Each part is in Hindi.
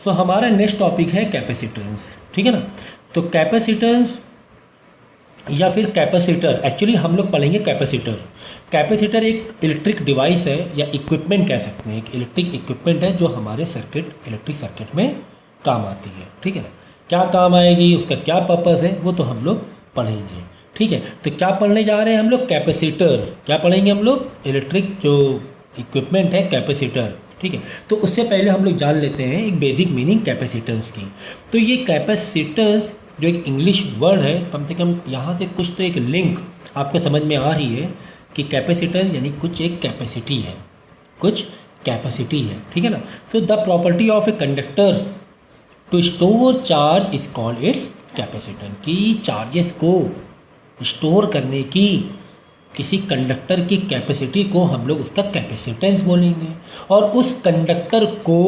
सो हमारा नेक्स्ट टॉपिक है कैपेसिटेंस, ठीक है ना। तो कैपेसिटेंस या फिर कैपेसिटर, एक्चुअली हम लोग पढ़ेंगे कैपेसिटर। कैपेसिटर एक इलेक्ट्रिक डिवाइस है या इक्विपमेंट कह सकते हैं, एक इलेक्ट्रिक इक्विपमेंट है जो हमारे इलेक्ट्रिक सर्किट में काम आती है, ठीक है ना। क्या काम आएगी, उसका क्या पर्पस है, वो तो हम लोग पढ़ेंगे, ठीक है। तो क्या पढ़ने जा रहे हैं हम लोग, कैपेसिटर। क्या पढ़ेंगे हम लोग, इलेक्ट्रिक जो इक्विपमेंट है कैपेसिटर, ठीक है। तो उससे पहले हम लोग जान लेते हैं एक बेसिक मीनिंग कैपेसिटेंस की। तो ये कैपेसिटेंस जो एक इंग्लिश वर्ड है, कम से कम यहाँ से कुछ तो एक लिंक आपको समझ में आ रही है कि कैपेसिटेंस यानी कुछ एक कैपेसिटी है, कुछ कैपेसिटी है, ठीक है ना। So the property of a conductor to store charge is called its capacitance. की चार्जेस को स्टोर करने की किसी कंडक्टर की कैपेसिटी को हम लोग उसका कैपेसिटेंस बोलेंगे, और उस कंडक्टर को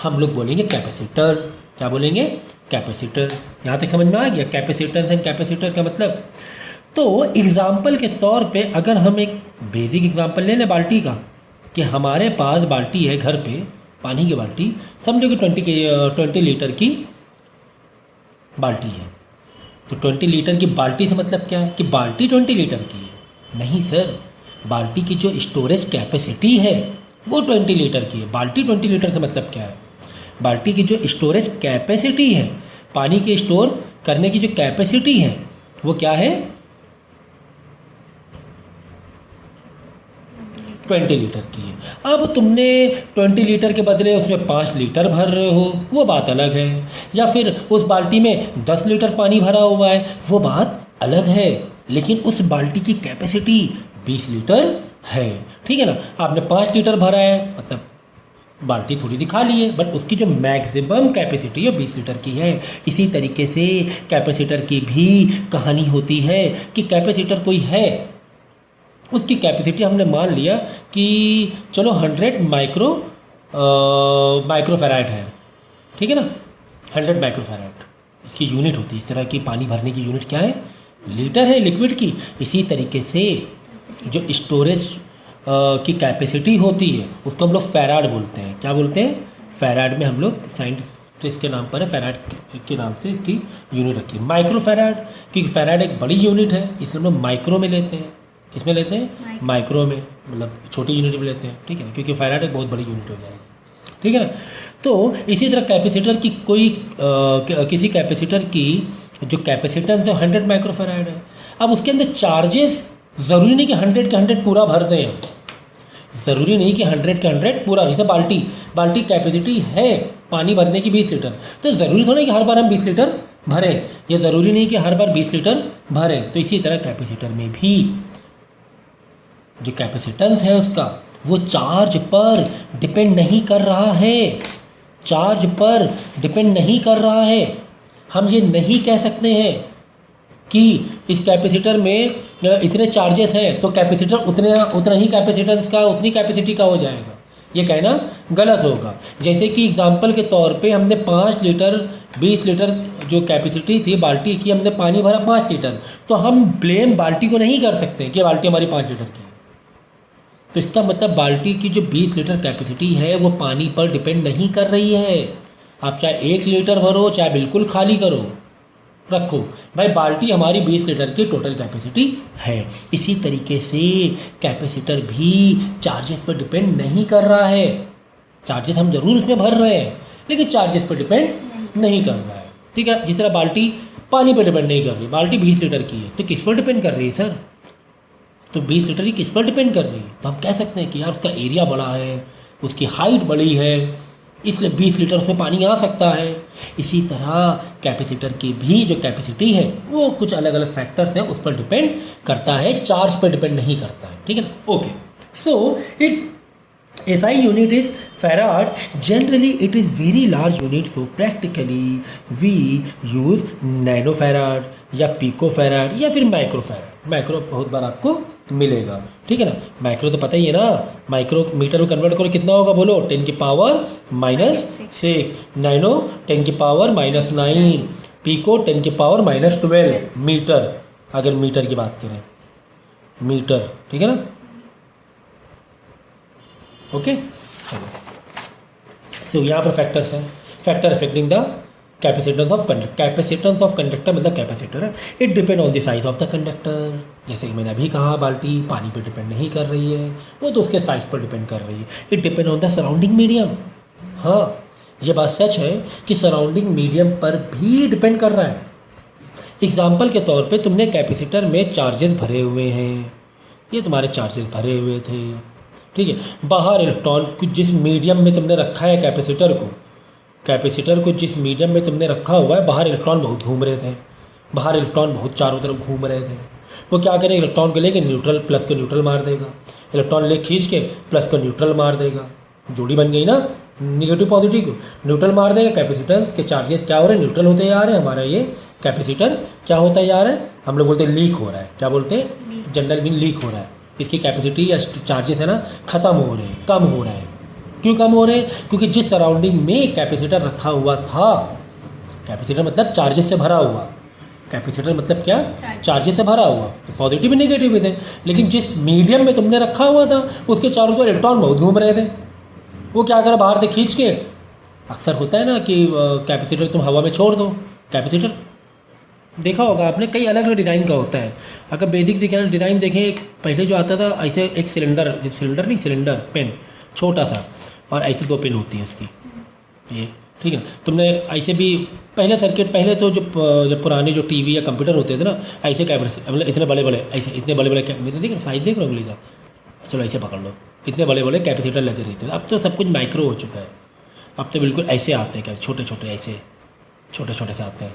हम लोग बोलेंगे कैपेसिटर। क्या बोलेंगे, कैपेसिटर। यहाँ तक समझ में आ गया कैपेसिटेंस एंड कैपेसिटर का मतलब। तो एग्जाम्पल के तौर पे अगर हम एक बेसिक एग्जाम्पल ले लें बाल्टी का, कि हमारे पास बाल्टी है घर पे, पानी की बाल्टी, समझो कि 20 लीटर की बाल्टी है। तो 20 लीटर की बाल्टी से मतलब क्या है कि बाल्टी 20 लीटर की है? नहीं सर, बाल्टी की जो स्टोरेज कैपेसिटी है वो 20 लीटर की है। बाल्टी 20 लीटर से मतलब क्या है, बाल्टी की जो स्टोरेज कैपेसिटी है, पानी के स्टोर करने की जो कैपेसिटी है वो क्या है, 20 लीटर की है। अब तुमने 20 लीटर के बदले उसमें 5 लीटर भर रहे हो, वो बात अलग है। या फिर उस बाल्टी में 10 लीटर पानी भरा हुआ है, वो बात अलग है। लेकिन उस बाल्टी की कैपेसिटी 20 लीटर है, ठीक है ना। आपने 5 लीटर भरा है, मतलब बाल्टी थोड़ी सी खाली है, बट उसकी जो मैक्सिमम कैपेसिटी है 20 लीटर की है। इसी तरीके से कैपेसिटर की भी कहानी होती है कि कैपेसिटर कोई है, उसकी कैपेसिटी हमने मान लिया कि चलो 100 माइक्रोफैराड है, ठीक है ना। 100 माइक्रोफैराड इसकी यूनिट होती है। इस तरह की पानी भरने की यूनिट क्या है, लीटर है लिक्विड की। इसी तरीके से जो स्टोरेज की कैपेसिटी होती है उसको हम लोग फैराड बोलते हैं। क्या बोलते हैं, फैराड में हम लोग साइंटिस्ट के नाम पर है, फैराड के नाम से इसकी यूनिट रखी है माइक्रो फैराड, क्योंकि फैराड एक बड़ी यूनिट है, इसलिए हम लोग माइक्रो में लेते हैं। किस में लेते हैं, माइक्रो में, मतलब छोटी यूनिट में लेते हैं, ठीक है, क्योंकि फैराड एक बहुत बड़ी यूनिट हो जाएगी, ठीक है ना। तो इसी तरह कैपेसिटर की किसी कैपेसिटर की जो कैपेसिटेंस है 100 माइक्रोफैराड है। अब उसके अंदर चार्जेस ज़रूरी नहीं कि 100 के 100 पूरा भर दें, ज़रूरी नहीं कि 100 के 100 पूरा। जैसे बाल्टी कैपेसिटी है पानी भरने की 20 लीटर, तो ज़रूरी थोड़ा कि हर बार हम 20 लीटर भरें, ये ज़रूरी नहीं कि हर बार 20 लीटर भरें। तो इसी तरह कैपेसिटर में भी जो कैपेसिटेंस है उसका वो चार्ज पर डिपेंड नहीं कर रहा है, चार्ज पर डिपेंड नहीं कर रहा है। हम ये नहीं कह सकते हैं कि इस कैपेसिटर में इतने चार्जेस हैं तो कैपेसिटर उतना ही कैपेसिटेंस का, उतनी कैपेसिटी का हो जाएगा, ये कहना गलत होगा। जैसे कि एग्जांपल के तौर पे हमने 5 लीटर 20 लीटर जो कैपेसिटी थी बाल्टी की, हमने पानी भरा 5 लीटर, तो हम ब्लेम बाल्टी को नहीं कर सकते कि बाल्टी हमारी 5 लीटर की है। तो इसका मतलब बाल्टी की जो 20 लीटर कैपेसिटी है वो पानी पर डिपेंड नहीं कर रही है। आप चाहे 1 लीटर भरो, चाहे बिल्कुल खाली करो, रखो भाई, बाल्टी हमारी 20 लीटर की टोटल कैपेसिटी है। इसी तरीके से कैपेसिटर भी चार्जेस पर डिपेंड नहीं कर रहा है। चार्जेस हम जरूर उसमें भर रहे हैं, लेकिन चार्जेस पर डिपेंड नहीं कर रहा है, ठीक है। जिस तरह बाल्टी पानी पर डिपेंड नहीं कर रही, बाल्टी 20 लीटर की है, तो किस पर डिपेंड कर रही है सर, तो 20 लीटर की किस पर डिपेंड कर रही है। तो हम कह सकते हैं कि यार उसका एरिया बड़ा है, उसकी हाइट बड़ी है, इसलिए 20 लीटर उसमें पानी आ सकता है। इसी तरह कैपेसिटर की भी जो कैपेसिटी है वो कुछ अलग अलग फैक्टर्स हैं, उस पर डिपेंड करता है, चार्ज पर डिपेंड नहीं करता है, ठीक है ना। Okay, so it's SI unit is farad. Generally it is very large unit, so practically we use nanofarad या picofarad या फिर microfarad। माइक्रो बहुत बार आपको मिलेगा, ठीक है ना। माइक्रो तो पता ही है ना, माइक्रो मीटर में कन्वर्ट करो कितना होगा बोलो, 10 की पावर -6, नैनो 10 की पावर -9, पिको 10 की पावर -12 मीटर, अगर मीटर की बात करें, मीटर, ठीक है ना। ओके, चलो, सो यहाँ पर फैक्टर्स हैं। Factor affecting the capacitance of conductor. Capacitance of conductor मतलब कैपेसिटर है। It depend on the size of the conductor. जैसे कि मैंने अभी कहा, बाल्टी पानी पर डिपेंड नहीं कर रही है, वो तो उसके साइज़ पर डिपेंड कर रही है। It depend on the surrounding medium. हाँ, ये बात सच है कि सराउंडिंग मीडियम पर भी डिपेंड कर रहा है। एग्जाम्पल के तौर पे तुमने कैपेसिटर में चार्जेस भरे हुए हैं, ये तुम्हारे चार्जेस भरे हुए थे, ठीक है। बाहर इलेक्ट्रॉन को जिस मीडियम में तुमने रखा है कैपेसिटर को जिस मीडियम में तुमने रखा हुआ है, बाहर इलेक्ट्रॉन बहुत घूम रहे थे, बाहर इलेक्ट्रॉन बहुत चारों तरफ घूम रहे थे। वो क्या करें, इलेक्ट्रॉन को लेके न्यूट्रल प्लस को न्यूट्रल मार देगा, इलेक्ट्रॉन ले खींच के प्लस को न्यूट्रल मार देगा, जोड़ी बन गई ना, निगेटिव पॉजिटिव को न्यूट्रल मार देगा। कैपेसिटेंस के चार्जेस क्या हो रहे हैं, न्यूट्रल होते जा रहे हैं। हमारा ये कैपेसिटर क्या होता जा रहा है, हम लोग बोलते हैं लीक हो रहा है। क्या बोलते हैं, जनरल मीन लीक हो रहा है। इसकी कैपेसिटी या चार्जेस है ना, ख़त्म हो रहे हैं, कम हो रहे हैं। क्यों कम हो रहे हैं, क्योंकि जिस सराउंडिंग में कैपेसिटर रखा हुआ था, कैपेसिटर मतलब चार्जेस से भरा हुआ, कैपेसिटर मतलब क्या, चार्जेस से भरा हुआ, तो पॉजिटिव भी नेगेटिव भी थे। लेकिन जिस मीडियम में तुमने रखा हुआ था, उसके चारों तरफ इलेक्ट्रॉन बहुत घूम रहे थे। वो क्या करा, बाहर से खींच के, अक्सर होता है ना कि कैपेसिटर तुम हवा में छोड़ दो। कैपेसिटर देखा होगा आपने, कई अलग अलग डिज़ाइन का होता है। अगर बेसिक डिज़ाइन देखें, एक पहले जो आता था ऐसे एक सिलेंडर पेन छोटा सा, और ऐसे 2 पेन होती हैं उसकी, ये ठीक है। तुमने ऐसे भी पहले तो जो पुराने जो टीवी या कंप्यूटर होते थे ना, ऐसे कैमरे से मतलब इतने बड़े बड़े ऐसे इतने बड़े बड़े देख रहे, साइज देख रहे हो उंगली का, चलो ऐसे पकड़ लो, इतने बड़े बड़े कैपेसिटर लगे रहते थे। अब तो सब कुछ माइक्रो हो चुका है, अब तो बिल्कुल ऐसे आते हैं, क्या छोटे छोटे से आते हैं।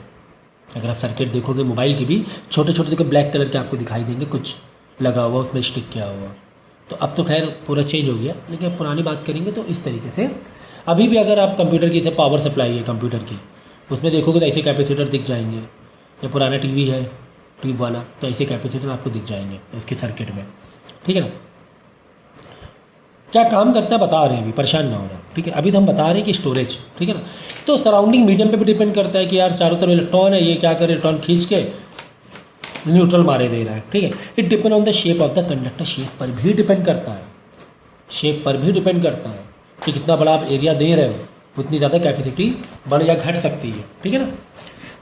अगर आप सर्किट देखोगे मोबाइल की भी, छोटे छोटे देखो ब्लैक कलर के आपको दिखाई देंगे, कुछ लगा हुआ उसमें स्टिक किया हुआ। तो अब तो खैर पूरा चेंज हो गया, लेकिन पुरानी बात करेंगे तो इस तरीके से अभी भी अगर आप कंप्यूटर की से पावर सप्लाई है कंप्यूटर की, उसमें देखोगे तो ऐसे कैपेसिटर दिख जाएंगे। या पुराना टीवी है ट्यूब वाला, तो ऐसे कैपेसिटर आपको दिख जाएंगे उसके सर्किट में, ठीक है ना। क्या काम करता है बता रहे हैं, अभी परेशान ना होना, ठीक है। अभी तो हम बता रहे हैं कि स्टोरेज, ठीक है ना। तो सराउंडिंग मीडियम पे भी डिपेंड करता है कि यार चारों तरफ इलेक्ट्रॉन है, ये क्या करे, इलेक्ट्रॉन खींच के न्यूट्रल मारे दे रहा है, ठीक है। It depend on the shape of the conductor, shape पर भी डिपेंड करता है, शेप पर भी डिपेंड करता है कि कितना बड़ा आप एरिया दे रहे हो, उतनी ज़्यादा कैपेसिटी बढ़ या घट सकती है, ठीक है ना।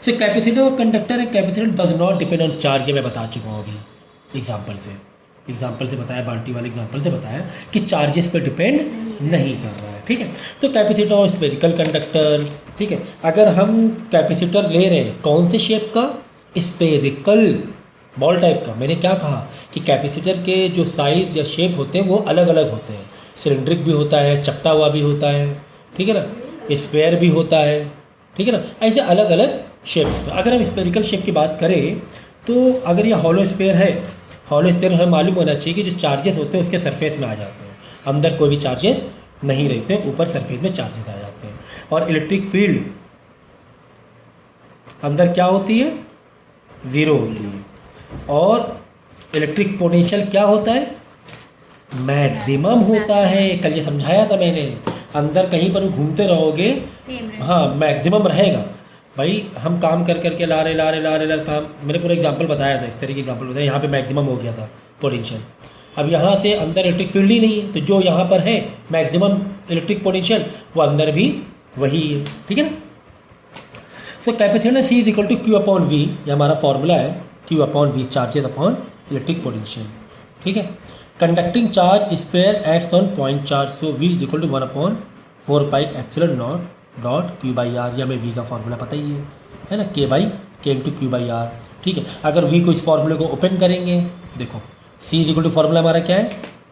सो कैपेसिटी ऑफ कंडक्टर है, capacity does not depend on charge, ये मैं बता चुका हूँ अभी एग्जाम्पल से बताया, बाल्टी वाले एग्जाम्पल से बताया कि चार्जेस पे डिपेंड नहीं कर रहा है, ठीक है। तो कैपेसिटर ऑफ स्फेरिकल कंडक्टर, ठीक है। अगर हम कैपेसिटर ले रहे हैं कौन से शेप का, स्फेरिकल बॉल टाइप का। मैंने क्या कहा कि कैपेसिटर के जो साइज़ या शेप होते हैं वो अलग अलग होते हैं, सिलेंड्रिक भी होता है, चपटा हुआ भी होता है, ठीक है ना, स्फेयर भी होता है, ठीक है ना। ऐसे अलग अलग शेप। अगर हम स्फेरिकल शेप की बात करें तो अगर ये हॉलो स्फेयर है, हॉलो स्फेयर हमें मालूम होना चाहिए कि जो चार्जेस होते हैं उसके सरफेस में आ जाते हैं, अंदर कोई भी चार्जेस नहीं रहते, ऊपर सरफेस में चार्जेस आ जाते हैं। और इलेक्ट्रिक फील्ड अंदर क्या होती है, 0 होती है। और इलेक्ट्रिक पोटेंशियल क्या होता है, मैक्सिमम होता है। कल ये समझाया था मैंने, अंदर कहीं पर घूमते रहोगे, हाँ मैक्सिमम रहेगा। भाई हम काम कर करके ला रहे काम, मैंने पूरा एग्जांपल बताया था, इस तरह की एग्जांपल बताया, यहाँ पे मैक्सिमम हो गया था पोटेंशियल। अब यहाँ से अंदर इलेक्ट्रिक फील्ड ही नहीं है, तो जो यहाँ पर है मैक्सिमम इलेक्ट्रिक पोटेंशियल वो अंदर भी वही है, ठीक है ना। So capacitance C is equal to Q upon V, ये हमारा फॉर्मूला है, Q upon V charges upon electric potential, ठीक है। Conducting charge sphere acts on point charge, so V is equal to 1/4 pi epsilon naught dot Q by R, या हमें V का फॉर्मूला पता ही है ना, K by K into Q by R, ठीक है। अगर V को इस फॉर्मूले को ओपन करेंगे, देखो C is equal to formula हमारा क्या है,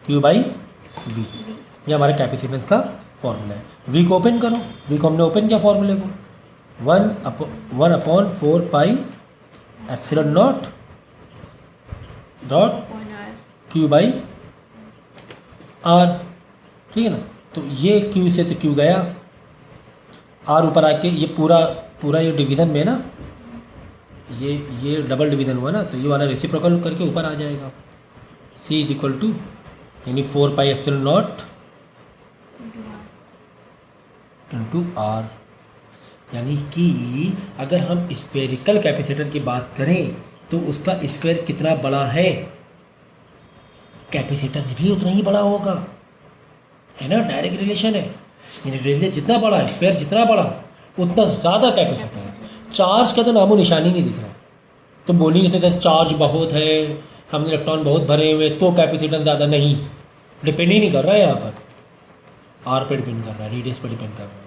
Q बाई V, ये हमारा कैपेसिटेंस का फॉर्मूला है। V को ओपन करो, V को हमने ओपन किया फॉर्मूले को, 1/4 pi epsilon naught dot Q by R, ठीक है ना। तो ये Q से तो Q गया, R ऊपर आके ये पूरा ये डिवीज़न में ना, ये डबल डिवीज़न हुआ ना, तो ये वाला रेसिप्रोकल करके ऊपर आ जाएगा। C इज इक्वल टू यानी 4 पाई एप्सिलॉन नॉट इंटू R, यानी कि अगर हम स्फेरिकल कैपेसिटर की बात करें तो उसका स्फेयर कितना बड़ा है, कैपेसिटर भी उतना ही बड़ा होगा, है ना, डायरेक्ट रिलेशन है। यानी रिलेशन जितना बड़ा स्फेयर जितना बड़ा उतना ज़्यादा कैपेसिटर है। चार्ज का तो नामो निशानी नहीं दिख रहा है। तो बोल ही नहीं सकते चार्ज बहुत है, हमने इलेक्ट्रॉन बहुत भरे हुए तो कैपेसिटेंस ज़्यादा, नहीं, डिपेंड ही नहीं कर रहा है यहाँ पर, आर पे डिपेंड कर रहा है, रेडियस पे डिपेंड कर रहा है।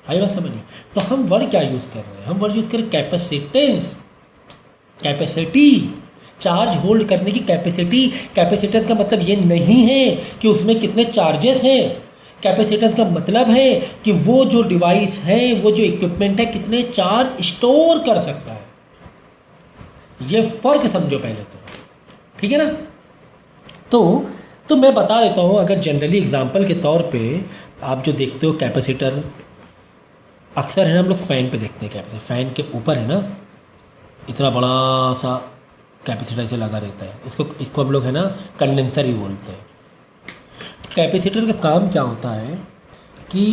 आई बात समझ में? तो हम वर्ड क्या यूज़ कर रहे हैं? हम वर्ड यूज़ कर रहे हैं कैपेसिटेंस, कैपेसिटी, चार्ज होल्ड करने की कैपेसिटी। कैपेसिटेंस का मतलब ये नहीं है कि उसमें कितने चार्जेस हैं। कैपेसिटेंस का मतलब है कि वो जो डिवाइस है, वो जो इक्विपमेंट है, कितने चार्ज स्टोर कर सकता है। ये फ़र्क समझो पहले तो, ठीक है ना? तो मैं बता देता हूँ, अगर जनरली एग्जांपल के तौर पे आप जो देखते हो कैपेसिटर, अक्सर है ना हम लोग फ़ैन पे देखते हैं कैपेसिटर, फ़ैन के ऊपर है ना इतना बड़ा सा कैपेसिटर से लगा रहता है, इसको हम लोग है ना कंडेंसर ही बोलते हैं। कैपेसिटर का काम क्या होता है कि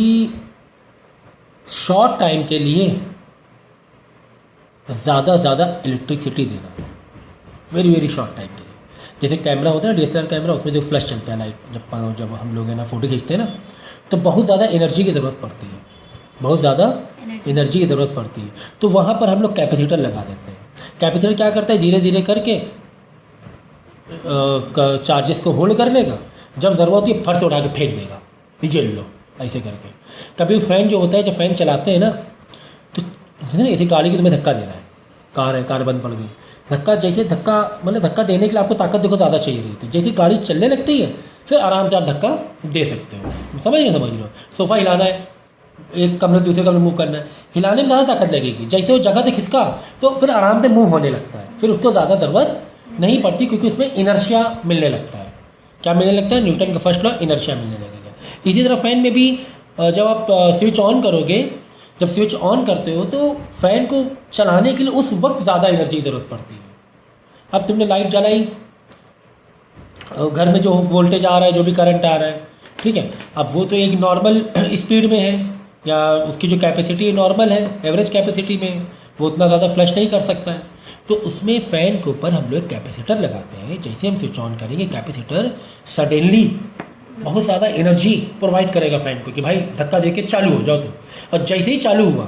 शॉर्ट टाइम के लिए ज़्यादा इलेक्ट्रिसिटी देना, वेरी शॉर्ट टाइम के लिए। जैसे कैमरा होता है ना, DSLR कैमरा, उसमें जो फ्लैश चलता है लाइट, जब हम लोग है ना फ़ोटो खींचते हैं ना, तो बहुत ज़्यादा एनर्जी की ज़रूरत पड़ती है, बहुत ज़्यादा एनर्जी की ज़रूरत पड़ती है। तो वहाँ पर हम लोग कैपेसिटर लगा देते हैं। कैपेसिटर क्या करता है, धीरे धीरे करके चार्जेस को होल्ड कर लेगा, जब ज़रूरत होती है फट से उठा के फेंक देगा, ये लो, ऐसे करके। कभी फ़ैन जो होता है, जब फ़ैन चलाते हैं ना, तो जैसे ना ऐसी गाड़ी की तुम्हें धक्का दे रहा है, कार बंद पड़ गई, धक्का देने के लिए आपको ताकत देखो ज़्यादा चाहिए रही, तो जैसी गाड़ी चलने लगती है फिर आराम से आप धक्का दे सकते हो। समझ रहे हो? सोफ़ा हिलाना है, एक कमरे से दूसरे कमरे मूव करना है, हिलाने में ज़्यादा ताकत लगेगी। जैसे वो जगह से खिसका तो फिर आराम से मूव होने लगता है, फिर उसको ज़्यादा ज़रूरत नहीं पड़ती, क्योंकि उसमें इनर्शिया मिलने लगता है। क्या मिलने लगता है? न्यूटन का फर्स्ट लॉ, इनर्शिया मिलने लगेगा। इसी तरह फ़ैन में भी जब आप स्विच ऑन करोगे, जब स्विच ऑन करते हो तो फ़ैन को चलाने के लिए उस वक्त ज़्यादा एनर्जी की ज़रूरत पड़ती है। अब तुमने लाइट जलाई, घर में जो वोल्टेज आ रहा है, जो भी करंट आ रहा है, ठीक है, अब वो तो एक नॉर्मल स्पीड में है, या उसकी जो कैपेसिटी है नॉर्मल है, एवरेज कैपेसिटी में, वो उतना ज़्यादा फ्लश नहीं कर सकता है। तो उसमें फ़ैन के ऊपर हम लोग कैपेसिटर लगाते हैं। जैसे हम स्विच ऑन करेंगे, कैपेसिटर सडनली बहुत ज़्यादा एनर्जी प्रोवाइड करेगा फ़ैन को कि भाई धक्का दे के चालू हो जाओ तुम। और जैसे ही चालू हुआ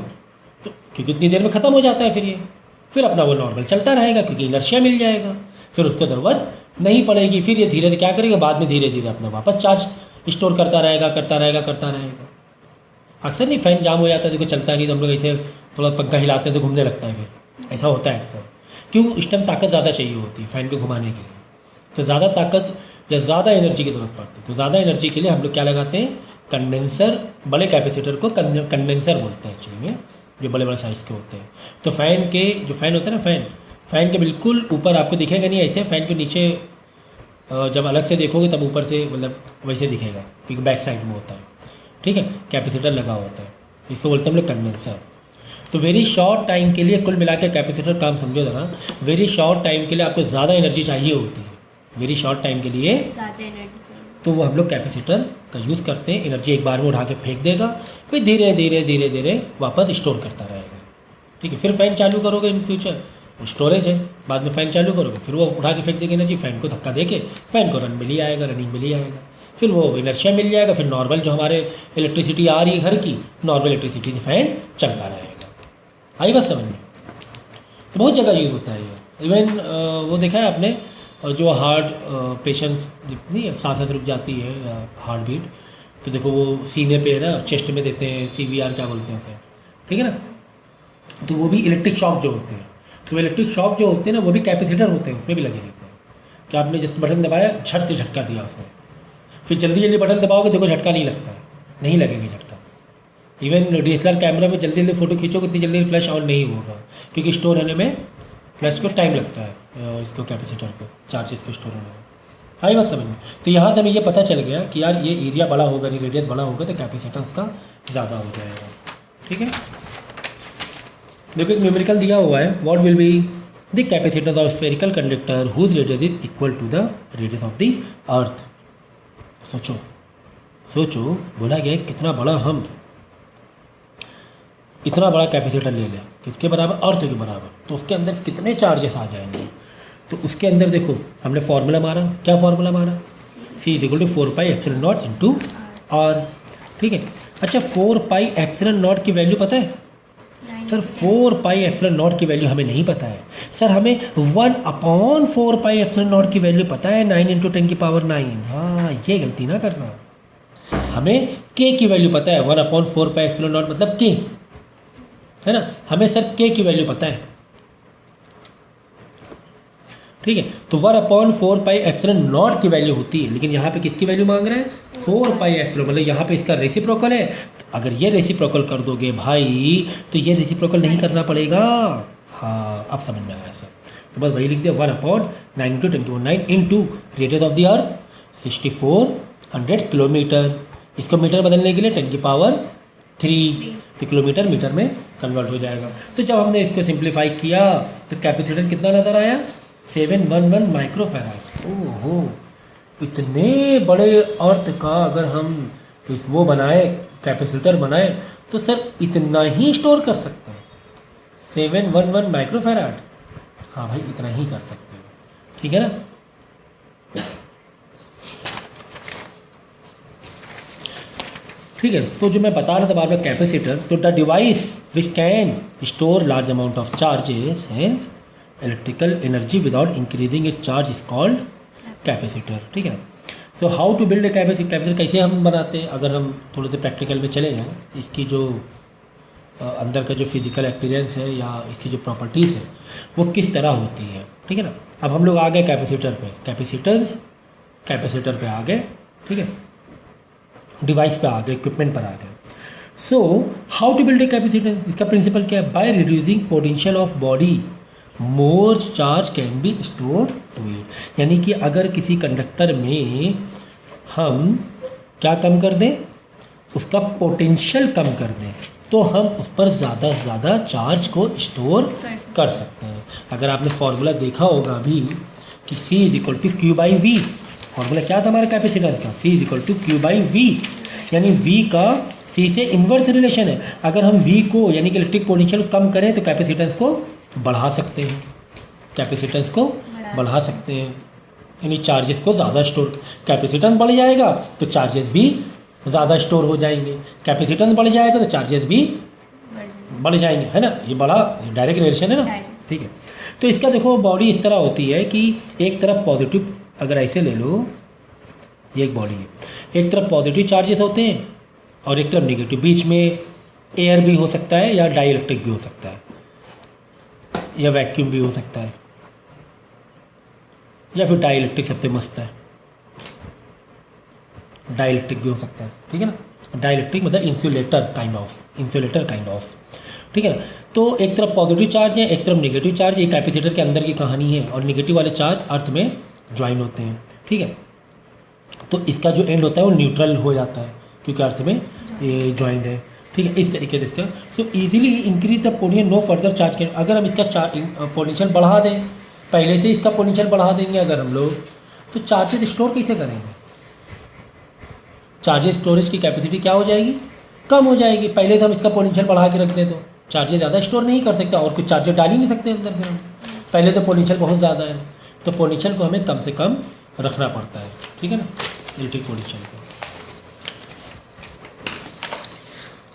तो क्योंकि इतनी देर में ख़त्म हो जाता है, फिर अपना वो नॉर्मल चलता रहेगा, क्योंकि इनर्शिया मिल जाएगा, फिर उसको ज़रूरत नहीं पड़ेगी। फिर ये धीरे धीरे क्या करेगा, बाद में धीरे धीरे अपना वापस चार्ज स्टोर करता रहेगा। अक्सर नहीं फ़ैन जाम हो जाता है, देखो चलता नहीं, तो हम लोग ऐसे थोड़ा पंखा हिलाते हैं तो घूमने लगता है, फिर ऐसा होता है अक्सर। क्यों? उस टाइम ताकत ज़्यादा चाहिए होती है फ़ैन को घुमाने के लिए, तो ज़्यादा ताकत या ज़्यादा एनर्जी की ज़रूरत पड़ती है। तो ज़्यादा एनर्जी के लिए हम लोग क्या लगाते हैं, कंडेंसर। बड़े कैपेसिटर को कंडेंसर बोलते हैं एक्चुअली में, जो बड़े साइज़ के होते हैं। तो फ़ैन के जो फ़ैन होता है ना, फ़ैन के बिल्कुल ऊपर आपको दिखेगा नहीं ऐसे, फ़ैन के नीचे जब अलग से देखोगे तब ऊपर से मतलब वैसे दिखेगा, क्योंकि बैक साइड में होता है, ठीक है, कैपेसिटर लगा होता है, इसको बोलते हैं हम लोग कंडेंसर। तो वेरी शॉर्ट टाइम के लिए, कुल मिला के कैपेसिटर काम समझो ज़रा, वेरी शॉर्ट टाइम के लिए आपको ज़्यादा एनर्जी चाहिए होती है, वेरी शॉर्ट टाइम के लिए ज़्यादा एनर्जी चाहिए, तो वो हम लोग कैपेसिटर का यूज़ करते हैं। एनर्जी एक बार में उठा के फेंक देगा, फिर धीरे धीरे वापस स्टोर करता रहेगा, ठीक है। फिर फ़ैन चालू करोगे इन फ्यूचर, स्टोरेज है, बाद में फ़ैन चालू करोगे, फिर वो उठा के फेंक देगा एनर्जी, फ़ैन को धक्का दे के फ़ैन को रनिंग मिल ही आएगा, फिर वो इनर्शिया मिल जाएगा, फिर नॉर्मल जो हमारे इलेक्ट्रिसिटी आ रही है घर की, नॉर्मल इलेक्ट्रिसिटी से फ़ैन चलता रहेगा। आई बस समझ में? तो बहुत जगह यूज़ होता है ये। इवन वो देखा है आपने, जो हार्ट पेशेंट्स नहीं सांस रुक जाती है या हार्ट बीट, तो देखो वो सीने पे है ना, चेस्ट में देते हैं, CVR क्या बोलते हैं उसे, ठीक है ना। तो वो भी इलेक्ट्रिक शॉक जो होते हैं, तो इलेक्ट्रिक शॉक जो होते हैं ना, वो भी कैपेसिटर होते हैं, उसमें भी लगे रहते हैं कि आपने जिस बटन दबाया झट से झटका दिया उसमें, फिर जल्दी बटन दबाओगे, देखो झटका नहीं लगता है, नहीं लगेगा झटका। इवन DSLR कैमरा में जल्दी फ़ोटो खींचोगे इतनी जल्दी फ्लैश ऑन नहीं होगा, क्योंकि स्टोर होने में फ्लैश को टाइम लगता है, इसको कैपेसिटर को चार्जेस को स्टोर होने में। हाई बात समझ में? तो यहाँ से हमें ये पता चल गया कि यार ये एरिया बड़ा होगा, नहीं रेडियस बड़ा होगा, तो कैपेसिटर उसका ज़्यादा हो जाएगा, ठीक है। देखो एक न्यूमेरिकल दिया हुआ है, what will be the capacitance of spherical conductor whose radius is equal to the radius of the earth. सोचो बोला गया कितना बड़ा, हम इतना बड़ा कैपेसिटर ले लें, किसके बराबर? अर्थ के बराबर, तो उसके अंदर कितने चार्जेस आ जाएंगे। तो उसके अंदर देखो हमने फार्मूला मारा, क्या फार्मूला मारा, C is equal to 4πε0 × R, ठीक है। अच्छा 4πε0 की वैल्यू पता है सर 4πε0 की वैल्यू हमें नहीं पता है। सर हमें 1/4πε0 की वैल्यू पता है, 9 × 10⁹। हाँ, ये गलती ना करना। हमें k की वैल्यू पता है, 1/4πε0 मतलब k, है ना। हमें सर k की वैल्यू पता है, ठीक है। तो 1/4πε0 की वैल्यू होती है, लेकिन यहाँ पे किसकी वैल्यू मांग रहे हैं? 4πε, मतलब यहाँ पे इसका रेसिप्रोकल है। तो अगर ये रेसिप्रोकल कर दोगे भाई तो ये रेसिप्रोकल नहीं करना पड़ेगा। हाँ, अब समझ में आया सर। तो बस वही लिख दिया, 1/9 × 10⁹ into radius of the earth 6400 kilometre. इसको मीटर बदलने के लिए 10⁻3, तो किलोमीटर मीटर में कन्वर्ट हो जाएगा। तो जब हमने इसको सिंप्लीफाई किया तो कैपेसिटर कितना नज़र आया? 711 माइक्रोफैराड। ओहो, इतने बड़े अर्थ का अगर हम वो बनाए, कैपेसिटर बनाए, तो सर इतना ही स्टोर कर सकते हैं, 711 माइक्रोफैराड। हाँ भाई, इतना ही कर सकते हैं, ठीक है ना। ठीक है, तो जो मैं बता रहा था बार बार कैपेसिटर, तो the device which can store large amount of charges hence electrical energy without increasing its charge is called capacitor, ठीक है। So how to build a capacitor कैसे हम बनाते हैं? अगर हम थोड़े से प्रैक्टिकल में चले जाएँ, इसकी जो अंदर का जो फिजिकल एक्सपीरियंस है या इसकी जो प्रॉपर्टीज़ है वो किस तरह होती है, ठीक है ना। अब हम लोग आ गए कैपेसिटर पे, कैपेसिटर पे आ गए, ठीक है, डिवाइस पे आ गए, इक्विपमेंट पर आ गए। So how to build a capacitor, इसका प्रिंसिपल क्या है? By reducing potential of body more charge can be store to it. यानी कि अगर किसी कंडक्टर में हम क्या कम कर दें, उसका पोटेंशियल कम कर दें, तो हम उस पर ज़्यादा से ज़्यादा चार्ज को स्टोर कर सकते हैं। अगर आपने फार्मूला देखा होगा अभी कि C = Q/V, फार्मूला क्या था हमारे कैपेसिटर का? C = Q/V, यानी V का C से इन्वर्स रिलेशन है। अगर हम V को यानी कि इलेक्ट्रिक पोटेंशियल को कम करें तो कैपेसिटेंस को बढ़ा सकते हैं, कैपेसिटेंस को बढ़ा सकते हैं, यानी चार्जेस को ज़्यादा स्टोर। कैपेसिटेंस बढ़ जाएगा तो चार्जेस भी ज़्यादा स्टोर हो जाएंगे, कैपेसिटेंस बढ़ जाएगा तो चार्जेस भी बढ़ जाएंगे, है ना। ये बड़ा डायरेक्ट रिलेशन है ना, ठीक है। तो इसका देखो बॉडी इस तरह होती है कि एक तरफ पॉजिटिव, अगर ऐसे ले लो, ये एक बॉडी है, एक तरफ पॉजिटिव चार्जेस होते हैं और एक तरफ नेगेटिव। बीच में एयर भी हो सकता है या डाई इलेक्ट्रिक भी हो सकता है या वैक्यूम भी हो सकता है या फिर डाई इलेक्ट्रिक सबसे मस्त है, डाई इलेक्ट्रिक भी हो सकता है, ठीक है ना। डाई इलेक्ट्रिक मतलब इंसुलेटर काइंड ऑफ, ठीक है ना। तो एक तरफ पॉजिटिव चार्ज है, एक तरफ नेगेटिव चार्ज। ये कैपेसिटर के अंदर की कहानी है, और नेगेटिव वाले चार्ज अर्थ में ज्वाइन होते हैं, ठीक है। तो इसका जो एंड होता है वो न्यूट्रल हो जाता है क्योंकि अर्थ में ये ज्वाइंट है, ठीक है। इस तरीके से इसका so easily increase the potential, no further charge can. अगर हम इसका पोटेंशियल बढ़ा दें, पहले से इसका पोटेंशियल बढ़ा देंगे अगर हम लोग, तो चार्जेस स्टोर कैसे करेंगे? चार्जेस स्टोरेज की कैपेसिटी क्या हो जाएगी? कम हो जाएगी। पहले से हम इसका पोटेंशियल बढ़ा के रख दें तो चार्जेस ज़्यादा स्टोर नहीं कर सकते, और कुछ चार्जेस डाल ही नहीं सकते अंदर। फिर हम पहले तो पोटेंशियल बहुत ज़्यादा है, तो पोटेंशियल को हमें कम से कम रखना पड़ता है, ठीक है ना, इलेक्ट्रिक पोटेंशियल को।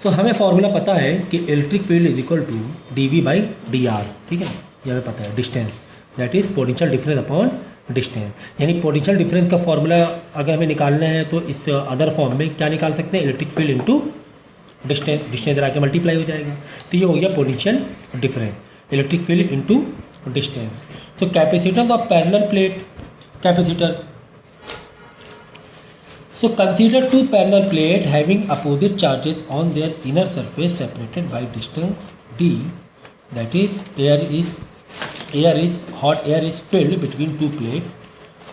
तो हमें फॉर्मूला पता है कि electric field is equal to dV/dr, ठीक है ना, ये हमें पता है। Distance that is potential difference upon distance, यानी पोटेंशियल डिफरेंस का फॉर्मूला अगर हमें निकालना है तो इस अदर फॉर्म में क्या निकाल सकते हैं? Electric field into distance, distance आके मल्टीप्लाई हो जाएगा, तो ये हो गया potential difference, electric field into distance. So capacitance of parallel plate capacitor. So consider two parallel plates having opposite charges on their inner surface separated by distance d, that is hot air is filled between two plates,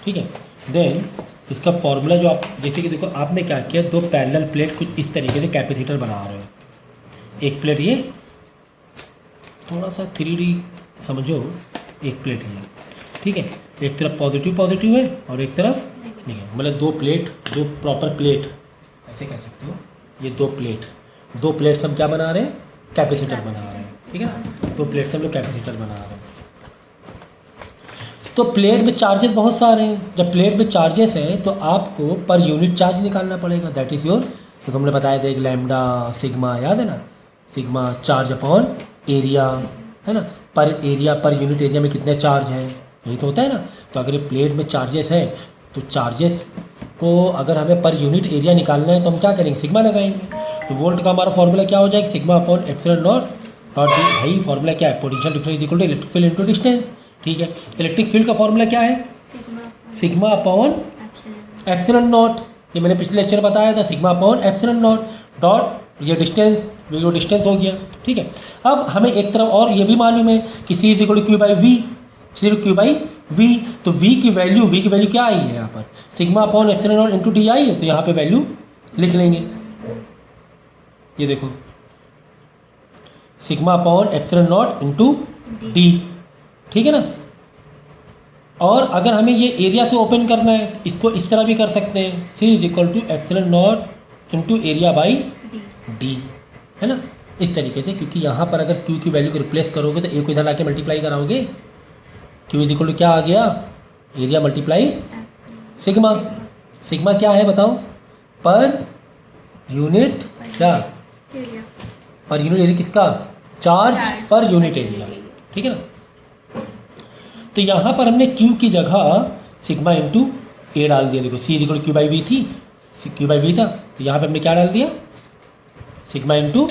ठीक है। Then इसका फॉर्मूला जो आप जैसे कि देखो, आपने क्या किया, दो पैरेलल प्लेट कुछ इस तरीके से कैपेसिटर बना रहे हो। एक प्लेट ये, थोड़ा सा 3D समझो, एक प्लेट ये, ठीक है, एक तरफ पॉजिटिव है और एक तरफ नहीं है, मतलब दो प्रॉपर प्लेट ऐसे कह सकते हो। ये दो प्लेट से हम क्या बना रहे हैं? कैपेसिटर बना रहे हैं, ठीक है ना। दो प्लेट से हम लोग कैपेसिटर बना रहे हैं। तो प्लेट में चार्जेस बहुत सारे हैं। जब प्लेट में चार्जेस हैं तो आपको पर यूनिट चार्ज निकालना पड़ेगा, दैट इज़ योर, तो हमने बताया था एक लैम्डा सिग्मा, याद है ना, सिग्मा चार्ज अपॉन एरिया, है ना, पर एरिया, पर यूनिट एरिया में कितने चार्ज हैं, यही तो होता है ना। तो अगर ये प्लेट में चार्जेस हैं तो चार्जेस को अगर हमें पर यूनिट एरिया निकालना है तो हम क्या करेंगे, सिग्मा लगाएंगे। तो वोल्ट का हमारा फॉर्मूला क्या हो जाएगा, sigma upon epsilon naught dot D. भाई फॉर्मूला क्या है, potential difference equal to electric field into distance. ठीक है, इलेक्ट्रिक फील्ड का फॉर्मूला क्या है, सिग्मा अपॉन एप्सिलॉन नॉट। ये मैंने पिछले लेक्चर में बताया था, sigma upon epsilon naught dot ये डिस्टेंस, ये डिस्टेंस हो गया। ठीक है, अब हमें एक तरफ और ये भी मालूम है कि C is equal to Q by V, C Q by V. तो वी की वैल्यू क्या आई है यहाँ पर, sigma upon epsilon naught into D आई है, तो यहाँ पे वैल्यू लिख लेंगे। ये देखो sigma upon epsilon naught into D, ठीक है ना। और अगर हमें ये एरिया से ओपन करना है इसको इस तरह भी कर सकते हैं, C is equal to epsilon naught into area by D, है ना, इस तरीके से। क्योंकि यहाँ पर अगर क्यू की वैल्यू को रिप्लेस करोगे तो ए को इधर लाके मल्टीप्लाई कराओगे, क्यू इज इक्वल टू क्या आ गया, एरिया मल्टीप्लाई सिग्मा। सिग्मा क्या है बताओ, पर यूनिट क्या, पर यूनिट एरिया किसका, चार्ज पर यूनिट एरिया, ठीक है ना। तो यहाँ पर हमने Q की जगह सिग्मा इंटू ए डाल दिया। देखो सी इक्वल क्यू बाई वी थी, क्यू बाई वी था, तो यहाँ पे हमने क्या डाल दिया, सिग्मा इंटू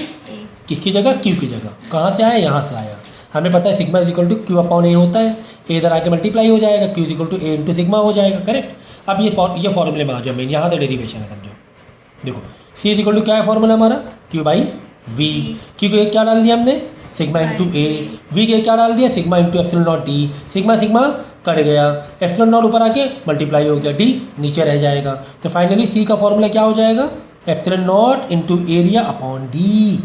किसकी जगह, Q की जगह। कहाँ से आया, यहाँ से आया। हमें पता है sigma is equal to Q upon A होता है, ए इधर आके मल्टीप्लाई हो जाएगा, Q is equal to A into sigma हो जाएगा, करेक्ट। अब ये फॉर्मूले में आ जाओ, मेन यहाँ से डेरिवेशन है, समझो। देखो सी इज इक्वल टू क्या है फॉर्मूला हमारा, क्यू बाई वी। क्यू को क्या डाल दिया हमने, सिग्मा इंटू ए, वी के क्या डाल दिया, sigma into epsilon not D. Sigma sigma cut गया, एप्सिलॉन नॉट ऊपर आके मल्टीप्लाई हो गया, डी नीचे रह जाएगा। तो फाइनली सी का फॉर्मूला क्या हो जाएगा, epsilon naught into area upon D,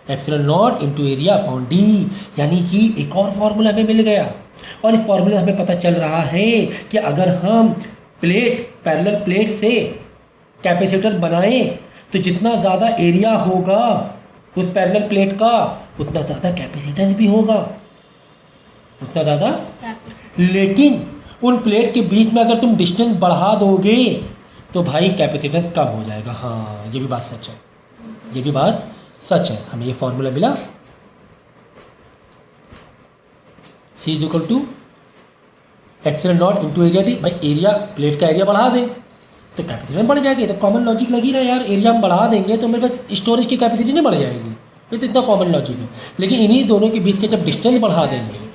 epsilon naught into area upon D. यानी कि एक और फॉर्मूला हमें मिल गया। और इस फॉर्मूले से हमें पता चल रहा है कि अगर हम पैरेलल प्लेट से कैपेसिटर बनाएं तो जितना ज़्यादा एरिया होगा उस पैरेलल प्लेट का उतना ज़्यादा कैपेसिटेंस भी होगा, उतना ज़्यादा। लेकिन उन प्लेट के बीच में अगर तुम डिस्टेंस बढ़ा दोगे तो भाई कैपेसिटेंस कम हो जाएगा। हाँ ये भी बात सच है, ये भी बात सच है। हमें ये फॉर्मूला मिला, C is equal to epsilon naught into area D. भाई एरिया, प्लेट का एरिया बढ़ा दें तो कैपेसिटी बढ़ जाएगी। तो कॉमन लॉजिक लगी रहा यार, एरिया हम बढ़ा देंगे तो मेरे पास स्टोरेज की कैपेसिटी नहीं बढ़ जाएगी, ये तो इतना कॉमन लॉजिक है। लेकिन इन्हीं दोनों के बीच के जब डिस्टेंस बढ़ा देंगे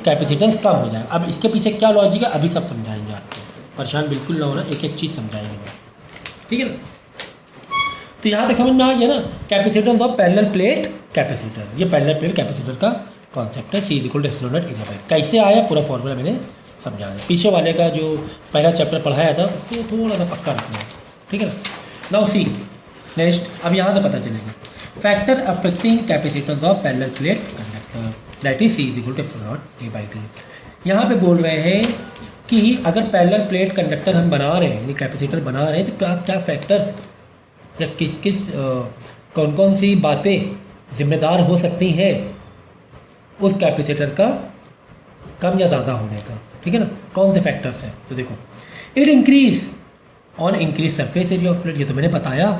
कैपेसिटेंस कम हो जाएगा। अब इसके पीछे क्या लॉजिक है अभी सब समझाएंगे आपको, परेशान बिल्कुल ना होना, एक एक चीज़ समझाएंगे, ठीक है ना। तो यहाँ तक समझ में आ गया ना, capacitance of parallel plate capacitor. ये पैरेलल प्लेट कैपेसिटर का कॉन्सेप्ट है, C is equal to epsilon naught area by. कैसे आया पूरा फॉर्मूला मैंने समझा दिया। पीछे वाले का जो पहला चैप्टर पढ़ाया था उसको थोड़ा सा पक्का रखना है, ठीक है ना। नाउ सी नेक्स्ट, अब यहाँ से पता चलेगा factor affecting capacitance of parallel plate conductor, that is C is equal to epsilon naught A by T. यहाँ पे बोल रहे हैं कि अगर पैरेलल प्लेट कंडक्टर हम बना रहे हैं, यानी कैपेसिटर बना रहे हैं, तो क्या क्या फैक्टर्स या किस किस कौन कौन सी बातें जिम्मेदार हो सकती हैं उस कैपेसिटर का कम या ज़्यादा होने का, ठीक है ना। कौन से फैक्टर्स हैं, तो देखो it increase on increase surface area of plate. ये तो मैंने बताया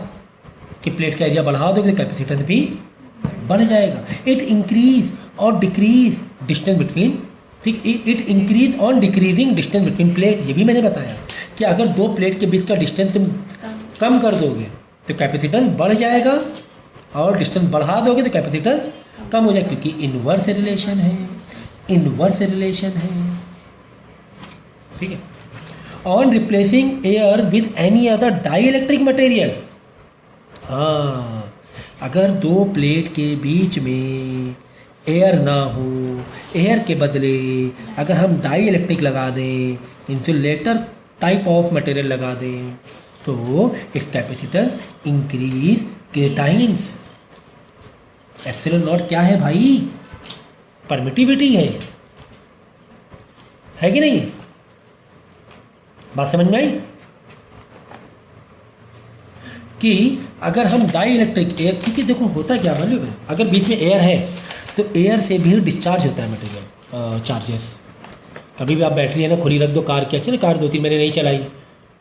कि प्लेट का एरिया बढ़ा दोगे तो कैपेसिटेंस भी बढ़ जाएगा। इट इंक्रीज और डिक्रीज डिस्टेंस बिटवीन, ठीक, it increase on decreasing distance between plate. ये भी मैंने बताया कि अगर दो प्लेट के बीच का डिस्टेंस तुम कम कर दोगे तो कैपेसिटेंस बढ़ जाएगा, और डिस्टेंस बढ़ा दोगे तो कैपेसिटेंस कम हो जाएगा, क्योंकि इनवर्स रिलेशन है, इनवर्स रिलेशन है, ठीक है। On replacing air with any other dielectric material. हाँ, अगर दो प्लेट के बीच में एयर ना हो, एयर के बदले अगर हम डाई इलेक्ट्रिक लगा दें, इंसुलेटर टाइप ऑफ मटेरियल लगा दें, तो इट्स कैपेसिटेंस इंक्रीज के टाइम्स। एप्सिलॉन नॉट क्या है भाई, परमिटिविटी है कि नहीं, बात समझ में आई। कि अगर हम डाई इलेक्ट्रिक एयर, क्योंकि देखो होता क्या मालूम है, अगर बीच में एयर है तो एयर से भी डिस्चार्ज होता है मटेरियल, चार्जेस। कभी भी आप बैटरी है ना खुली रख दो कार की, ऐसे ना कार 2-3 महीने नहीं चलाई,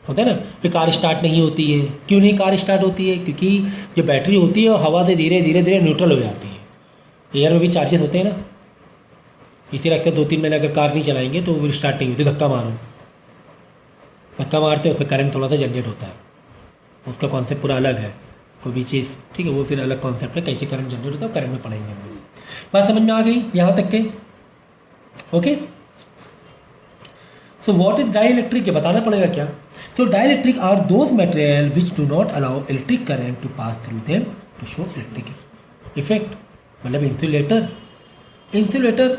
होता है ना, फिर कार स्टार्ट नहीं होती है। क्यों नहीं कार स्टार्ट होती है, क्योंकि जो बैटरी होती है वो हवा से धीरे धीरे धीरे न्यूट्रल हो जाती है। एयर में भी चार्जेस होते हैं ना, इसीलिए अक्सर 2-3 महीने अगर कार नहीं चलाएंगे तो वो स्टार्ट नहीं होती, धक्का मारो, धक्का मारते उसमें करंट थोड़ा सा जनरेट होता है, उसका कॉन्सेप्ट पूरा अलग है, कोई भी चीज़, ठीक है, वो फिर अलग कॉन्सेप्ट है कैसे करंट जनरेट होता है, करंट में पढ़ेंगे हम लोग। बात समझ में आ गई यहाँ तक के? Okay. So what is dielectric, ये बताना पड़ेगा क्या? तो dielectric are those material which do not allow electric current to pass through them to show electric effect. मतलब इंसुलेटर, इंसुलेटर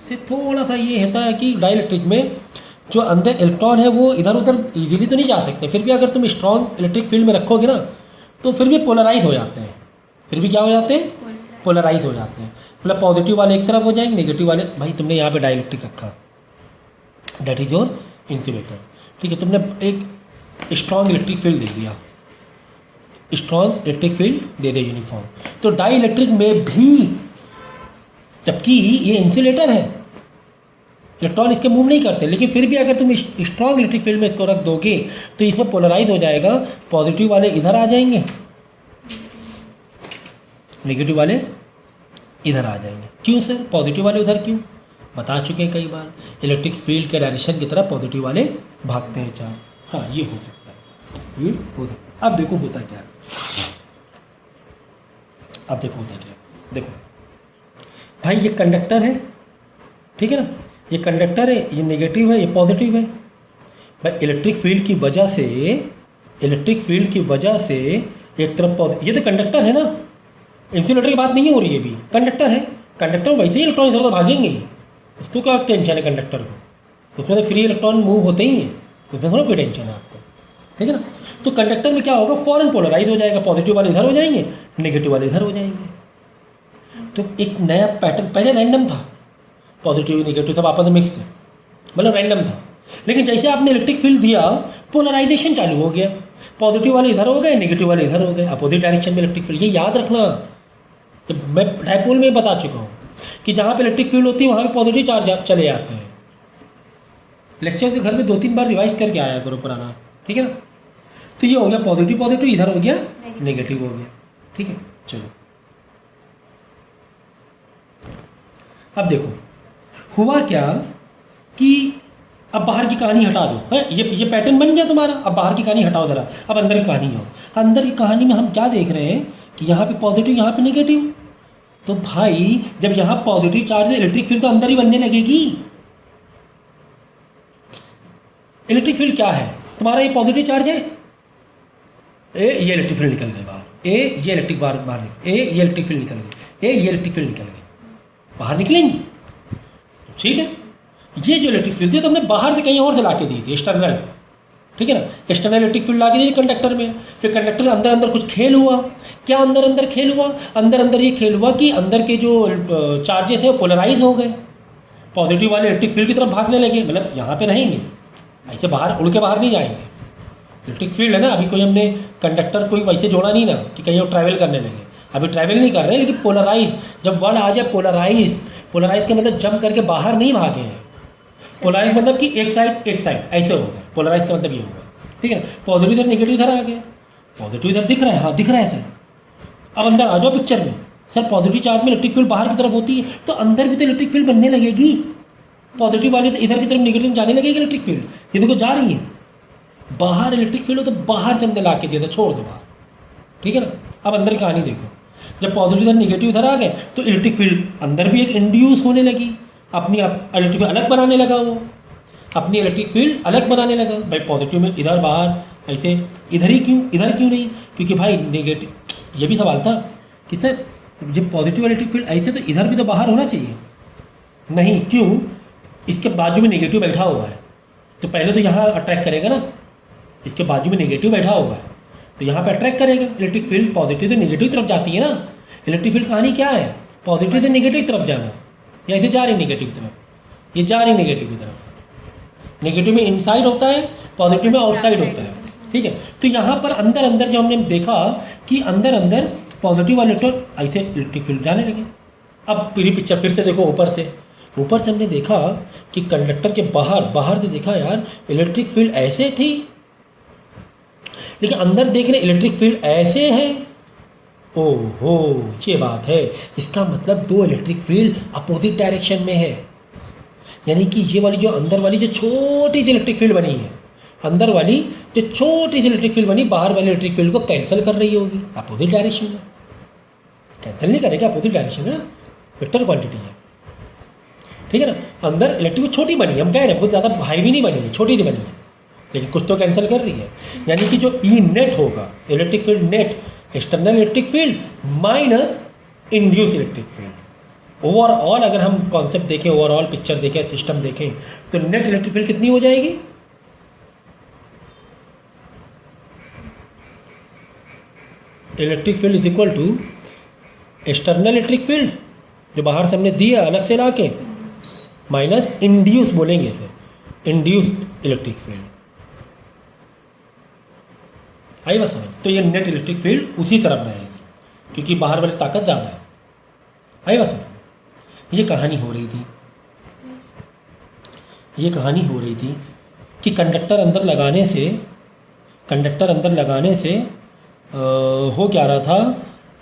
से थोड़ा सा ये होता है कि डाई इलेक्ट्रिक में जो अंदर इलेक्ट्रॉन है वो इधर उधर इजीली तो नहीं जा सकते, फिर भी अगर तुम स्ट्रॉन्ग इलेक्ट्रिक फील्ड में रखोगे ना तो फिर भी पोलराइज हो जाते हैं, फिर भी क्या हो जाते हैं? पोलराइज हो जाते हैं। मतलब पॉजिटिव वाले एक तरफ हो जाएंगे, नेगेटिव वाले, भाई तुमने यहाँ पे डाई इलेक्ट्रिक रखा, दैट इज योर इंसुलेटर, ठीक है, तुमने एक स्ट्रॉन्ग इलेक्ट्रिक फील्ड दे दिया, स्ट्रॉन्ग इलेक्ट्रिक फील्ड दे दे यूनिफॉर्म, तो डाई इलेक्ट्रिक में भी, जबकि ये इंसुलेटर है, इलेक्ट्रॉन इसके मूव नहीं करते, लेकिन फिर भी अगर तुम स्ट्रॉन्ग इलेक्ट्रिक फील्ड में इसको रख दोगे तो इसमें पोलराइज हो जाएगा, पॉजिटिव वाले इधर आ जाएंगे, नेगेटिव वाले इधर आ जाएंगे। क्यों सर पॉजिटिव वाले उधर क्यों? बता चुके हैं कई बार, इलेक्ट्रिक फील्ड के डायरेक्शन की तरफ पॉजिटिव वाले भागते हैं चार्ज। हाँ ये हो सकता है, ये हो सकता है। अब देखो होता क्या है, अब देखो होता क्या, देखो भाई ये कंडक्टर है, ठीक है ना, ये कंडक्टर है, ये नेगेटिव है, ये पॉजिटिव है। भाई इलेक्ट्रिक फील्ड की वजह से, इलेक्ट्रिक फील्ड की वजह से एक तरफ ये तो कंडक्टर है ना, इंसुलेटर की बात नहीं हो रही है, भी कंडक्टर है, कंडक्टर वैसे ही इलेक्ट्रॉन इधर उधर भागेंगे, उसको क्या टेंशन है कंडक्टर को, उसमें तो फ्री इलेक्ट्रॉन मूव होते ही हैं, उसमें थोड़ा कोई टेंशन है आपको, ठीक है ना। तो कंडक्टर में क्या होगा, फॉरन पोलराइज हो जाएगा, पॉजिटिव वाले इधर हो जाएंगे, नेगेटिव वाले इधर हो जाएंगे। तो एक नया पैटर्न, पहले रैंडम था, पॉजिटिव नेगेटिव सब आपस में मिक्स थे, मतलब रैंडम था, लेकिन जैसे आपने इलेक्ट्रिक फील्ड दिया पोलराइजेशन चालू हो गया, पॉजिटिव वाले इधर हो गए, नेगेटिव वाले इधर हो गए, अपोजिट डायरेक्शन में इलेक्ट्रिक फील्ड। ये याद रखना, मैं डायपोल में बता चुका हूँ कि जहाँ पे इलेक्ट्रिक फील्ड होती है वहाँ पे पॉजिटिव चार्ज चले जाते हैं। लेक्चर के घर में 2-3 बार रिवाइज करके आया करो पुराना, ठीक है ना। तो ये हो गया पॉजिटिव पॉजिटिव, इधर हो गया नेगेटिव हो गया, ठीक है। चलो अब देखो हुआ क्या कि अब बाहर की कहानी हटा दो, है ये पैटर्न बन गया तुम्हारा, अब बाहर की कहानी हटाओ ज़रा, अब अंदर की कहानी आओ। अंदर की कहानी में हम क्या देख रहे हैं कि यहाँ पे पॉजिटिव, यहाँ पे नेगेटिव, तो भाई जब यहाँ पॉजिटिव चार्ज है इलेक्ट्रिक फील्ड तो अंदर ही बनने लगेगी। इलेक्ट्रिक फील्ड क्या है तुम्हारा, ये पॉजिटिव चार्ज है, ये इलेक्ट्रिक फील्ड निकल गई बाहर, ये इलेक्ट्रिक बाहर निकल, ये इलेक्ट्रिक फील्ड निकल गई, ये इलेक्ट्रिक फील्ड निकल गई, बाहर निकलेंगी, ठीक है। ये जो इलेक्ट्रिक फील्ड थी तो हमने बाहर से कहीं और से ला के दी थी, एक्सटर्नल, ठीक है ना, एक्सटर्नल इलेक्ट्रिक फील्ड ला के दी कंडक्टर में। फिर कंडक्टर के अंदर अंदर कुछ खेल हुआ, क्या अंदर अंदर खेल हुआ, अंदर अंदर ये खेल हुआ कि अंदर के जो चार्जेस है वो पोलराइज हो गए, पॉजिटिव वाले इलेक्ट्रिक फील्ड की तरफ भागने लगे, मतलब यहाँ पे रहेंगे, ऐसे बाहर उड़ के बाहर नहीं जाएंगे। इलेक्ट्रिक फील्ड है ना, अभी कोई हमने कंडक्टर कोई वैसे जोड़ा नहीं ना कि कहीं वो ट्रैवल करने लगे, अभी ट्रैवल नहीं कर रहे हैं, लेकिन पोलराइज, जब वर्ड आ जाए पोलराइज, पोलराइज का मतलब जंप करके बाहर नहीं भागे हैं, पोलराइज मतलब कि एक साइड ऐसे हो गए, पोलराइज का मतलब ये होगा, ठीक है ना। पॉजिटिव इधर नेगेटिव इधर आ गया, पॉजिटिव इधर दिख रहा है, हाँ दिख रहा है सर। अब अंदर आ जाओ पिक्चर में, सर पॉजिटिव चार्ज में इलेक्ट्रिक फील्ड बाहर की तरफ होती है तो अंदर भी तो इलेक्ट्रिक फील्ड बनने लगेगी, पॉजिटिव वाले तो इधर की तरफ नेगेटिव जाने लगेगी इलेक्ट्रिक फील्ड, ये देखो जा रही है बाहर इलेक्ट्रिक फील्ड हो तो बाहर से हमने ला के दिया था, छोड़ दो बाहर, ठीक है ना। अब अंदर की कहानी देखो, जब पॉजिटिव इधर नेगेटिव इधर आ गए तो इलेक्ट्रिक फील्ड अंदर भी एक इंड्यूस होने लगी, अपनी इलेक्ट्रिक फील्ड अलग बनाने लगा, वो अपनी इलेक्ट्रिक फील्ड अलग बनाने लगा। भाई पॉजिटिव में इधर बाहर ऐसे, इधर ही क्यों, इधर क्यों नहीं, क्योंकि भाई नेगेटिव, ये भी सवाल था कि सर जब पॉजिटिव इलेक्ट्रिक फील्ड ऐसे तो इधर भी तो बाहर होना चाहिए, नहीं क्यों, इसके बाजू में नेगेटिव बैठा हुआ है तो पहले तो यहाँ अट्रैक्ट करेगा ना, इसके बाजू में नेगेटिव बैठा हुआ है तो यहाँ पे अट्रैक्ट करेगा इलेक्ट्रिक फील्ड, पॉजिटिव से नेगेटिव तरफ जाती है ना। इलेक्ट्रिक फील्ड कहानी क्या है, पॉजिटिव से नेगेटिव तरफ जाना, या ऐसे जा रही नेगेटिव की तरफ, ये जा रही नेगेटिव की तरफ, नेगेटिव में इनसाइड होता है, पॉजिटिव में आउटसाइड होता है, ठीक है। तो यहाँ पर अंदर अंदर जो हमने देखा कि अंदर अंदर पॉजिटिव वाले इलेक्ट्रॉन ऐसे इलेक्ट्रिक फील्ड जाने लगे। अब पूरी पिक्चर फिर से देखो, ऊपर से हमने देखा कि कंडक्टर के बाहर से देखा यार इलेक्ट्रिक फील्ड ऐसे थी, लेकिन अंदर देख रहे इलेक्ट्रिक फील्ड ऐसे है, ओहो, ये बात है। इसका मतलब दो इलेक्ट्रिक फील्ड अपोजिट डायरेक्शन में है, यानी कि ये वाली जो अंदर वाली जो छोटी सी इलेक्ट्रिक फील्ड बनी है, अंदर वाली जो छोटी सी इलेक्ट्रिक फील्ड बनी बाहर वाली इलेक्ट्रिक फील्ड को कैंसिल कर रही होगी अपोजिट डायरेक्शन में। कैंसिल नहीं करेगा, अपोजिट डायरेक्शन में ना, वेक्टर क्वांटिटी है, ठीक है ना। अंदर इलेक्ट्रिक छोटी बनी है, हम कह रहे हैं बहुत ज़्यादा हाई भी नहीं बनी है, छोटी सी बनी है, लेकिन कुछ तो कैंसिल कर रही है। यानी कि जो ई नेट होगा, electric field net, external electric field minus induce electric field. Overall अगर हम कॉन्सेप्ट देखें, ओवरऑल पिक्चर देखें, सिस्टम देखें, तो नेट इलेक्ट्रिक फील्ड कितनी हो जाएगी? Electric field is equal to external electric field जो बाहर से हमने दिया अलग से ला के, माइनस इंड्यूस बोलेंगे इसे, इंड्यूस्ड इलेक्ट्रिक फील्ड। आई बात समझ? तो ये नेट इलेक्ट्रिक फील्ड उसी तरफ रहेगी क्योंकि बाहर वाली ताकत ज़्यादा है। आई बात समझ? ये कहानी हो रही थी, ये कहानी हो रही थी कि कंडक्टर अंदर लगाने से हो क्या रहा था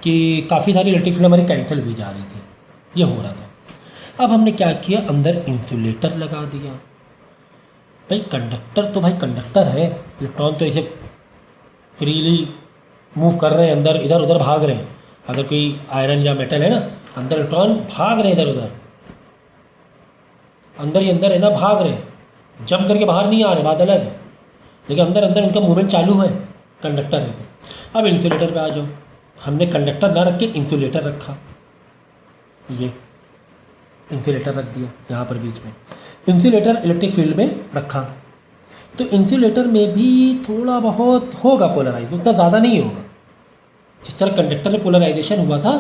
कि काफ़ी सारी इलेक्ट्रिक फील्ड हमारी कैंसिल भी जा रही थी, ये हो रहा था। अब हमने क्या किया, अंदर इंसुलेटर लगा दिया। भाई कंडक्टर तो भाई कंडक्टर है, इलेक्ट्रॉन तो इसे फ्रीली मूव कर रहे हैं, अंदर इधर उधर भाग रहे हैं। अगर कोई आयरन या मेटल है ना, अंदर इलेक्ट्रॉन भाग रहे हैं इधर उधर, अंदर ही अंदर है ना, भाग रहे हैं, जंप करके बाहर नहीं आ रहे, बात अलग है, लेकिन अंदर अंदर उनका मूवमेंट चालू है, कंडक्टर है। अब इंसुलेटर पे आ जाओ, हमने कंडक्टर ना रख के इंसुलेटर रखा, ये इंसुलेटर रख दिया यहाँ पर बीच में, इंसुलेटर इलेक्ट्रिक फील्ड में रखा, तो इंसुलेटर में भी थोड़ा बहुत होगा पोलराइज, उतना ज़्यादा नहीं होगा। जिस तरह कंडक्टर में पोलराइजेशन हुआ था,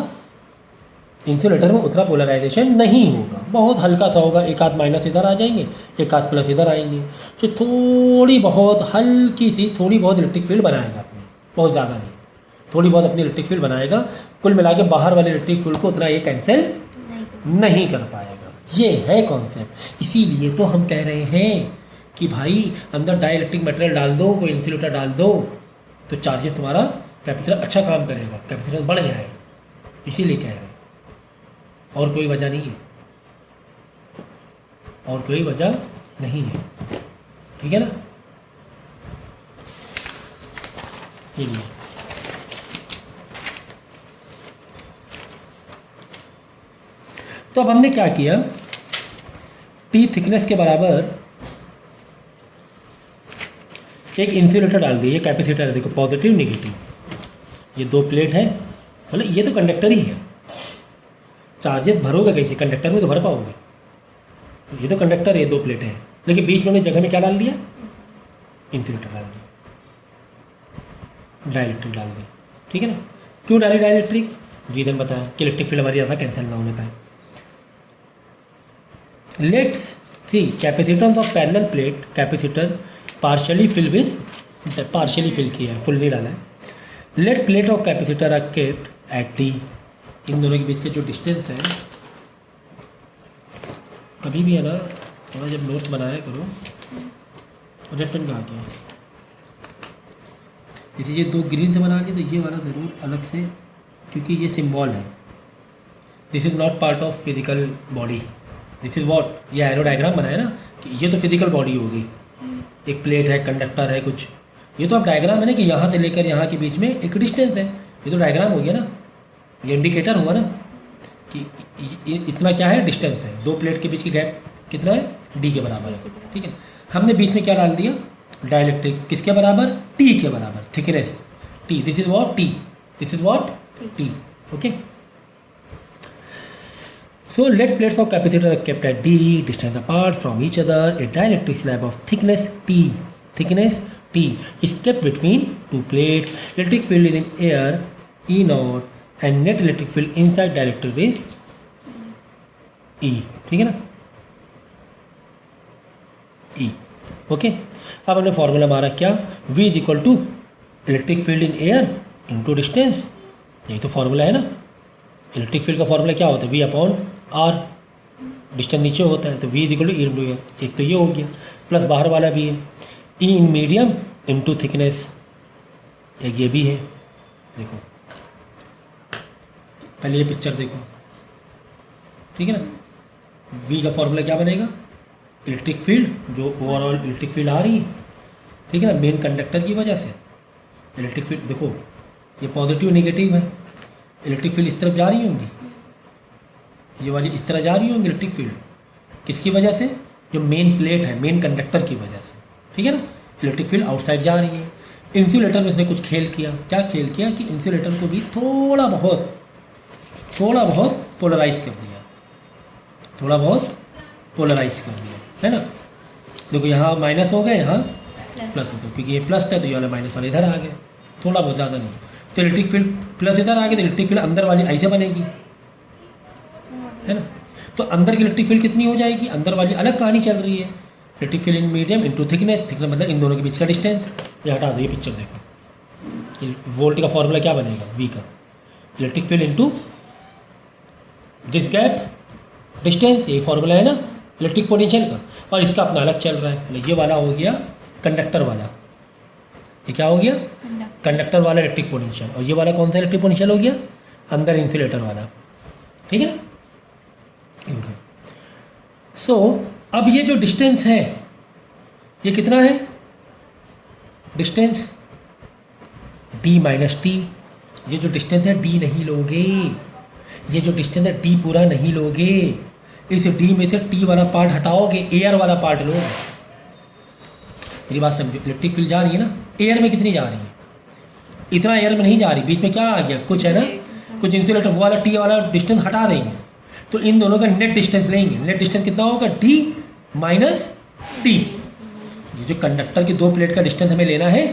इंसुलेटर में उतना पोलराइजेशन नहीं होगा, बहुत हल्का सा होगा, एक आध माइनस इधर आ जाएंगे, एक आध प्लस इधर आएंगे, तो थोड़ी बहुत हल्की सी थोड़ी बहुत इलेक्ट्रिक फील्ड बनाएगा अपनी, बहुत ज़्यादा नहीं, थोड़ी बहुत अपनी इलेक्ट्रिक फील्ड बनाएगा। कुल मिला के बाहर वाले इलेक्ट्रिक फील्ड को उतना ये कैंसिल नहीं कर पाएगा। ये है कॉन्सेप्ट। इसीलिए तो हम कह रहे हैं कि भाई अंदर डाई इलेक्ट्रिक मटेरियल डाल दो, कोई इंसुलेटर डाल दो, तो चार्जेस तुम्हारा कैपेसिटर अच्छा काम करेगा, कैपेसिटर बढ़ जाएगा, इसीलिए कह रहे हैं, और कोई वजह नहीं है, और कोई वजह नहीं है, ठीक है ना। ये लिए तो अब हमने क्या किया, टी थिकनेस के बराबर एक इंसुलेटर डाल दिया, ये कैपेसिटर है, देखो पॉजिटिव नेगेटिव, ये दो प्लेट है, मतलब ये तो कंडक्टर ही है, चार्जेस भरोगे कैसे, कंडक्टर में तो भर पाओगे, ये तो कंडक्टर है, दो प्लेटें हैं, लेकिन बीच में हमने जगह में क्या डाल दिया, इंसुलेटर डाल दिया, डाइलेक्ट्रिक डाल दी, ठीक है ना। क्यों डाली डाइलेक्ट्रिक, रीज़न बताया कि इलेक्ट्रिक फील्ड हमारी ऐसा कैंसिल ना होने पाए। Let's see capacitance of parallel plate, capacitor partially fill किया है, फुल नहीं डाला है। Let plate of capacitor are kept at D, इन दोनों के बीच के जो डिस्टेंस है, कभी भी है ना थोड़ा जब नोट्स बनाया करो, रेड पेन कहाँ गया, जैसे ये दो ग्रीन से बना लिए तो ये वाला ज़रूर अलग से, क्योंकि ये सिंबल है, this is not part of physical body, this is what, ये एरो डायग्राम बनाया ना कि ये तो फिजिकल बॉडी होगी, एक प्लेट है, कंडक्टर है कुछ, ये तो अब डायग्राम है ना कि यहाँ से लेकर यहाँ के बीच में एक डिस्टेंस है, ये तो डायग्राम हो गया ना, ये इंडिकेटर हुआ ना कि इतना क्या है, डिस्टेंस है, दो प्लेट के बीच की गैप कितना है, डी के बराबर है, ठीक है। हमने बीच में क्या डाल दिया, डाइलेक्ट्रिक, किसके बराबर, टी के बराबर, thickness T, this is what T, this is what T, okay. So let plates of capacitor are kept at D, distance apart from each other. A dielectric slab of thickness T is kept between two plates. Electric field is in air E naught and net electric field inside dielectric is E, ठीक है ना, E, ओके। अब हमने फॉर्मूला मारा क्या, V is equal to electric field in air into distance, यही तो फॉर्मूला है ना। इलेक्ट्रिक फील्ड का फॉर्मूला क्या होता है, V अपॉन आर, डिस्टेंस नीचे होता है तो V is equal to E into air, एक तो ये हो गया, प्लस बाहर वाला भी है E in medium into thickness, एक ये भी है, देखो पहले ये पिक्चर देखो, ठीक है ना। वी का फॉर्मूला क्या बनेगा, इलेक्ट्रिक फील्ड, जो ओवरऑल इलेक्ट्रिक फील्ड आ रही है, ठीक है ना, मेन कंडक्टर की वजह से इलेक्ट्रिक फील्ड, देखो ये पॉजिटिव नेगेटिव है, इलेक्ट्रिक फील्ड इस तरफ जा रही होंगी, ये वाली इस तरह जा रही होंगी इलेक्ट्रिक फील्ड, किसकी वजह से, जो मेन प्लेट है, मेन कंडक्टर की वजह से, ठीक है ना। इलेक्ट्रिक फील्ड आउटसाइड जा रही है। इंसुलेटर में इसने कुछ खेल किया, क्या खेल किया कि इंसुलेटर को भी थोड़ा बहुत पोलराइज कर दिया, थोड़ा बहुत पोलराइज कर दिया, है ना। देखो यहाँ माइनस हो गए, यहाँ प्लस हो गए, क्योंकि ये प्लस था तो ये वाला माइनस वाला इधर आ गया, थोड़ा बहुत, ज़्यादा नहीं। तो इलेक्ट्रिक फील्ड प्लस इधर आ गया तो इलेक्ट्रिक फील्ड अंदर वाली ऐसे बनेगी, है ना। तो अंदर की इलेक्ट्रिक फील्ड कितनी हो जाएगी, अंदर वाली अलग कहानी चल रही है, electric field in medium into thickness, thickness मतलब इन दोनों के बीच का डिस्टेंस। ये हटा दो, ये पिक्चर देखो, वोल्ट का फॉर्मूला क्या बनेगा, वी का, electric field into this gap distance, यही फॉर्मूला है ना इलेक्ट्रिक पोटेंशियल का। और इसका अपना अलग चल रहा है, ये वाला हो गया कंडक्टर वाला, ये क्या हो गया, कंडक्टर वाला इलेक्ट्रिक पोटेंशियल, और ये वाला कौन सा इलेक्ट्रिक पोटेंशियल हो गया, अंदर इंसुलेटर वाला, ठीक है ना। सो अब ये जो डिस्टेंस है ये कितना है, डिस्टेंस d माइनस टी, ये जो डिस्टेंस है d नहीं लोगे, ये जो डिस्टेंस है d पूरा नहीं लोगे, इस d में से t वाला पार्ट हटाओगे, एयर वाला पार्ट लोगे। मेरी बात समझो, इलेक्ट्रिक फील्ड जा रही है ना, एयर में कितनी जा रही है, इतना एयर में नहीं जा रही, बीच में क्या आ गया, कुछ है ना, कुछ इंसुलेटर, वो वाला टी वाला डिस्टेंस हटा देंगे, तो इन दोनों का नेट डिस्टेंस लेंगे। नेट डिस्टेंस कितना होगा, d माइनस टी। ये जो कंडक्टर की दो प्लेट का डिस्टेंस हमें लेना है,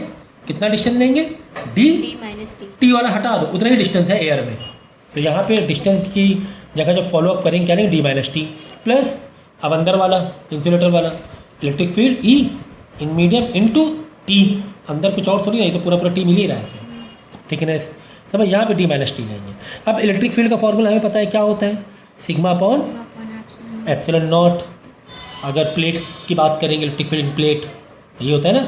कितना डिस्टेंस लेंगे, d माइनस टी वाला हटा दो, उतना ही डिस्टेंस है एयर में। तो यहाँ पे डिस्टेंस की जगह जब फॉलो अप करेंगे क्या लेंगे, d माइनस टी प्लस अब अंदर वाला इंसुलेटर वाला electric field E in medium into T, अंदर कुछ और थोड़ी नहीं, तो पूरा पूरा टी मिल ही रहा है इसे, थिकनेस, समझ, यहाँ पे d माइनस टी लेंगे। अब इलेक्ट्रिक फील्ड का फॉर्मूला हमें पता है क्या होता है, सिग्मा अपॉन एप्सिलॉन नॉट। अगर प्लेट की बात करेंगे, इलेक्ट्रिक फील्ड इन प्लेट, ये होता है ना,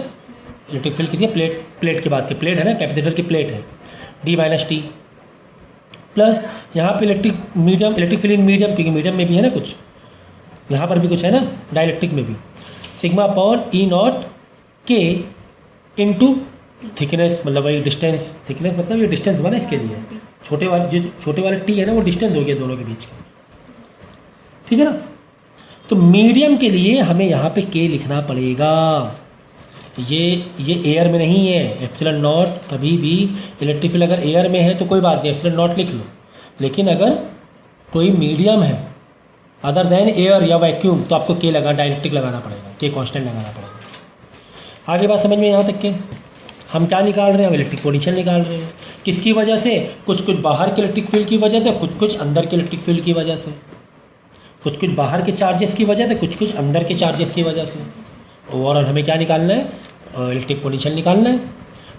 इलेक्ट्रिक फील्ड किसी प्लेट की बात की, प्लेट है ना, कैपेसिटर की प्लेट है, d माइनस टी प्लस यहाँ पे इलेक्ट्रिक फील्ड इन मीडियम, क्योंकि मीडियम में भी है ना कुछ, यहाँ पर भी कुछ है ना, डाइलेक्ट्रिक में भी, सिग्मा अपॉन ई नॉट के इंटू थिकनेस, मतलब वही डिस्टेंस, थिकनेस मतलब ये डिस्टेंस हुआ ना इसके लिए, छोटे वाले टी है ना, वो डिस्टेंस हो गया दोनों के बीच का, ठीक है ना। तो मीडियम के लिए हमें यहाँ पे के लिखना पड़ेगा, ये एयर में नहीं है, एप्सिलॉन नॉट कभी भी, इलेक्ट्रिक फील्ड अगर एयर में है तो कोई बात नहीं, एप्सिलॉन नॉट लिख लो, लेकिन अगर कोई मीडियम है अदर देन एयर या वैक्यूम तो आपको के डाइलेक्ट्रिक लगाना पड़ेगा, के कांस्टेंट लगाना पड़ेगा। आगे बात समझ में यहाँ तक के, हम क्या निकाल रहे हैं, हम इलेक्ट्रिक पोटेंशियल निकाल रहे हैं, किसकी वजह से, कुछ बाहर के इलेक्ट्रिक फील्ड की वजह से, कुछ अंदर के इलेक्ट्रिक फील्ड की वजह से, कुछ बाहर के चार्जेस की वजह से, कुछ अंदर के चार्जेस की वजह से। ओवरऑल हमें क्या निकालना है, इलेक्ट्रिक पोटेंशियल निकालना है।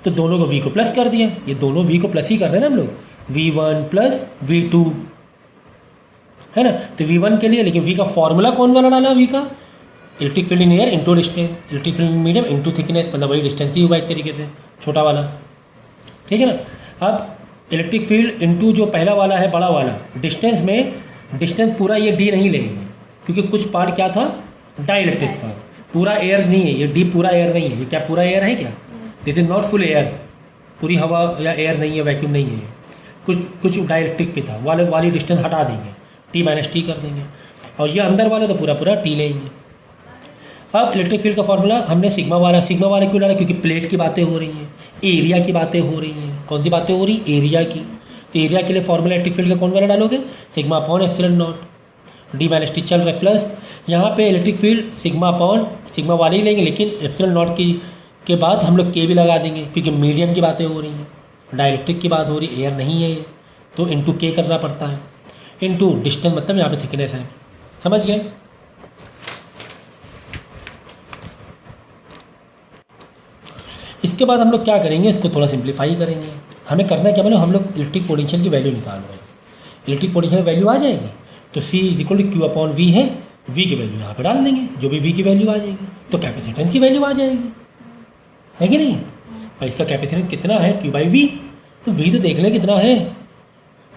तो दोनों को v को प्लस कर दिया, ये दोनों v को प्लस ही कर रहे हैं ना हम लोग, v1 प्लस v2, है ना। तो v1 के लिए, लेकिन v का फॉर्मूला कौन वाला डाला, v का electric field in air into distance, electric field in medium into thickness, मतलब वही डिस्टेंस ही हुआ एक तरीके से, छोटा वाला, ठीक है ना। अब इलेक्ट्रिक फील्ड इंटू जो पहला वाला है बड़ा वाला, डिस्टेंस में डिस्टेंस पूरा ये d नहीं लेंगे, क्योंकि कुछ पार्ट क्या था, डाइलेक्ट्रिक था, पूरा एयर नहीं है ये, d पूरा एयर नहीं है, ये क्या पूरा एयर है क्या, this is not full air, पूरी हवा या एयर नहीं है, वैक्यूम नहीं है, कुछ डाइलेक्ट्रिक पे था, वाली डिस्टेंस हटा देंगे, t माइनस टी कर देंगे, और ये अंदर वाला तो पूरा t लेंगे। अब इलेक्ट्रिक फील्ड का फॉर्मूला हमने सिग्मा वाला क्यों डाला, क्योंकि प्लेट की बातें हो रही हैं, एरिया की बातें हो रही हैं, कौन सी बातें हो रही, एरिया की। तो एरिया के लिए फॉर्मूला इलेक्ट्रिक फील्ड का कौन वाला डालोगे, sigma upon epsilon not, d minus T चल रहा है, प्लस यहाँ पे इलेक्ट्रिक फील्ड सिग्मा वाले ही लेंगे, लेकिन एप्सिलॉन नॉट के बाद हम लोग के भी लगा देंगे, क्योंकि मीडियम की बातें हो रही हैं, डाइलेक्ट्रिक की बात हो रही है, एयर नहीं है ये, तो इंटू के करना पड़ता है, इंटू डिस्टेंस मतलब यहाँ पे थिकनेस है, समझ गए। इसके बाद हम लोग क्या करेंगे, इसको थोड़ा सिंप्लीफाई करेंगे। हमें करना क्या, मतलब हम लोग इलेक्ट्रिक पोटेंशियल की वैल्यू निकाल रहे हैं, इलेक्ट्रिक पोटेंशियल वैल्यू आ जाएगी, तो C equal to Q upon V है, V की वैल्यू यहाँ पे डाल देंगे, जो भी V की वैल्यू आ जाएगी तो कैपेसिटेंस की वैल्यू आ जाएगी, है कि नहीं भाई। इसका कैपेसिटेंस कितना है, Q बाई वी, तो V तो देख लें कितना है,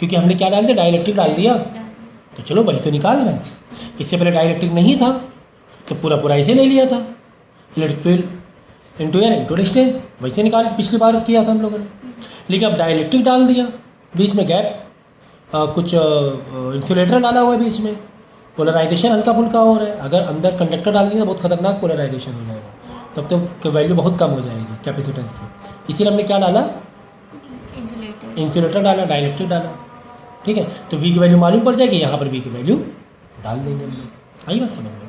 क्योंकि हमने क्या डाल दिया, डाइलेक्ट्रिक डाल दिया। तो चलो वही तो निकाल रहे हैं। इससे पहले डाइलेक्ट्रिक नहीं था तो पूरा पूरा ऐसे ले लिया था, electric field into air into distance, वैसे निकाल पिछली बार किया था हम लोगों ने। लेकिन अब डाइलेक्ट्रिक डाल दिया, बीच में गैप, कुछ इंसुलेटर डाला हुआ है बीच में, पोलराइजेशन हल्का फुल्का हो रहा है। अगर अंदर कंडक्टर डाल देंगे बहुत खतरनाक पोलराइजेशन हो जाएगा, तब तो वैल्यू बहुत कम हो जाएगी कैपेसिटेंस की। इसीलिए हमने क्या डाला, इंसुलेटर डाला, डाइलेक्ट्रिक डाला। ठीक है, तो वी की वैल्यू मालूम पड़ जाएगी, यहाँ पर वी की वैल्यू डाल देंगे हम लोग। आई बात समझ में?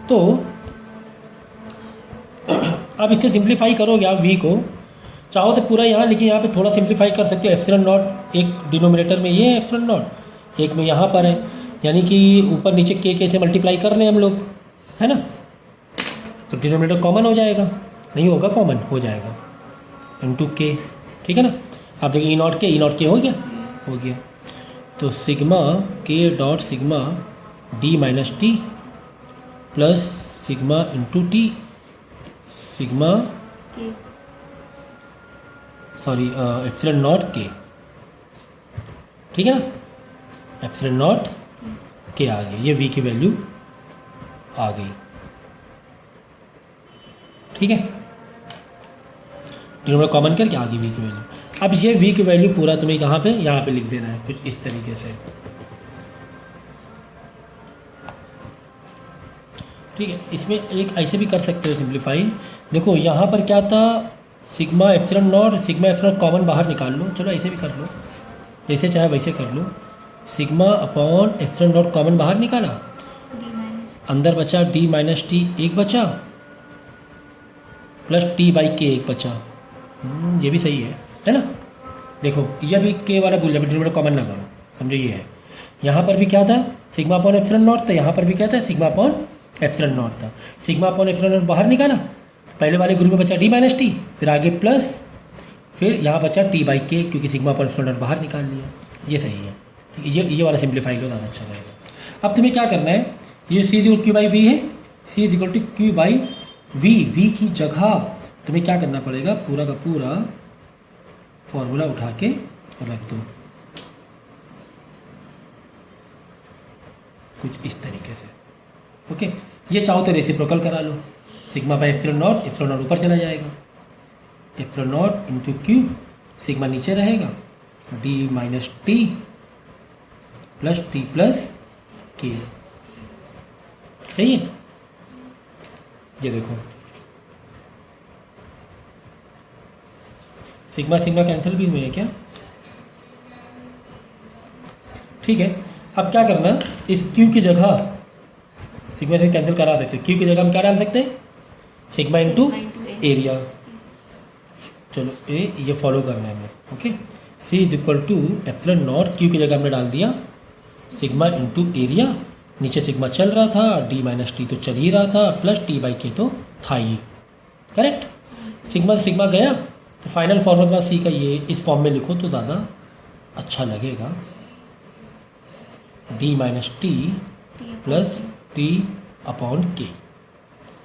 तो अब इसके सिंप्लीफाई करोगे आप वी को, चाहो तो पूरा यहाँ, लेकिन यहाँ पे थोड़ा सिंप्लीफाई कर सकते हो। एप्सिलॉन नॉट एक डिनोमिनेटर में ये है, एप्सिलॉन नॉट एक में यहाँ पर है, यानी कि ऊपर नीचे के से मल्टीप्लाई कर लें हम लोग, है ना। तो डिनोमिनेटर कॉमन हो जाएगा, नहीं होगा कॉमन, हो जाएगा इंटू के। ठीक है ना। आप देखिए ई नॉट के हो गया। तो सिग्मा के dot sigma D minus T plus sigma into T, sigma sorry epsilon not के। ठीक है ना, एप्सिलॉन नॉट के आ गई, ये वी की वैल्यू आ गई। ठीक है, डिनोमिनेटर कॉमन करके आ गई वी की वैल्यू। अब ये वी की वैल्यू पूरा तुम्हें कहाँ पे, यहाँ पे लिख देना है कुछ इस तरीके से। ठीक है, इसमें एक ऐसे भी कर सकते हो सिंप्लीफाई। देखो यहाँ पर क्या था, sigma epsilon not, sigma epsilon common बाहर निकाल लो, चलो ऐसे भी कर लो, जैसे चाहे वैसे कर लो। Sigma upon epsilon naught common बाहर निकाला, अंदर बचा डी माइनस टी एक बचा, प्लस टी बाई के एक बचा। ये भी सही है ना। देखो ये भी के वाला भूल जाए, डिनोमिनेटर कॉमन ना करो, समझो ये है। यहाँ पर भी क्या था, सिग्मा अपॉन एप्सिलॉन नॉट था, यहाँ पर भी क्या था, सिग्मा अपॉन एप्सिलॉन नॉट था। सिग्मा अपॉन एप्सिलॉन नॉट बाहर निकाला, पहले वाले ग्रुप में बचा डी माइनस टी, फिर आगे प्लस, फिर यहाँ बचा टी बाई के, क्योंकि सिग्मा अपॉन एप्सिलॉन नॉट बाहर निकाल लिया। ये सही है, ये वाला सिंप्लीफाई लो, ज़्यादा अच्छा रहेगा। अब तुम्हें क्या करना है, ये C equal Q by V है, C is equal to Q by V की जगह तुम्हें क्या करना पड़ेगा, पूरा का पूरा फॉर्मूला उठा के रख दो कुछ इस तरीके से। ओके, ये चाहो तो रेसिप्रोकल करा लो, सिग्मा बाई एप्सिलॉन नॉट ऊपर चला जाएगा, epsilon naught into Q, sigma नीचे रहेगा, D minus T plus T plus के। सही है। ये देखो सिग्मा सिग्मा कैंसिल भी हुए हैं क्या। ठीक है, अब क्या करना, इस क्यू की जगह सिग्मा से कैंसिल करा सकते हो, क्यू की जगह हम क्या डाल सकते हैं, सिग्मा इंटू एरिया। चलो ये फॉलो करना है हमें। Okay, C is equal to epsilon naught, Q की जगह हमने डाल दिया सिग्मा इंटू एरिया, नीचे सिग्मा चल रहा था, डी माइनस टी तो चल ही रहा था, प्लस टी बाई के तो था ही। करेक्ट, सिग्मा से सिग्मा गया, तो फाइनल फॉर्मूला तुम्हारा सी का ये इस फॉर्म में लिखो तो ज़्यादा अच्छा लगेगा, D minus T plus T upon के।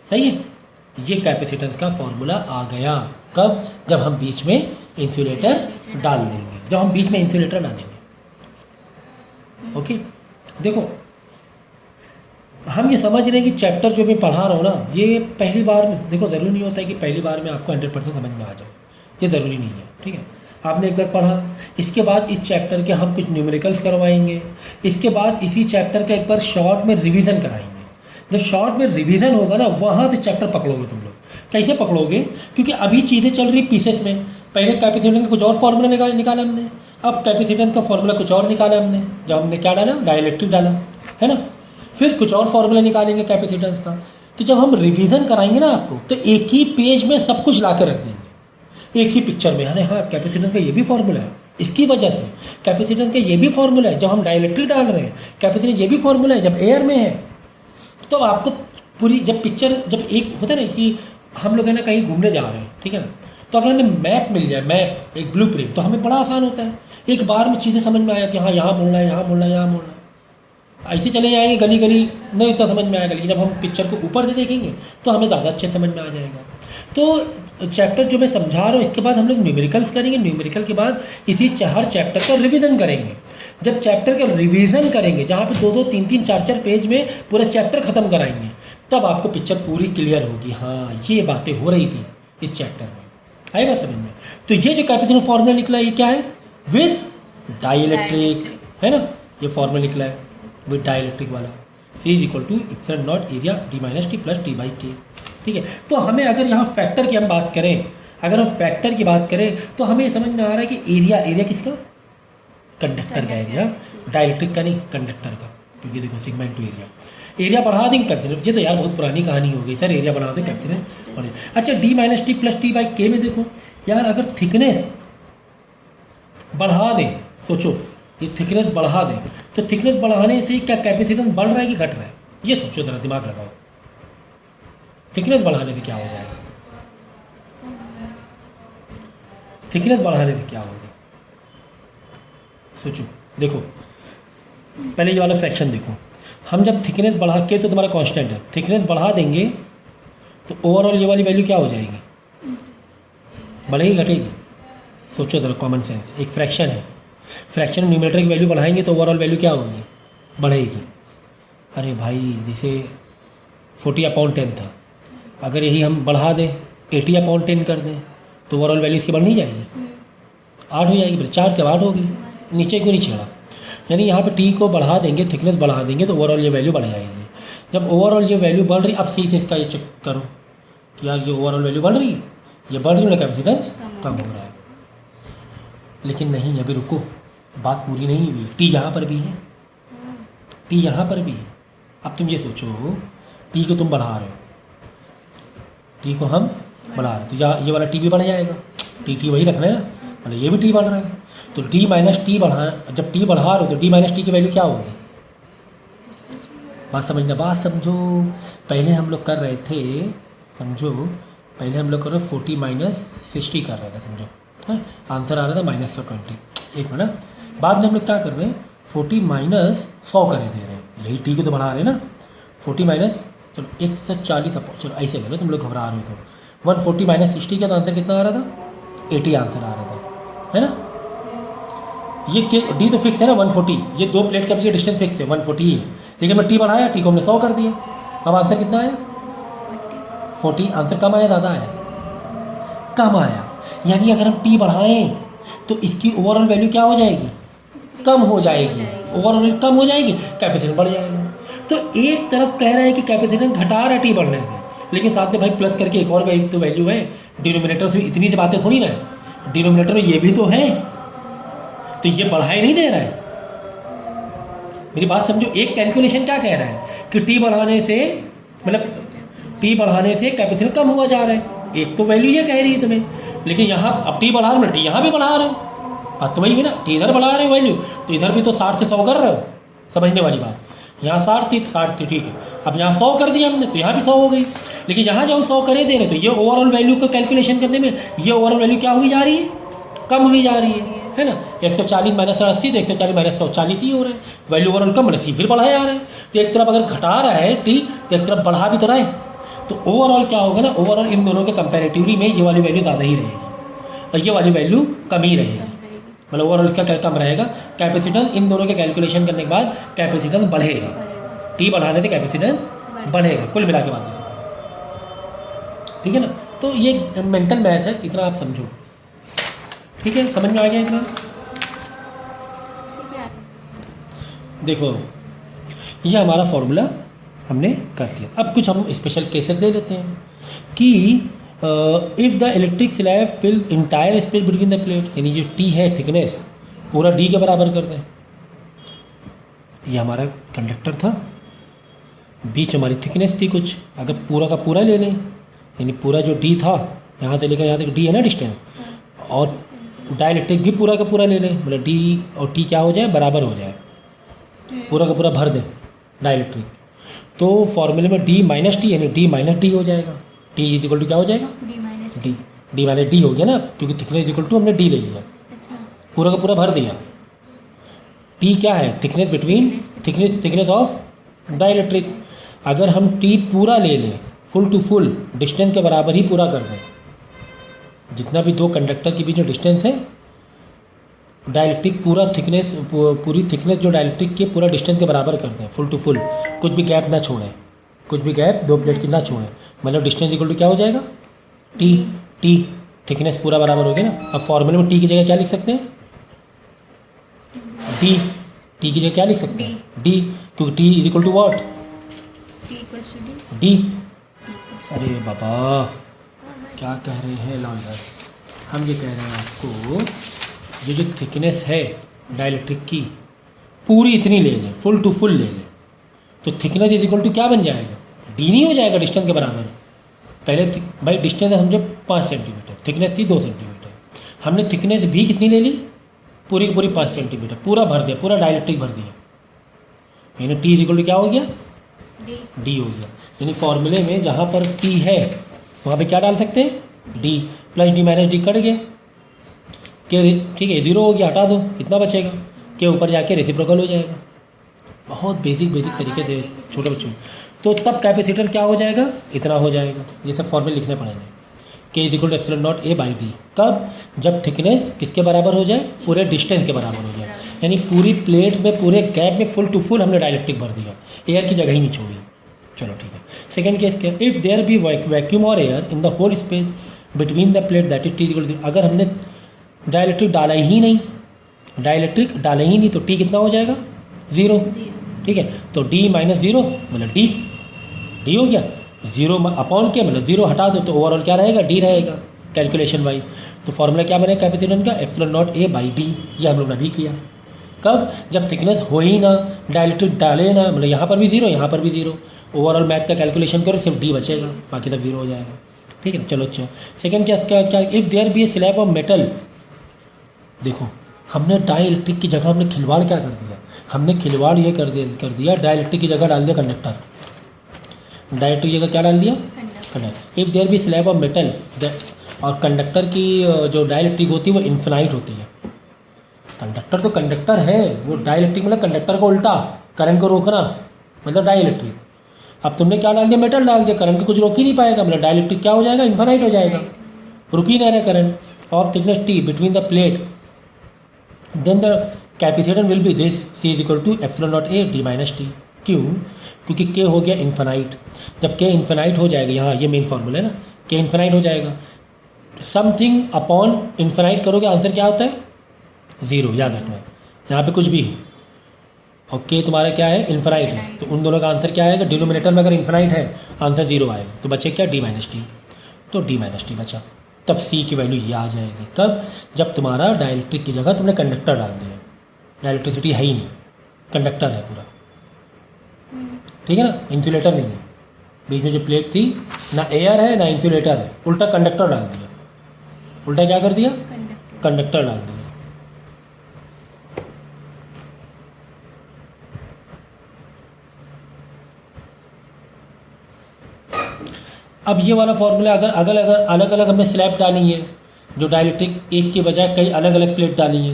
सही है, ये कैपेसिटेंस का फॉर्मूला आ गया। कब, जब हम बीच में इंसुलेटर डाल देंगे, जब हम बीच में इंसुलेटर डालेंगे। ओके, देखो हम ये समझ रहे हैं कि चैप्टर जो मैं पढ़ा रहा हूँ ना, ये पहली बार में, देखो ज़रूरी नहीं होता है कि पहली बार में आपको 100% समझ में आ जाए, ये ज़रूरी नहीं है। ठीक है, आपने एक बार पढ़ा, इसके बाद इस चैप्टर के हम कुछ न्यूमेरिकल्स करवाएंगे, इसके बाद इसी चैप्टर का एक बार शॉर्ट में रिवीजन कराएंगे। जब शॉर्ट में रिवीजन होगा ना, वहाँ से चैप्टर पकड़ोगे तुम लोग। कैसे पकड़ोगे, क्योंकि अभी चीज़ें चल रही पीसेस में। पहले कैपेसिटेंस का कुछ और फार्मूला निकाला हमने, अब कैपेसिटेंस का फार्मूला कुछ और निकाला हमने, जब हमने क्या डाला, डाइलेक्ट्रिक डाला, है ना। फिर कुछ और फार्मूला निकालेंगे कैपेसिटेंस का। तो जब हम रिवीजन कराएंगे ना आपको, तो एक ही पेज में सब कुछ ला के रख देंगे, एक ही पिक्चर में। अरे हाँ, कैपेसिटेंस का ये भी फार्मूला है, इसकी वजह से कैपेसिटेंस का ये भी फार्मूला है, जब हम डाइलेक्ट्रिक डाल रहे हैं कैपेसिटेंस ये भी फार्मूला है, जब एयर में है। तो आपको पूरी जब पिक्चर, जब एक होता है ना कि हम लोग है ना कहीं घूमने जा रहे हैं, ठीक है ना, तो अगर हमें मैप मिल जाए, मैप एक ब्लूप्रिंट, तो हमें बड़ा आसान होता है, एक बार में चीज़ें समझ में आ जाती हैं। हाँ, यहाँ मुड़ना है, यहाँ मुड़ना है, यहाँ मुड़ना है, ऐसे चले जाएंगे गली गली, नहीं इतना समझ में आएगा। लेकिन जब हम पिक्चर को ऊपर से देखेंगे तो हमें ज़्यादा अच्छे समझ में आ जाएगा। तो चैप्टर जो मैं समझा रहा हूँ इसके बाद हम लोग न्यूमेरिकल्स करेंगे, न्यूमेरिकल के बाद इसी हर चैप्टर का रिवीजन करेंगे। जब चैप्टर का रिवीजन करेंगे जहाँ पे 2-2, 3-3, 4-4 पेज में पूरा चैप्टर ख़त्म कराएंगे, तब आपको पिक्चर पूरी क्लियर होगी, हाँ ये बातें हो रही थी इस चैप्टर में। आई बात समझ में? तो ये जो कैपेसिटेंस फार्मूला निकला ये क्या है? विद डाइलेक्ट्रिक, है ना, ये फार्मूला निकला है विद डाइलेक्ट्रिक वाला। C is equal to epsilon naught area D minus T plus T by K. ठीक है, तो हमें अगर यहाँ फैक्टर की हम बात करें, अगर हम फैक्टर की बात करें तो हमें ये समझ में आ रहा है कि एरिया किसका? कंडक्टर का एरिया, डाइलेक्ट्रिक का नहीं, कंडक्टर का। क्योंकि देखो सिग्मा इनटू एरिया बढ़ा देंगे कैपेसिटेंस। ये तो यार बहुत पुरानी कहानी हो गई सर, एरिया बढ़ा दें कैपेसिटेंस बढ़े। अच्छा D minus T plus T by के में देखो यार, अगर थिकनेस बढ़ा दें, सोचो ये थिकनेस बढ़ा दें तो थिकनेस बढ़ाने से क्या कैपेसिटेंस बढ़ रहा है कि घट रहा है? ये सोचो ज़रा, दिमाग लगाओ, थिकनेस बढ़ाने से क्या हो जाएगा? थिकनेस बढ़ाने से क्या होगा? सोचो, देखो पहले ये वाला फ्रैक्शन देखो, हम जब थिकनेस बढ़ा के, तो तुम्हारा कांस्टेंट है, थिकनेस बढ़ा देंगे तो ओवरऑल ये वाली वैल्यू क्या हो जाएगी? बढ़ेगी घटेगी? सोचो ज़रा, कॉमन सेंस, एक फ्रैक्शन है, फ्रैक्शन में न्यूमरेटर की वैल्यू बढ़ाएंगे तो ओवरऑल वैल्यू क्या होगी? बढ़ेगी। अरे भाई जैसे 40/10 था, अगर यही हम बढ़ा दें 80/10 कर दें तो ओवरऑल वैल्यू इसकी बढ़ नहीं जाएगी? 8 हो जाएगी, फिर 4 जब 8 होगी, नीचे क्यों नहीं छेड़ा? यानी यहाँ पे टी को बढ़ा देंगे, थिकनेस बढ़ा देंगे तो ओवरऑल ये वैल्यू बढ़ जाएगी। जब ओवरऑल ये वैल्यू बढ़ रही, अब सी से इसका ये चेक करो कि यार ये ओवरऑल वैल्यू बढ़ रही है, ये बढ़ रही है, कैपेसिटेंस कम हो रहा है। लेकिन नहीं, अभी रुको, बात पूरी नहीं हुई। टी यहाँ पर भी है, टी यहाँ पर भी है। अब तुम ये सोचो, टी को तुम बढ़ा रहे हो, टी को हम बढ़ा रहे हैं तो या ये वाला टी भी बढ़ जाएगा, टी वही रखना है ना, मतलब ये भी टी बढ़ रहा है। तो D माइनस टी बढ़ा, जब टी बढ़ा रहे हो तो D माइनस टी की वैल्यू क्या होगी? बात समझना, बात समझो। पहले हम लोग कर रहे थे, समझो, पहले हम लोग कर रहे 40 माइनस 60 कर रहे थे, समझो, हाँ, आंसर आ रहा था -20। एक मिनट, बाद में हम लोग क्या कर रहे हैं, 40 माइनस 100 करे दे रहे हैं, यही टी को तो बढ़ा रहे हैं ना। 40 माइनस, चलो 140, चलो ऐसे ले लो, तुम लोग घबरा रहे हो तो 140 माइनस 60 का तो आंसर कितना आ रहा था? 80 आंसर आ रहा था, है ना। ये के डी तो फिक्स है ना 140, ये दो प्लेट के बीच डिस्टेंस फिक्स है 140 ही है, लेकिन मैं टी बढ़ाया, टी को हमने 100 कर दिया, अब आंसर कितना आया? 40। आंसर कम आया ज़्यादा आया? कम आया। यानी अगर हम टी बढ़ाएं तो इसकी ओवरऑल वैल्यू क्या हो जाएगी? कम हो जाएगी। ओवरऑल कम हो जाएगी, कैपेसिटेंस बढ़ जाएगा। तो एक तरफ कह रहा है कि कैपेसिटेंस घटा रहा है टी बढ़ने से, लेकिन साथ में भाई प्लस करके एक और तो वैल्यू है, डिनोमिनेटर से इतनी सी बातें थोड़ी ना है, डिनोमिनेटर में ये भी तो है, तो ये बढ़ाई नहीं दे रहा है। मेरी बात समझो, एक कैलकुलेशन क्या कह रहा है कि टी बढ़ाने से, मतलब टी बढ़ाने से कैपेसिटेंस कम हुआ जा रहा है, एक तो वैल्यू ये कह रही है तुम्हें, लेकिन यहाँ अब टी बढ़ा रहे हो, टी यहाँ भी बढ़ा रहे हो, अब तो वही भी ना, टी इधर बढ़ा रहे हो वैल्यू, तो इधर भी तो 60 से 100 कर रहे हो, समझने वाली बात। यहाँ 60 थी, ठीक है, अब यहाँ 100 कर दिया हमने तो यहाँ भी 100 हो गई, लेकिन यहाँ जब हम 100 करे दे रहे तो ये ओवरऑल वैल्यू को कैलकुलेशन करने में ये ओवरऑल वैल्यू क्या हुई जा रही है? कम हुई जा रही है ना। 140 माइनस 80 तो 140 माइनस 140 ही हो रहा है, वैल्यू ओवरऑल कम मतलब सी फिर बढ़ाया जा रहा है। तो एक तरफ अगर घटा रहा है टी तो एक तरफ बढ़ा भी तो रहा है, तो ओवरऑल क्या होगा ना, ओवरऑल इन दोनों के कंपैरेटिवली में ये वाली वैल्यू ज़्यादा ही रहेगी और ये वाली वैल्यू कम ही रहेगी, मतलब ओवरऑल क्या कम रहेगा। कैपेसिटेंस इन दोनों के कैलकुलेशन करने के बाद कैपेसिटेंस बढ़ेगा, टी बढ़ाने से कैपेसिटेंस बढ़ेगा, कुल मिला के बात है, ठीक है ना। तो ये मेंटल मैथ है, इतना आप समझो, ठीक है, समझ में आ गया इतना। देखो ये हमारा फॉर्मूला हमने कर लिया। अब कुछ हम स्पेशल केसेस ले लेते हैं कि if the electric slab fill entire space between the plate, यानी जो टी है थिकनेस पूरा डी के बराबर कर दें। ये हमारा कंडक्टर था, बीच हमारी थिकनेस थी कुछ, अगर पूरा का पूरा ले लें, यानी पूरा जो डी था यहाँ से लेकर यहाँ तक डी है ना डिस्टेंस, और डाइलेक्ट्रिक भी पूरा का पूरा ले लें, मतलब डी और टी क्या हो जाए, बराबर हो जाए, पूरा का पूरा भर दें डाइलेक्ट्रिक, तो फॉर्मूले में डी माइनस टी यानी डी माइनस डी हो जाएगा। टी इज इक्वल टू क्या हो जाएगा? डी माइनस डी हो गया ना, क्योंकि थिकनेस इक्वल टू हमने डी ले लिया, पूरा का पूरा भर दिया। टी क्या है? Thickness between thickness of dielectric. अगर हम टी पूरा ले लें फुल टू फुल डिस्टेंस के बराबर ही पूरा कर दें, जितना भी दो कंडक्टर के बीच में डिस्टेंस है, डाइलेक्ट्रिक पूरा थिकनेस, पूरी थिकनेस जो डाइलेक्ट्रिक की पूरा डिस्टेंस के बराबर कर दें, फुल टू फुल, कुछ भी गैप ना छोड़ें, कुछ भी गैप दो प्लेट की ना छोड़ें। मतलब डिस्टेंस इक्वल टू क्या हो जाएगा, टी। टी थिकनेस पूरा बराबर हो गया ना। अब फॉर्मूले में टी की जगह क्या लिख सकते हैं, डी। टी की जगह क्या लिख सकते हैं, डी, क्योंकि T is equal to what, D. अरे बाबा क्या कह रहे हैं लॉयर, हम ये कह रहे हैं आपको ये जो थिकनेस है डाइलेक्ट्रिक की पूरी इतनी ले लें, फुल टू फुल ले लें, तो थिकनेस इज इक्वल टू क्या बन जाएगा, डी नहीं हो जाएगा डिस्टेंस के बराबर। पहले भाई डिस्टेंस समझो 5 सेंटीमीटर, थिकनेस थी 2 सेंटीमीटर, हमने थिकनेस भी कितनी ले ली, पूरी की पूरी 5 सेंटीमीटर, पूरा भर दिया, पूरा डाइलेक्ट्रिक भर दिया, यानी टी इज इक्वल टू क्या हो गया, डी हो गया। यानी फॉर्मूले में जहाँ पर टी है वहाँ पे क्या डाल सकते हैं, D, plus D minus D cut गया, के ठीक है, ज़ीरो हो गया, हटा दो, कितना बचेगा, के ऊपर जाके रेसिप्रोकल हो जाएगा। बहुत बेसिक तरीके से छोटे बच्चों। तो तब कैपेसिटर क्या हो जाएगा, इतना हो जाएगा। ये सब फॉर्मूले लिखने पड़ेंगे, K is equal to epsilon naught A by D. कब, जब थिकनेस किसके बराबर हो जाए, पूरे डिस्टेंस के बराबर हो जाए, यानी पूरी प्लेट में पूरे गैप में फुल टू फुल हमने डाइलेक्ट्रिक भर दिया, एयर की जगह ही नहीं छोड़ी। चलो ठीक है। सेकेंड केस क्या, इफ़ देयर बी वैक्यूम और air in the whole space between the plate that is T equal to, अगर हमने डाइलेक्ट्रिक डाला ही नहीं, डाइलेक्ट्रिक डाला ही नहीं तो टी कितना हो जाएगा, ज़ीरो। ठीक है, तो डी माइनस ज़ीरो मतलब डी, डी हो गया, ज़ीरो अपॉन के मतलब ज़ीरो हटा दो तो ओवरऑल क्या रहेगा, डी रहेगा कैलकुलेशन वाइज। तो फॉर्मूला क्या बनेगा कैपेसिटेंस का, epsilon naught A by D. ये हम लोग ने अभी किया। कब, जब थिकनेस हो ही ना, डाइलेक्ट्रिक डाले ना, मतलब यहाँ पर भी ज़ीरो, यहाँ पर भी ज़ीरो, ओवरऑल मैथ का कैलकुलेशन करो सिर्फ डी बचेगा, बाकी सब ज़ीरो हो जाएगा। ठीक है, चलो अच्छा। सेकेंड क्या, if there be a slab of metal, देखो हमने डाइलेक्ट्रिक की जगह हमने खिलवाड़ क्या कर दिया, हमने खिलवाड़ ये कर दिया डाइलेक्ट्रिक की जगह डाल दिया कंडक्टर, डाइलेक्ट्रिक की जगह क्या डाल दिया, conductor. If there be slab of metal, और कंडक्टर की जो डाइलेक्ट्रिक होती है वो इन्फिनाइट होती है। कंडक्टर तो कंडक्टर है, वो डाइलेक्ट्रिक मतलब कंडक्टर को उल्टा करंट को रोकना, मतलब डाइलेक्ट्रिक। अब तुमने क्या डाल दिया, मेटल डाल दिया, करंट को कुछ रोक ही नहीं पाएगा, मतलब डाइलेक्ट्रिक क्या हो जाएगा, इन्फिनाइट हो जाएगा, रुक ही नहीं रहा current. Of thickness T between the plate, then the capacitor will be this, C is equal to epsilon naught A D minus T. क्यों, क्योंकि के हो गया इन्फिनाइट। जब के इन्फिनाइट हो जाएगा, यहाँ ये मेन फॉर्मूला है ना, के इन्फिनाइट हो जाएगा, समथिंग अपॉन इन्फिनाइट करोगे आंसर क्या होता है, ज़ीरो, याद रखना। यहाँ पे कुछ भी और के तुम्हारा क्या है, इन्फिनाइट है, तो उन दोनों का आंसर क्या आएगा, डिनोमिनेटर में अगर इन्फिनाइट है आंसर ज़ीरो आएगा, तो बचे क्या, डी माइनस टी, तो डी माइनस टी बचा। तब सी की वैल्यू ये आ जाएगी। कब, जब तुम्हारा डाइलेक्ट्रिक की जगह तुमने कंडक्टर डाल दिया, डाइलेक्ट्रिसिटी है ही नहीं, कंडक्टर है पूरा, ठीक है ना, इंसुलेटर नहीं है, बीच में जो प्लेट थी ना एयर है ना इंसुलेटर है, उल्टा कंडक्टर डाल दिया, उल्टा क्या कर दिया, कंडक्टर डाल दिया। अब ये वाला फॉर्मूला अगर अलग अलग हमने स्लैब डाली है, जो डाइलेक्ट्रिक एक के बजाय कई अलग अलग प्लेट डाली है,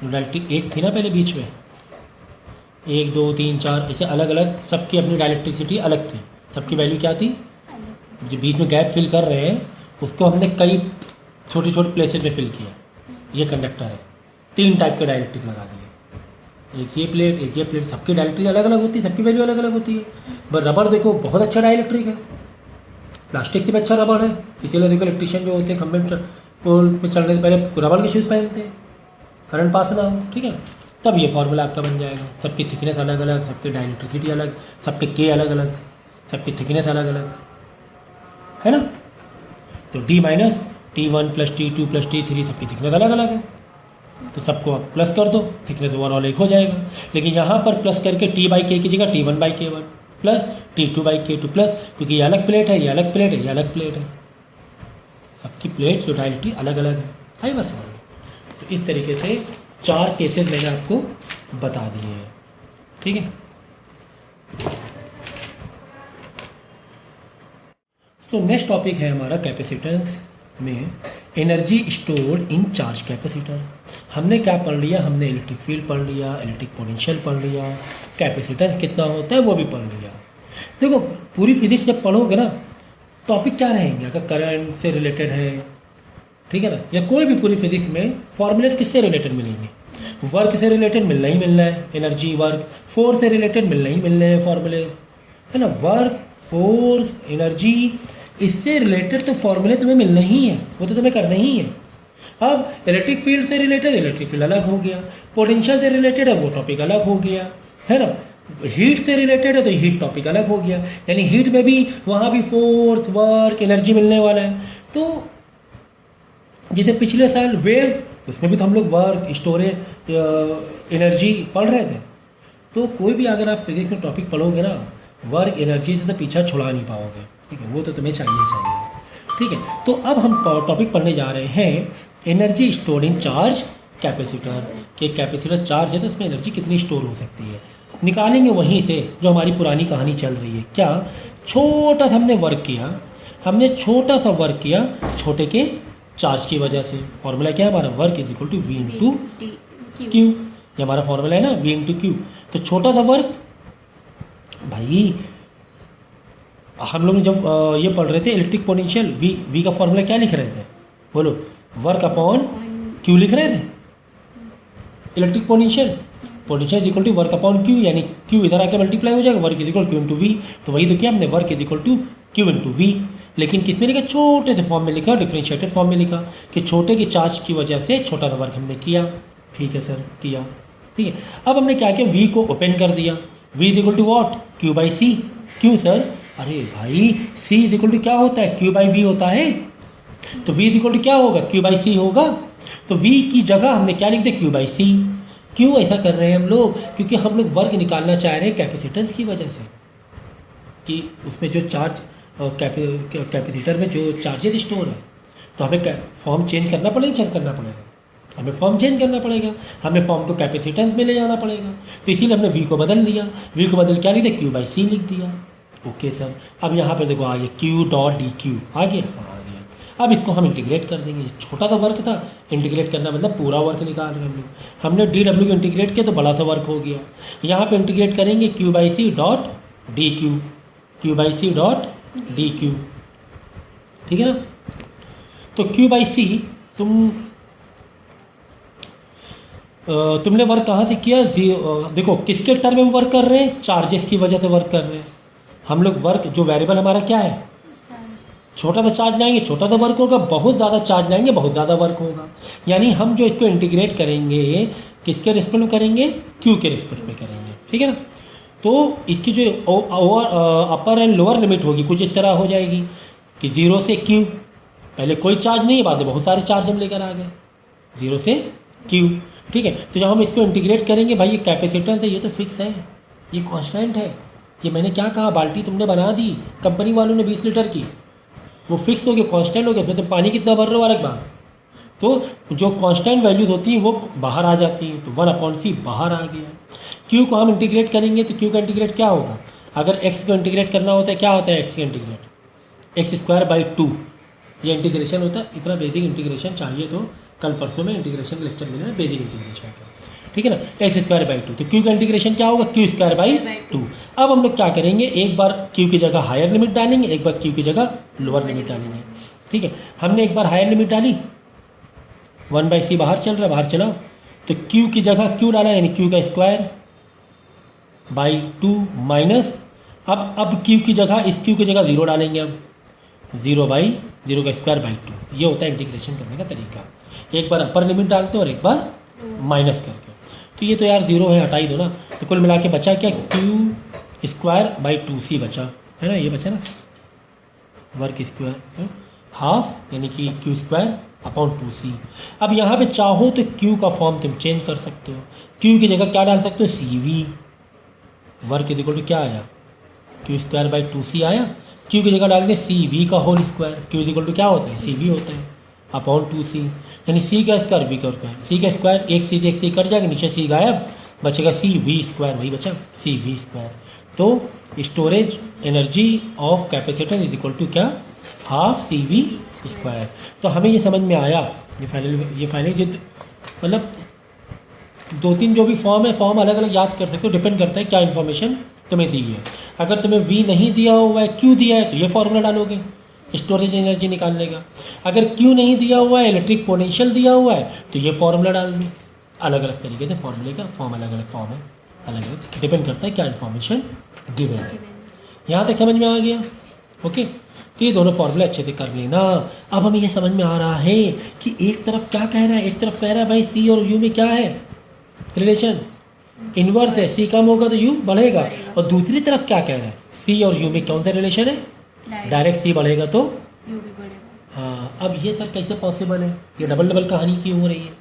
जो डाइलेक्ट्रिक एक थी ना पहले बीच में, 1 2 3 4 ऐसे अलग अलग सबकी अपनी डाइलेक्ट्रिसिटी अलग थी, सबकी वैल्यू क्या थी, जो बीच में गैप फिल कर रहे हैं उसको हमने कई छोटे छोटे प्लेसेस में फिल किया। ये कंडक्टर है, 3 टाइप के डाइलेक्ट्रिक लगा दिए, एक ये प्लेट, सबकी डाइलेक्ट्रिक अलग अलग होती है, सबकी वैल्यू अलग अलग होती है। बस रबर देखो बहुत अच्छा डाइलेक्ट्रिक है, प्लास्टिक से भी अच्छा रबर है, इसीलिए देखो इलेक्ट्रिशियन जो होते हैं खंभे में चलने से पहले रबर के शूज़ पहनते हैं, करंट पास ना हो, ठीक है। तब ये फार्मूला आपका बन जाएगा, सबकी थिकनेस अलग अलग, सबकी डाइलेक्ट्रिसिटी अलग, सबके के अलग अलग, सबकी थिकनेस अलग अलग, है ना। तो D minus T1 plus T2 plus T3 सबकी थिकनेस अलग अलग है, तो सबको आप प्लस कर दो, थिकनेस ओवरऑल एक हो जाएगा। लेकिन यहाँ पर प्लस करके T/K की जगह T1/K1 प्लस T2/K2 प्लस, क्योंकि ये अलग प्लेट है, ये अलग प्लेट है, ये अलग प्लेट है, सबकी प्लेट जो डाइलेक्ट्रिक अलग अलग है बस। तो इस तरीके से 4 केसेस मैंने आपको बता दिए हैं, ठीक है। सो नेक्स्ट टॉपिक है हमारा कैपेसिटेंस में energy stored in charge capacitor. हमने क्या पढ़ लिया, हमने इलेक्ट्रिक फील्ड पढ़ लिया, इलेक्ट्रिक पोटेंशियल पढ़ लिया, कैपेसिटेंस कितना होता है वो भी पढ़ लिया। देखो पूरी फिजिक्स जब पढ़ोगे ना, टॉपिक क्या रहेंगे, अगर करंट से रिलेटेड है, ठीक है ना, या कोई भी पूरी फिजिक्स में फॉर्मूलेस किससे रिलेटेड मिलेंगे, वर्क से रिलेटेड मिलना ही मिलना है, एनर्जी वर्क, फोर्स से रिलेटेड मिलना ही मिलना है फॉर्मूलेस, है ना, वर्क फोर्स एनर्जी इससे रिलेटेड तो फॉर्मूले तुम्हें मिलना ही है, वो तो तुम्हें करना ही है। अब इलेक्ट्रिक फील्ड से रिलेटेड इलेक्ट्रिक फील्ड अलग हो गया, पोटेंशियल से रिलेटेड है वो टॉपिक अलग हो गया, है ना, हीट से रिलेटेड है तो हीट टॉपिक अलग हो गया, यानी हीट में भी वहाँ भी फोर्स वर्क एनर्जी मिलने वाला है। तो जैसे पिछले साल वेव, उसमें भी तो हम लोग वर्क स्टोरेज एनर्जी पढ़ रहे थे। तो कोई भी अगर आप फिजिक्स में टॉपिक पढ़ोगे ना, वर्क एनर्जी से तो पीछा छुड़ा नहीं पाओगे, ठीक है, वो तो तुम्हें चाहिए, ठीक है। तो अब हम टॉपिक पढ़ने जा रहे हैं energy stored in charge capacitor, कि कैपेसिटर चार्ज है तो उसमें एनर्जी कितनी स्टोर हो सकती है, निकालेंगे वहीं से जो हमारी पुरानी कहानी चल रही है। क्या छोटा सा हमने वर्क किया, हमने छोटा सा वर्क किया छोटे के चार्ज की वजह से। फॉर्मूला क्या है हमारा, work is equal to V into Q, ये हमारा फॉर्मूला है ना, वी इंटू क्यू। तो छोटा सा वर्क, भाई हम लोग जब ये पढ़ रहे थे इलेक्ट्रिक पोटेंशियल, वी का फॉर्मूला क्या लिख रहे थे, बोलो, वर्क अपॉन क्यू लिख रहे थे। Electric potential is equal to work upon Q, यानी क्यू इधर आके मल्टीप्लाई हो जाएगा, work is equal Q into V. तो वही तो किया हमने, work is equal to Q into V, लेकिन किस में लिखा, छोटे से फॉर्म में लिखा, डिफरेंशिएटेड फॉर्म में लिखा कि छोटे के चार्ज की वजह से छोटा सा वर्क हमने किया। ठीक है सर, किया, ठीक है। अब हमने क्या किया, वी को ओपन कर दिया, V is equal to what, Q by C. क्यों सर, अरे भाई सी इज इक्वल टू क्या होता है, क्यू बाई वी होता है, तो वी इज इक्वल टू क्या होगा, क्यू बाई सी होगा। तो वी की जगह हमने क्या लिख दिया, क्यू बाई सी। क्यों ऐसा कर रहे हैं हम लोग, क्योंकि हम लोग वर्क निकालना चाह रहे हैं कैपेसिटेंस की वजह से, कि उसमें जो चार्ज कैपेसिटर में जो चार्जेस स्टोर है, तो हमें फॉर्म चेंज करना पड़ेगा, चेंज करना पड़ेगा, हमें फॉर्म चेंज करना पड़ेगा, हमें फॉर्म को कैपेसिटेंस में ले जाना पड़ेगा। तो इसीलिए हमने वी को बदल दिया, वी को बदल क्या लिख दिया, क्यू बाई सी लिख दिया। ओके सर, अब यहाँ पर देखो आ गया क्यू डॉट डी क्यू, आ गया, हाँ आ गया। अब इसको हम इंटीग्रेट कर देंगे, छोटा सा वर्क था, इंटीग्रेट करना मतलब पूरा वर्क निकाल रहे हैं हम लोग। हमने डी डब्ल्यू को इंटीग्रेट किया तो बड़ा सा वर्क हो गया। यहाँ पे इंटीग्रेट करेंगे Q by C dot D Q, Q by C dot D Q, ठीक है ना। तो क्यू बाई सी तुमने वर्क कहाँ से किया, देखो किसके टर्म में वर्क कर रहे हैं, चार्जेस की वजह से वर्क कर रहे हैं हम लोग। वर्क जो वेरिएबल हमारा क्या है, छोटा सा चार्ज लाएंगे छोटा सा वर्क होगा, बहुत ज़्यादा चार्ज लाएंगे बहुत ज़्यादा वर्क होगा। यानी हम जो इसको इंटीग्रेट करेंगे किसके रिस्पेक्ट में करेंगे, क्यू के रिस्पेक्ट में करेंगे, ठीक है ना। तो इसकी जो अपर एंड लोअर लिमिट होगी कुछ इस तरह हो जाएगी कि 0 से क्यू, पहले कोई चार्ज नहीं है, बाद में बहुत सारे चार्ज हम लेकर आ गए, 0 से क्यू, ठीक है। तो जब हम इसको इंटीग्रेट करेंगे, भाई ये कैपेसिटेंस है, ये तो फिक्स है, ये कांस्टेंट है, ये मैंने क्या कहा, बाल्टी तुमने बना दी कंपनी वालों ने 20 लीटर की, वो फिक्स हो गया, कांस्टेंट हो गया, उसमें तो पानी कितना भर रहे हो अलग बात। तो जो कांस्टेंट वैल्यूज होती हैं वो बाहर आ जाती हैं, तो 1/c बाहर आ गया। क्यू को हम इंटीग्रेट करेंगे तो क्यू का इंटीग्रेट क्या होगा, अगर एक्स को इंटीग्रेट करना होता है क्या होता है, एक्स का इंटीग्रेट एक्स स्क्वायर बाई 2, ये इंटीग्रेशन होता है। इतना बेसिक इंटीग्रेशन चाहिए तो कल परसों में इंटीग्रेशन लेक्चर ले लेना, बेसिक इंटीग्रेशन का, ठीक है ना। एक्स स्क्वायर बाई 2, तो क्यू का इंटीग्रेशन क्या होगा, क्यू स्क्वायर बाई 2। अब हम लोग क्या करेंगे, एक बार क्यू की जगह हायर लिमिट डालेंगे, एक बार क्यू की जगह लोअर लिमिट डालेंगे, ठीक है। हमने एक बार हायर लिमिट डाली, 1/c बाहर चल रहा है, बाहर चलाओ, तो क्यू की जगह क्यू डाला, यानी क्यू का स्क्वायर बाई 2 माइनस, अब क्यू की जगह, इस क्यू की जगह 0 डालेंगे, हम 0/0 का स्क्वायर बाई 2। ये होता है इंटीग्रेशन करने का तरीका, एक बार अपर लिमिट डालते हो और एक बार माइनस करके। तो ये तो यार 0 है, हटा ही दो ना। तो कुल मिला के बचा क्या, क्यू स्क्वायर बाई 2c बचा, है ना, ये बचा ना, वर्क स्क्वायर हाफ, यानी कि क्यू स्क्वायर अपॉन 2c। अब यहाँ पे चाहो तो क्यू का फॉर्म तुम चेंज कर सकते हो, क्यू की जगह क्या डाल सकते हो, सी वर्क इज इक्वल टू क्या आया, क्यू स्क्वायर बाई 2c आया, क्यू की जगह डाल दें सी का whole square, Q is equal to क्या होता है, सी होता है अपॉन 2c, यानी सी का स्क्वायर वी का स्क्वायर, सी का स्क्वायर एक सी से एक सी कट जाएगा, नीचे सी गायब, बचेगा सी वी स्क्वायर, वही बचा सी वी स्क्वायर। तो storage energy of capacitor is equal to क्या, हाफ सी वी स्क्वायर। तो हमें ये समझ में आया, ये फाइनल जो मतलब 2-3 जो भी फॉर्म है, फॉर्म अलग अलग याद कर सकते हो, डिपेंड करता है क्या इन्फॉर्मेशन तुम्हें दी है। अगर तुम्हें V नहीं दिया हुआ है, Q दिया है, तो ये फॉर्मूला डालोगे स्टोरेज एनर्जी निकालने का। अगर Q नहीं दिया हुआ है, इलेक्ट्रिक पोटेंशियल दिया हुआ है, तो ये फॉर्मूला डाल दो। अलग अलग तरीके से फॉर्मूले का फॉर्म अलग अलग फॉर्म है, अलग अलग डिपेंड करता है क्या इन्फॉर्मेशन गिवन है। यहाँ तक समझ में आ गया? ओके, तो ये दोनों फॉर्मूले अच्छे से कर लेना। अब हमें ये समझ में आ रहा है कि एक तरफ क्या कह रहा है, एक तरफ कह रहा है भाई सी और यू में क्या है रिलेशन, इन्वर्स है, सी कम होगा तो यू बढ़ेगा। और दूसरी तरफ क्या कह रहा है, सी और यू में कौन सा रिलेशन है, डायरेक्ट सी बढ़ेगा तो यू भी बढ़ेगा। हाँ, अब ये सर कैसे पॉसिबल है, ये डबल डबल कहानी क्यों हो रही है?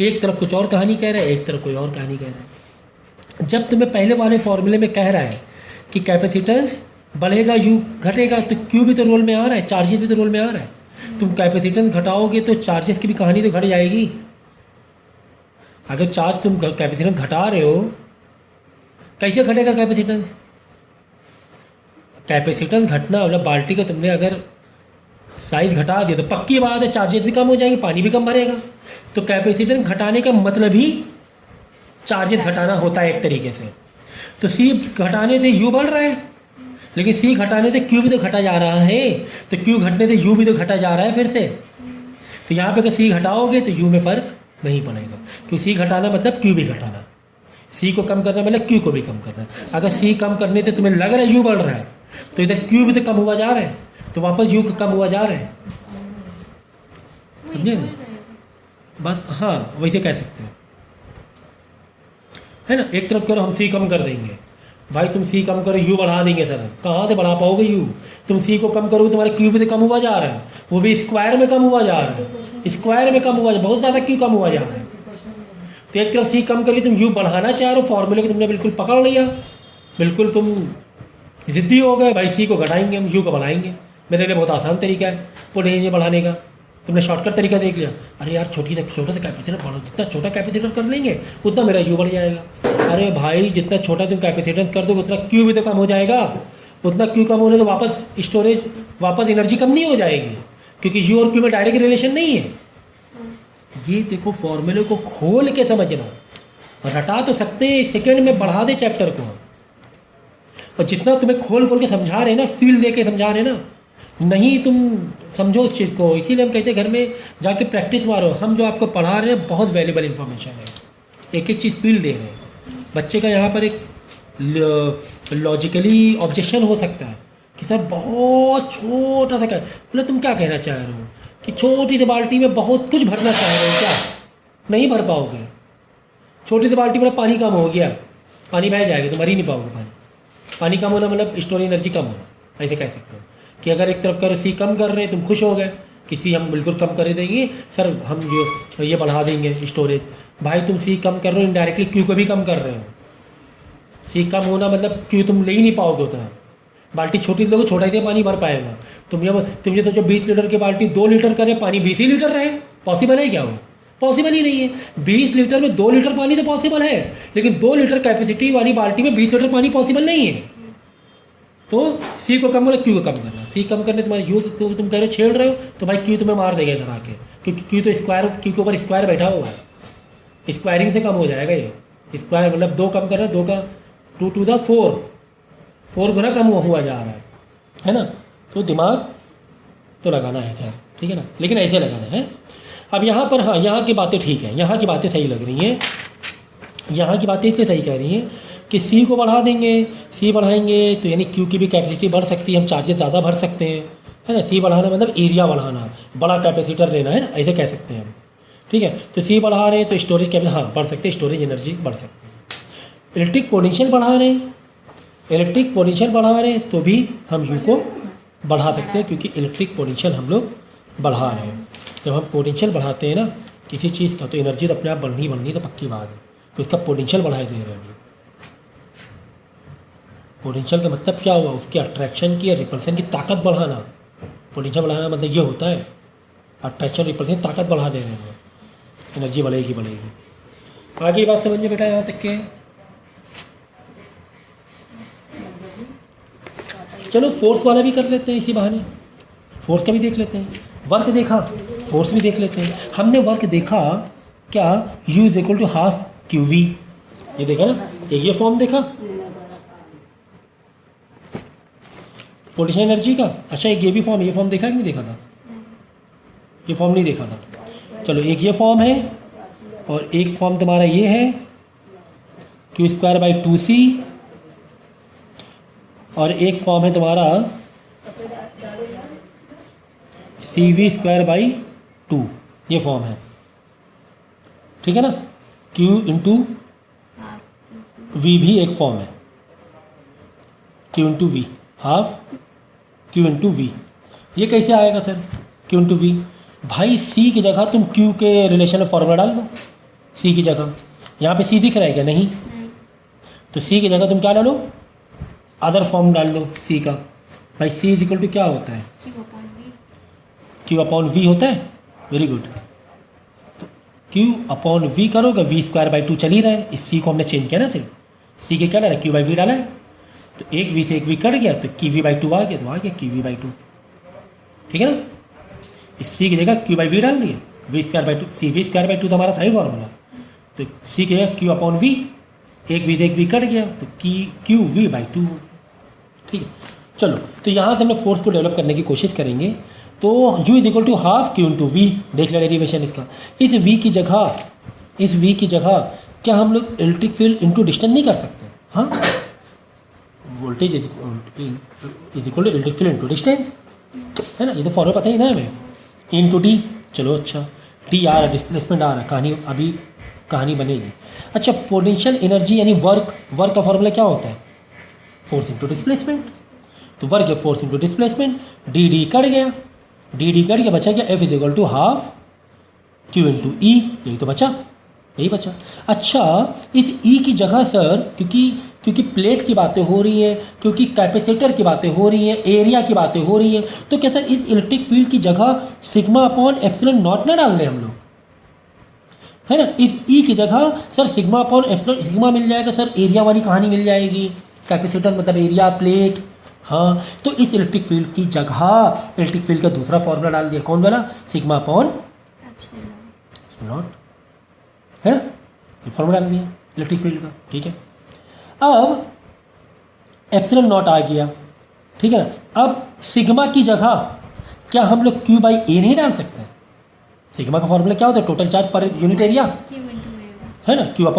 एक तरफ कुछ और कहानी कह रहा है, एक तरफ कोई और कहानी कह रहा है। जब तुम्हें पहले वाले फॉर्मूले में कह रहा है कि कैपेसिटेंस बढ़ेगा यू घटेगा, तो क्यू भी तो रोल में आ रहा है, चार्जेस भी तो रोल में आ रहा है। तुम कैपेसिटेंस घटाओगे तो चार्जेस की भी कहानी तो घट जाएगी। अगर चार्ज तुम कैपेसिटेंस घटा रहे हो, कैसे घटेगा कैपेसिटेंस? कैपेसिटेंस घटना मतलब बाल्टी का तुमने अगर साइज घटा दिया तो पक्की बात है चार्जेस भी कम हो जाएंगे, पानी भी कम भरेगा। तो कैपेसिटेंस घटाने का मतलब ही चार्जेस घटाना होता है एक तरीके से। तो सी घटाने से यू बढ़ रहा है, लेकिन सी घटाने से क्यू भी तो घटा जा रहा है, तो क्यू घटने से यू भी तो घटा जा रहा है फिर से। तो यहाँ पे अगर सी घटाओगे तो यू में फ़र्क नहीं पड़ेगा, क्योंकि सी घटाना मतलब क्यू भी घटाना, सी को कम करना मतलब क्यू को भी कम करना। अगर सी कम करने से तुम्हें लग रहा है यू बढ़ रहा है, तो इधर क्यू भी तो कम हुआ जा रहा है, तो वापस यू कम हुआ जा रहा है। समझे ना? बस हाँ, वैसे कह सकते हैं, है ना। एक तरफ करो हम सी कम कर देंगे, भाई तुम सी कम करो यू बढ़ा देंगे सर, कहाँ से बढ़ा पाओगे यू? तुम सी को कम करोगे तुम्हारा क्यू भी तो कम हुआ जा रहा है, वो भी स्क्वायर में कम हुआ जा रहा है, स्क्वायर में कम हुआ जा, बहुत ज़्यादा क्यू कम हुआ जा रहा है। तो एक तरफ सी कम करके तुम यू बढ़ाना चाह रहे हो, फॉर्मूले को तुमने बिल्कुल पकड़ लिया, बिल्कुल तुम ज़िद्दी हो गए, भाई सी को घटाएंगे हम यू को बढ़ाएंगे, मेरे लिए बहुत आसान तरीका है पोटेंशियल बढ़ाने का। तुमने शॉर्टकट तरीका देख लिया, अरे यार छोटा सा कैपेसिटर बढ़ो, जितना छोटा कैपेसिटर कर लेंगे उतना मेरा यू बढ़ जाएगा। अरे भाई जितना छोटा तुम कैपेसिटेंस कर दोगे उतना क्यू भी तो कम हो जाएगा, उतना क्यू कम होने तो वापस स्टोरेज वापस एनर्जी कम नहीं हो जाएगी, क्योंकि यू और क्यू में डायरेक्ट रिलेशन नहीं है। ये देखो फॉर्मूले को खोल के समझना, रटा तो सकते हैं सेकेंड में, बढ़ा दे चैप्टर को, और जितना तुम्हें खोल खोल के समझा रहे हैं ना, फील दे के समझा रहे हैं ना, नहीं तुम समझो उस चीज़ को। इसीलिए हम कहते हैं घर में जाके प्रैक्टिस मारो। हम जो आपको पढ़ा रहे हैं बहुत वैल्यूबल इन्फॉर्मेशन है, एक एक चीज़ फील दे रहे हैं। बच्चे का यहाँ पर एक लॉजिकली ऑब्जेक्शन हो सकता है कि सर बहुत छोटा सा क्या, मतलब तुम क्या कहना चाह रहे हो कि छोटी सी बाल्टी में बहुत कुछ भरना चाह रहे हो क्या? नहीं भर पाओगे। छोटी सी बाल्टी में पानी कम हो गया, पानी बह जाएगा, तुम भर ही नहीं पाओगे। पानी कम होना मतलब स्टोरेज एनर्जी कम होना, ऐसे कह सकते हो। कि अगर एक तरफ करो सी कम कर रहे हैं, तुम खुश हो गए कि सी हम बिल्कुल कम कर देंगे सर, हम जो ये बढ़ा देंगे स्टोरेज। भाई तुम सी कम कर रहे हो, इनडायरेक्टली क्यू को भी कम कर रहे हो। सी कम होना मतलब क्यू तुम ले ही नहीं पाओगे उतना, बाल्टी छोटी लोगे छोटा ही पानी भर पाएगा। तुम ये सोचो 20 लीटर की बाल्टी 2 लीटर करे, पानी 20 ही लीटर रहे, पॉसिबल है क्या? वो पॉसिबल ही नहीं है। 20 लीटर में 2 लीटर पानी तो पॉसिबल है, लेकिन 2 लीटर कैपेसिटी वाली बाल्टी में 20 लीटर पानी पॉसिबल नहीं है। तो सी को कम बोले क्यू को कम करना, सी कम करने तुम्हारे यू को तुम कह रहे हो छेड़ रहे हो, तो भाई क्यू तुम्हें मार देगा इधर आके, क्योंकि क्यू तो स्क्वायर, क्यू के ऊपर स्क्वायर बैठा हुआ है, स्क्वायरिंग से कम हो जाएगा ये। स्क्वायर मतलब 2 कम करना, 2 का 2 to the 4 गुना कम हुआ जा रहा है ना। तो दिमाग तो लगाना है, खैर ठीक है ना, लेकिन ऐसे लगाना है। अब यहाँ पर हाँ, यहाँ की बातें ठीक है, यहाँ की बातें सही लग रही हैं, यहाँ की बातें इसलिए सही कह रही हैं कि सी को बढ़ा देंगे, सी बढ़ाएंगे तो यानी क्यू की भी कैपेसिटी बढ़ सकती है, हम चार्जेस ज़्यादा भर सकते हैं, है ना। सी बढ़ाना मतलब एरिया बढ़ाना, बड़ा कैपेसिटर लेना है ना, ऐसे कह सकते हैं हम, ठीक है। तो सी बढ़ा रहे हैं तो स्टोरेज कैपेसिटी हाँ बढ़ सकते हैं, स्टोरेज एनर्जी बढ़ सकती है। इलेक्ट्रिक पोटेंशियल बढ़ा रहे हैं, इलेक्ट्रिक पोटेंशियल बढ़ा रहे हैं तो भी हम यू को बढ़ा सकते हैं, क्योंकि इलेक्ट्रिक पोटेंशियल हम लोग बढ़ा रहे हैं। जब हम पोटेंशियल बढ़ाते हैं ना किसी चीज़ का, तो एनर्जी तो अपने आप बढ़नी तो पक्की बात है, तो इसका पोटेंशियल बढ़ाए दे रहे हैं। पोटेंशियल का मतलब क्या हुआ, उसकी अट्रैक्शन की या रिपल्सन की ताकत बढ़ाना। पोटेंशियल बढ़ाना मतलब ये होता है, अट्रैक्शन रिपल्सन ताकत बढ़ा दे रहे हैं, एनर्जी बढ़ेगी। आगे बात समझ में बेटा यहाँ तक के? चलो फोर्स वाला भी कर लेते हैं इसी बहाने, फोर्स का भी देख लेते हैं। वर्क देखा, फोर्स भी देख लेते हैं। हमने वर्क देखा क्या, U is equal to half QV, ये देखा ना, एक ये फॉर्म देखा, पोटेंशियल एनर्जी का। अच्छा एक ये भी फॉर्म, ये फॉर्म देखा कि नहीं देखा था? ये फॉर्म नहीं देखा था। चलो एक ये फॉर्म है और एक फॉर्म तुम्हारा ये है Q²/2C, और एक फॉर्म है तुम्हारा CV²/2, ये फॉर्म है, ठीक है ना। Q इंटू V भी एक फॉर्म है, Q into V, half Q into V। ये कैसे आएगा सर Q इंटू V? भाई C की जगह तुम Q के रिलेशन में फॉर्मूला डाल दो, C की जगह। यहाँ पे C दिख रहा है क्या? नहीं। तो C की जगह तुम क्या डालो? अदर फॉर्म डाल दो C का। भाई C इज इक्वल टू क्या होता है? Q/V होता है। Very good. तो Q/V करोगे, V²/2 चल ही रहा है। इस C को हमने चेंज किया ना, सिर्फ C के क्या डाला? Q/V डाला है। तो एक V से एक V कट गया तो QV/2 आ गया, तो आ गया QV/2, ठीक है ना। इस C की जगह Q/V डाल दिए, V²/2, CV²/2 तो हमारा था ही फॉर्मूला। तो C की जगह Q/V, एक V से एक V कट गया तो QV/2, ठीक है। चलो तो यहाँ से हमने फोर्स को डेवलप करने की कोशिश करेंगे। तो U is equal to half Q into V, देख लिया डेरिवेशन इसका। इस V की जगह क्या हम लोग इलेक्ट्रिक फील्ड इंटू डिस्टेंस नहीं कर सकते? हाँ, voltage is equal to electric field into distance, है ना। ये तो फॉर्मूला पता ही ना हमें, इंटू डी। चलो अच्छा, टी आ रहा, डिस्प्लेसमेंट आ रहा, कहानी बनेगी। अच्छा पोटेंशियल एनर्जी यानी वर्क का फॉर्मूला क्या होता है? Force into displacement. तो वर्क या force into displacement, D cut गया, बचा क्या? F is equal to half Q into E, यही तो बचा, यही बचा। अच्छा इस E की जगह सर, क्योंकि प्लेट की बातें हो रही हैं, क्योंकि कैपेसिटर की बातें हो रही हैं, एरिया की बातें हो रही हैं, तो क्या सर इस इलेक्ट्रिक फील्ड की जगह σ/ε0 ना डाल दें हम लोग, है ना। इस E की जगह सर सिग्मा मिल जाएगा सर, एरिया वाली कहानी मिल जाएगी। कैपेसिटर मतलब एरिया, प्लेट, हाँ। तो इस इलेक्ट्रिक फील्ड की जगह इलेक्ट्रिक फील्ड का दूसरा फॉर्मूला डाल दिया, कौन वाला? σ/ε0, है ना। ये फॉर्मूला डाल दिया इलेक्ट्रिक फील्ड का, ठीक है। अब ε0 आ गया, ठीक है ना। अब सिग्मा की जगह क्या हम लोग Q/A नहीं डाल सकते? सिग्मा का फॉर्मूला क्या होता है? Total charge per unit area, है ना, Q/A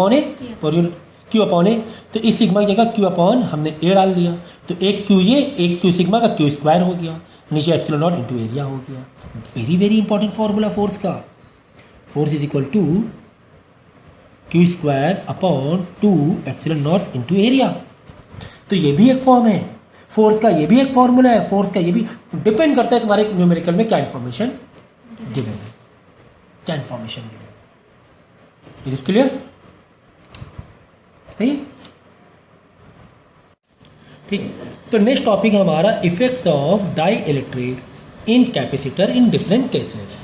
पर यूनिट, Q/A। तो इस सिग्मा की जगह Q/ हमने A डाल दिया, तो एक QA एक Q सिग्मा का Q² हो गया, नीचे ε0 इंटू एरिया हो गया। वेरी इंपॉर्टेंट फॉर्मूला फोर्स का। Force is equal to Q²/2 ε0 into area. तो ये भी एक फॉर्म है फोर्स का, ये भी एक फॉर्मूला है फोर्स का। ये भी डिपेंड करता है तुम्हारे न्यूमेरिकल में क्या इन्फॉर्मेशन गिवन है, क्या इन्फॉर्मेशन गिवन है। Is it clear? ठीक। तो नेक्स्ट टॉपिक हमारा effects of dielectric in capacitor in different cases.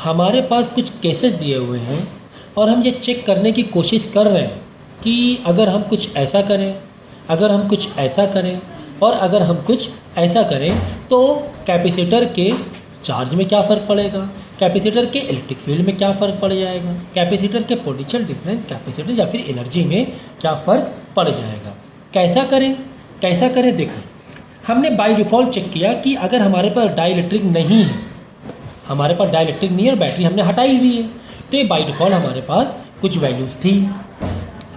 हमारे पास कुछ केसेस दिए हुए हैं और हम ये चेक करने की कोशिश कर रहे हैं कि अगर हम कुछ ऐसा करें, अगर हम कुछ ऐसा करें और अगर हम कुछ ऐसा करें तो कैपेसिटर के चार्ज में क्या फ़र्क पड़ेगा, कैपेसिटर के इलेक्ट्रिक फील्ड में क्या फ़र्क पड़ जाएगा, कैपेसिटर के पोटेंशियल डिफरेंस कैपेसिटर या फिर एनर्जी में क्या फ़र्क पड़ जाएगा। कैसा करें देखो, हमने बाय डिफ़ॉल्ट चेक किया कि अगर हमारे पास डाई इलेक्ट्रिक नहीं है, हमारे पास डाई इलेक्ट्रिक नहीं है और बैटरी हमने हटाई हुई है, तो ये बाय डिफ़ॉल्ट हमारे पास कुछ वैल्यूज़ थी।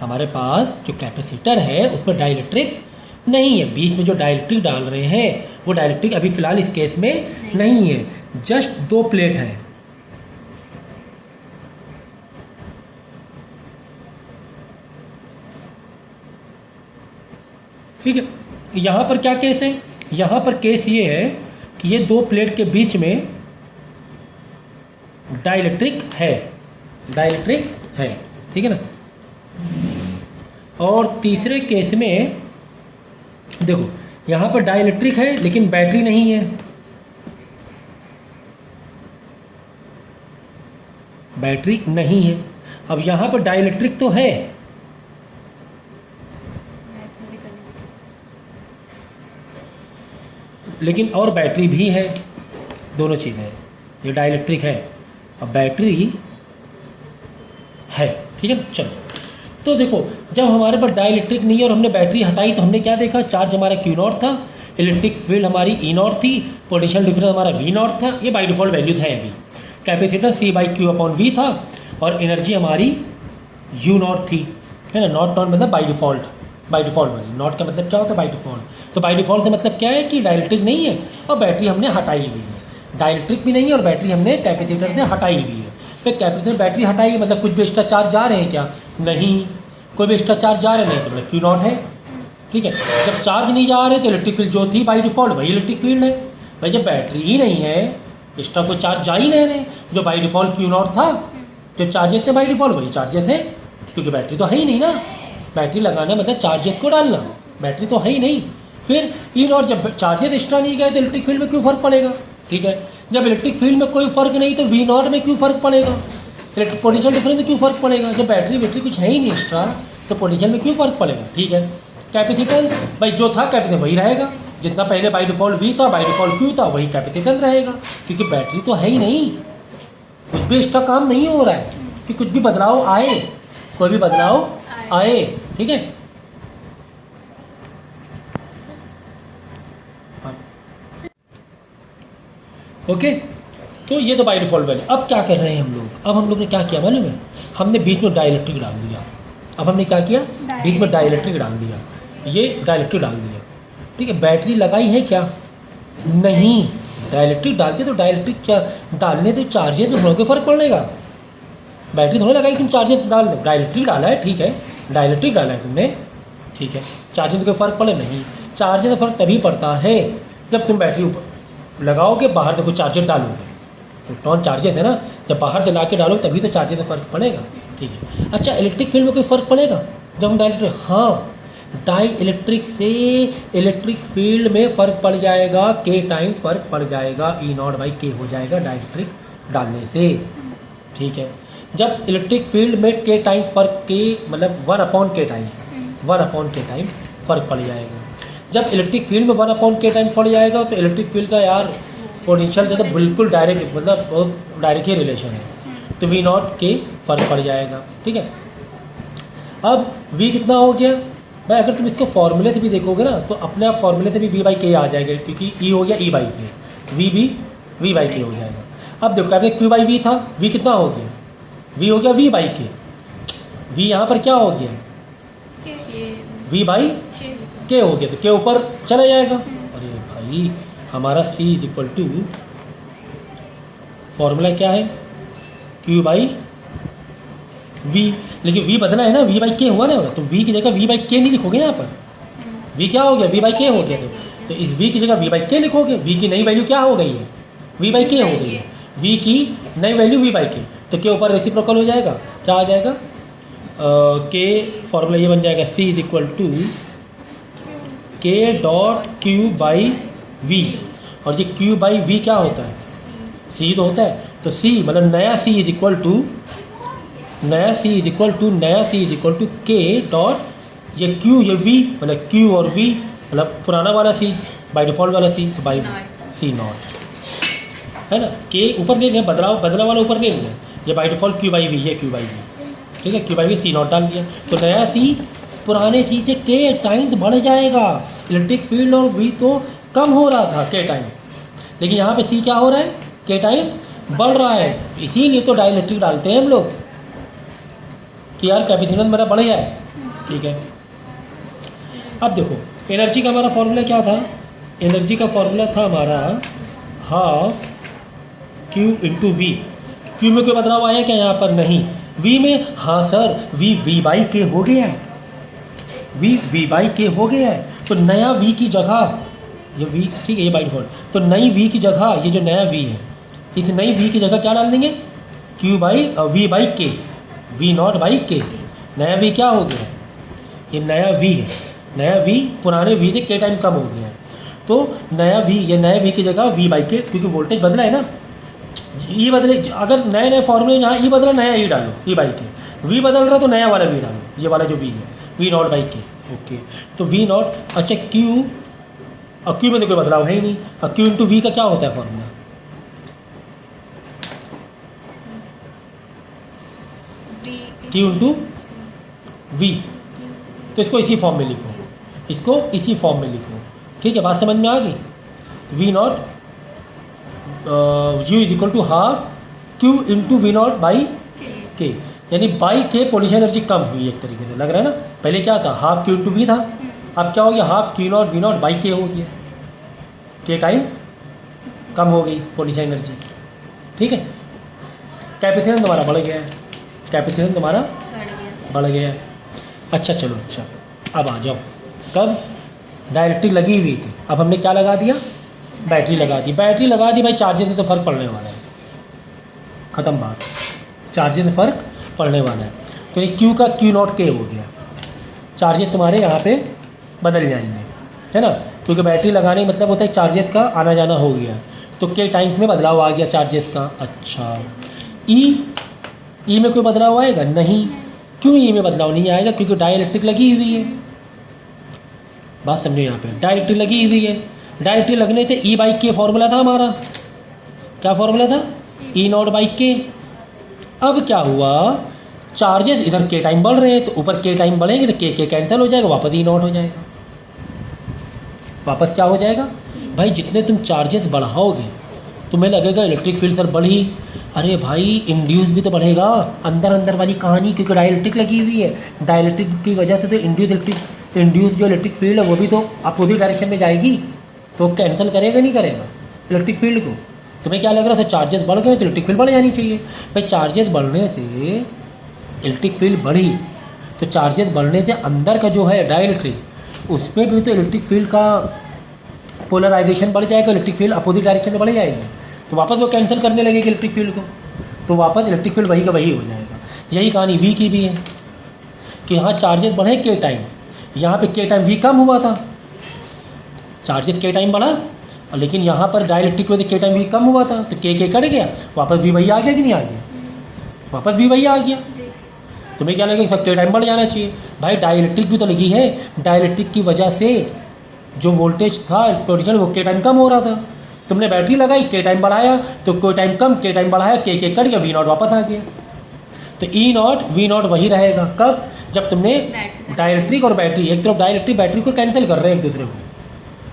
हमारे पास जो कैपेसिटर है उसमें डाई इलेक्ट्रिक नहीं है, बीच में जो डाई इलेक्ट्रिक डाल रहे हैं वो डाई इलेक्ट्रिक अभी फ़िलहाल इस केस में नहीं है, जस्ट 2 प्लेट है। ठीक है, यहाँ पर क्या केस है? यहाँ पर केस ये है कि ये 2 प्लेट के बीच में डाई इलेक्ट्रिक है, ठीक है ना। और तीसरे केस में देखो यहाँ पर डाई इलेक्ट्रिक है लेकिन बैटरी नहीं है, बैटरी नहीं है। अब यहाँ पर डाई इलेक्ट्रिक तो है लेकिन और बैटरी भी है, दोनों चीज़ें हैं। ये डाई इलेक्ट्रिक है और बैटरी है, ठीक है ना। चलो तो देखो, जब हमारे पास डाई इलेक्ट्रिक नहीं है और हमने बैटरी हटाई तो हमने क्या देखा, चार्ज हमारा Q0 था, इलेक्ट्रिक फील्ड हमारी ई नॉट थी, पोटेंशियल डिफरेंस हमारा वी नॉट था, ये बाई डिफ़ॉल्ट वैल्यूज है अभी। Capacitance C by Q upon V था और एनर्जी हमारी यू नॉट थी, है ना। नॉट मतलब बाई डिफ़ॉल्ट वाली, नॉट का मतलब क्या होता है बाई डिफ़ॉल्ट। तो बाई डिफ़ॉल्ट का मतलब क्या है कि डाइलेक्ट्रिक नहीं है और बैटरी हमने हटाई हुई है, डाइलेक्ट्रिक भी नहीं है और बैटरी हमने कैपेसिटर से हटाई हुई है। फिर कैपेसिटर बैटरी हटाई है मतलब कुछ भी एक्स्ट्रा चार्ज जा रहे हैं क्या? नहीं, कोई भी एक्स्ट्रा चार्ज जा रहे नहीं, तो मतलब क्यू नॉट है, ठीक है। जब चार्ज नहीं जा रहे तो इलेक्ट्रिक फील्ड जो थी बाई डिफ़ॉल्ट वही इलेक्ट्रिक फील्ड है। भाई जब बैटरी ही नहीं है, एक्स्ट्रा कोई चार्ज जा ही नहीं रहे, जो बाई डिफ़ॉल्ट क्यू नॉट था, जो चार्जेस थे बाई डिफ़ॉल्ट वही चार्जेस है, क्योंकि बैटरी तो है ही नहीं ना। बैटरी लगाना मतलब चार्जेस को डालना, बैटरी तो है ही नहीं। फिर ई नॉट, जब चार्जेस एक्स्ट्रा नहीं गए तो इलेक्ट्रिक फील्ड में क्यों फ़र्क पड़ेगा, ठीक है। जब इलेक्ट्रिक फील्ड में कोई फ़र्क नहीं तो वी नॉट में क्यों फ़र्क पड़ेगा, इलेक्ट्रिक पोटेंशियल डिफरेंस में क्यों फ़र्क पड़ेगा। जब बैटरी कुछ है ही नहीं एक्स्ट्रा तो पोटेंशियल में क्यों फ़र्क पड़ेगा, ठीक है। कैपेसिटेंस भाई जो था कैपेसिटेंस वही रहेगा, जितना पहले बाई डिफ़ॉल्ट वी था बाई डिफ़ॉल्ट क्यू था वही कैपेसिटेंस रहेगा, क्योंकि बैटरी तो है ही नहीं, कुछ भी एक्स्ट्रा काम नहीं हो रहा है कि कुछ भी बदलाव आए, कोई भी बदलाव आए, ठीक है। ओके, तो ये तो बाई डिफ़ॉल्ट वैल्यू। अब क्या कर रहे हैं हम लोग, अब हम लोग ने क्या किया मालूम है, हमने बीच में डाइलेक्ट्रिक डाल दिया। अब हमने क्या किया, बीच में डाइलेक्ट्रिक डाल दिया, ये डाइलेक्ट्रिक डाल दिया, ठीक है। बैटरी लगाई है क्या? नहीं, डाइलेक्ट्रिक डालते तो डाइलेक्ट्रिक क्या डालने तो चार्जेस में थोड़ा कोई फ़र्क पड़ेगा, बैटरी थोड़ा लगाई, तुम चार्जेस डाल दो, डाइलेक्ट्रिक डाला है, ठीक है, डाइलेक्ट्रिक डाला है तुमने, ठीक है। चार्जेस में कोई फ़र्क पड़े नहीं, चार्जेस में फ़र्क तभी पड़ता है जब तुम बैटरी ऊपर लगाओगे, बाहर से कुछ चार्जेस डालोगे, इलेक्ट्रॉन चार्जेस है ना, जब बाहर से ला के डालोगे तभी तो चार्जेस में फ़र्क पड़ेगा, ठीक है। अच्छा, इलेक्ट्रिक फील्ड में कोई फ़र्क पड़ेगा जब हम डाइलेक्ट्रिक, हाँ, डाई इलेक्ट्रिक से इलेक्ट्रिक फील्ड में फ़र्क पड़ जाएगा, के टाइम फ़र्क पड़ जाएगा, ई नॉट बाई के हो जाएगा डाइलेक्ट्रिक डालने से, ठीक है। जब इलेक्ट्रिक फील्ड में के टाइम फ़र्क के मतलब 1/k टाइम फ़र्क पड़ जाएगा। जब इलेक्ट्रिक फील्ड में 1/k टाइम पड़ जाएगा तो इलेक्ट्रिक फील्ड का यार पोटेंशियल तो बिल्कुल डायरेक्ट, मतलब बहुत डायरेक्ट ही रिलेशन है, तो वी नॉट के फ़र्क पड़ जाएगा, ठीक है। अब v कितना हो गया भाई, अगर तुम इसको फॉर्मूले से भी देखोगे ना तो अपने आप फॉर्मूले से भी v बाई के आ जाएगा, क्योंकि e हो गया e बाई के, v भी v बाई के हो जाएगा। अब देखो कहते q बाई v था, v कितना हो गया, v हो गया v बाई के, v यहाँ पर क्या हो गया, v बाई के हो गया, तो के ऊपर चला जाएगा। अरे भाई हमारा c is equal to formula क्या है, q बाई v, लेकिन v बदला है ना, v बाई के हुआ ना, तो v की जगह v बाई के नहीं लिखोगे यहाँ पर, v क्या हो गया, v बाई के हो गया, तो इस v की जगह v बाई के लिखोगे, v की नई वैल्यू क्या हो गई है, v बाई के हो गई है, v की नई वैल्यू v बाई के, तो के ऊपर रेसिप्रोकल हो जाएगा, क्या आ जाएगा, के फॉर्मूला ये बन जाएगा c इज इक्वल टू के डॉट क्यू बाई वी, और ये क्यू बाई वी क्या होता है, c तो होता है, तो c मतलब नया c इज इक्वल टू नया c इज इक्वल टू के डॉट ये q ये v, मतलब q और v मतलब पुराना वाला c बाई डिफ़ॉल्ट वाला c बाई c नॉट, है ना। के ऊपर नहीं लिया, बदला वाला ऊपर नहीं लिया, ये by default q by v, ये q बाई v, ठीक है, q by v c not डाल दिया, तो नया c पुराने c से k टाइम्स बढ़ जाएगा। इलेक्ट्रिक फील्ड और v तो कम हो रहा था k टाइम, लेकिन यहाँ पे c क्या हो रहा है, k टाइम बढ़ रहा है, इसीलिए तो डाइलेक्ट्रिक डालते हैं हम लोग कि यार कैपेसिटेंस मेरा बढ़ जाए, ठीक है। अब देखो एनर्जी का हमारा फॉर्मूला क्या था, एनर्जी का फॉर्मूला था हमारा half Q into V, Q में कोई बदलाव आया क्या यहाँ पर, नहीं, V में हाँ सर, V बाई के हो गया है, V बाई के हो गया है, तो नया V की जगह ये V, ठीक है, ये बाई डिफ़ॉल्ट, तो नई V की जगह ये जो नया V है, इस नई V की जगह क्या डाल देंगे, Q बाई V बाई के, v नॉट बाई के, नया v क्या हो गया, ये नया v है, नया v पुराने v से के टाइम कम हो गया है, तो नया v, ये नए v की जगह v बाई के, क्योंकि वोल्टेज बदला है ना, e बदले, अगर नए नए फॉर्मूले यहाँ e बदला नया e डालो, e बाई के, v बदल रहा तो नया वाला v डालो, ये वाला जो v है v नॉट बाई के, ओके, तो v नॉट, अच्छा q, और q में तो कोई बदलाव है ही नहीं, और q इंटू v का क्या होता है फॉर्मूला, q इंटू वी, तो इसको इसी फॉर्म में लिखो, इसको इसी फॉर्म में लिखो, ठीक है, बात समझ में आ गई। V naught U is equal to half Q into V naught by K, यानी बाई के पोटेंशियल एनर्जी कम हुई एक तरीके से, लग रहा है ना। पहले क्या था, हाफ क्यू इंटू वी था, अब क्या हो गया, half Q naught V naught by K हो गया, के टाइम्स कम हो गई पोटेंशियल एनर्जी। ठीक है, कैपेसिटेंस तुम्हारा बढ़ गया है, कैपेसिटेंस तुम्हारा बढ़ गया है। अच्छा चलो, अच्छा अब आ जाओ, कब डायरेक्ट्रिक लगी हुई थी, अब हमने क्या लगा दिया, बैटरी लगा दी। बैटरी लगा दी भाई, चार्जिंग से तो फ़र्क पड़ने वाला है, ख़त्म बात, चार्जिंग में फ़र्क पड़ने वाला है। तो ये क्यू का क्यू नॉट के हो गया, चार्जेस तुम्हारे यहाँ पे बदल जाएंगे, है ना, क्योंकि बैटरी लगाने का मतलब होता है चार्जेस का आना जाना हो गया, तो के टाइम्स में बदलाव आ गया चार्जेस का। अच्छा, ई में कोई बदलाव आएगा नहीं, क्यों ई में बदलाव नहीं आएगा, क्योंकि डाइलेक्ट्रिक लगी हुई है। बात समझो, यहाँ पे डाइलेक्ट्रिक लगी हुई है, डाइलेक्ट्रिक लगने से ई बाई के फॉर्मूला था हमारा, क्या फॉर्मूला था, ई नॉट बाई के। अब क्या हुआ, चार्जेस इधर के टाइम बढ़ रहे हैं, तो ऊपर के टाइम बढ़ेंगे तो के कैंसिल हो जाएगा, वापस ई नॉट हो जाएगा, वापस क्या हो जाएगा भाई, जितने तुम चार्जेस बढ़ाओगे तुम्हें लगेगा इलेक्ट्रिक फील्ड सर बढ़ी, अरे भाई इंड्यूस भी तो बढ़ेगा, अंदर अंदर वाली कहानी, क्योंकि डाइलेक्ट्रिक लगी हुई है, डाइलेक्ट्रिक की वजह से तो इंड्यूस जो इलेक्ट्रिक फील्ड है वो भी तो अपोजिट डायरेक्शन में जाएगी, तो कैंसिल करेगा नहीं करेगा इलेक्ट्रिक फील्ड को। तुम्हें क्या लग रहा है, सर चार्जेस बढ़ गए तो इलेक्ट्रिक फील्ड बढ़ जानी चाहिए, भाई चार्जेस बढ़ने से इलेक्ट्रिक फील्ड बढ़ी, तो चार्जेस बढ़ने से अंदर का जो है डाइलेक्ट्रिक उसमें भी तो इलेक्ट्रिक फील्ड का पोलराइजेशन बढ़ जाएगा, इलेक्ट्रिक फील्ड अपोजिट डायरेक्शन में बढ़ जाएगी, तो वापस वो कैंसिल करने लगेगी इलेक्ट्रिक फील्ड को, तो वापस इलेक्ट्रिक फील्ड वही का वही हो जाएगा। यही कहानी वी की भी है कि यहाँ चार्जेस बढ़े के टाइम, यहाँ पे के टाइम वी कम हुआ था, चार्जेस के टाइम बढ़ा, लेकिन यहाँ पर डाइलेक्ट्रिक की वजह से के टाइम वी कम हुआ था, तो के कट गया, वापस वी वही आ गया कि नहीं आ गया, वापस वी वही आ गया। तुम्हें क्या लगेगा, सब के टाइम बढ़ जाना चाहिए, भाई डाइलेक्ट्रिक भी तो लगी है, डाइलेक्ट्रिक की वजह से जो वोल्टेज था पोटेंशियल वो के टाइम कम हो रहा था, तुमने बैटरी लगाई के टाइम बढ़ाया, तो कोई टाइम कम, के टाइम बढ़ाया, के कट गया, वी नॉट वापस आ गया, तो ई नॉट वी नॉट वही रहेगा, कब, जब तुमने डाइलेक्ट्रिक और बैटरी, एक तरफ डाइलेक्ट्रिक बैटरी को कैंसिल कर रहे हैं एक दूसरे को,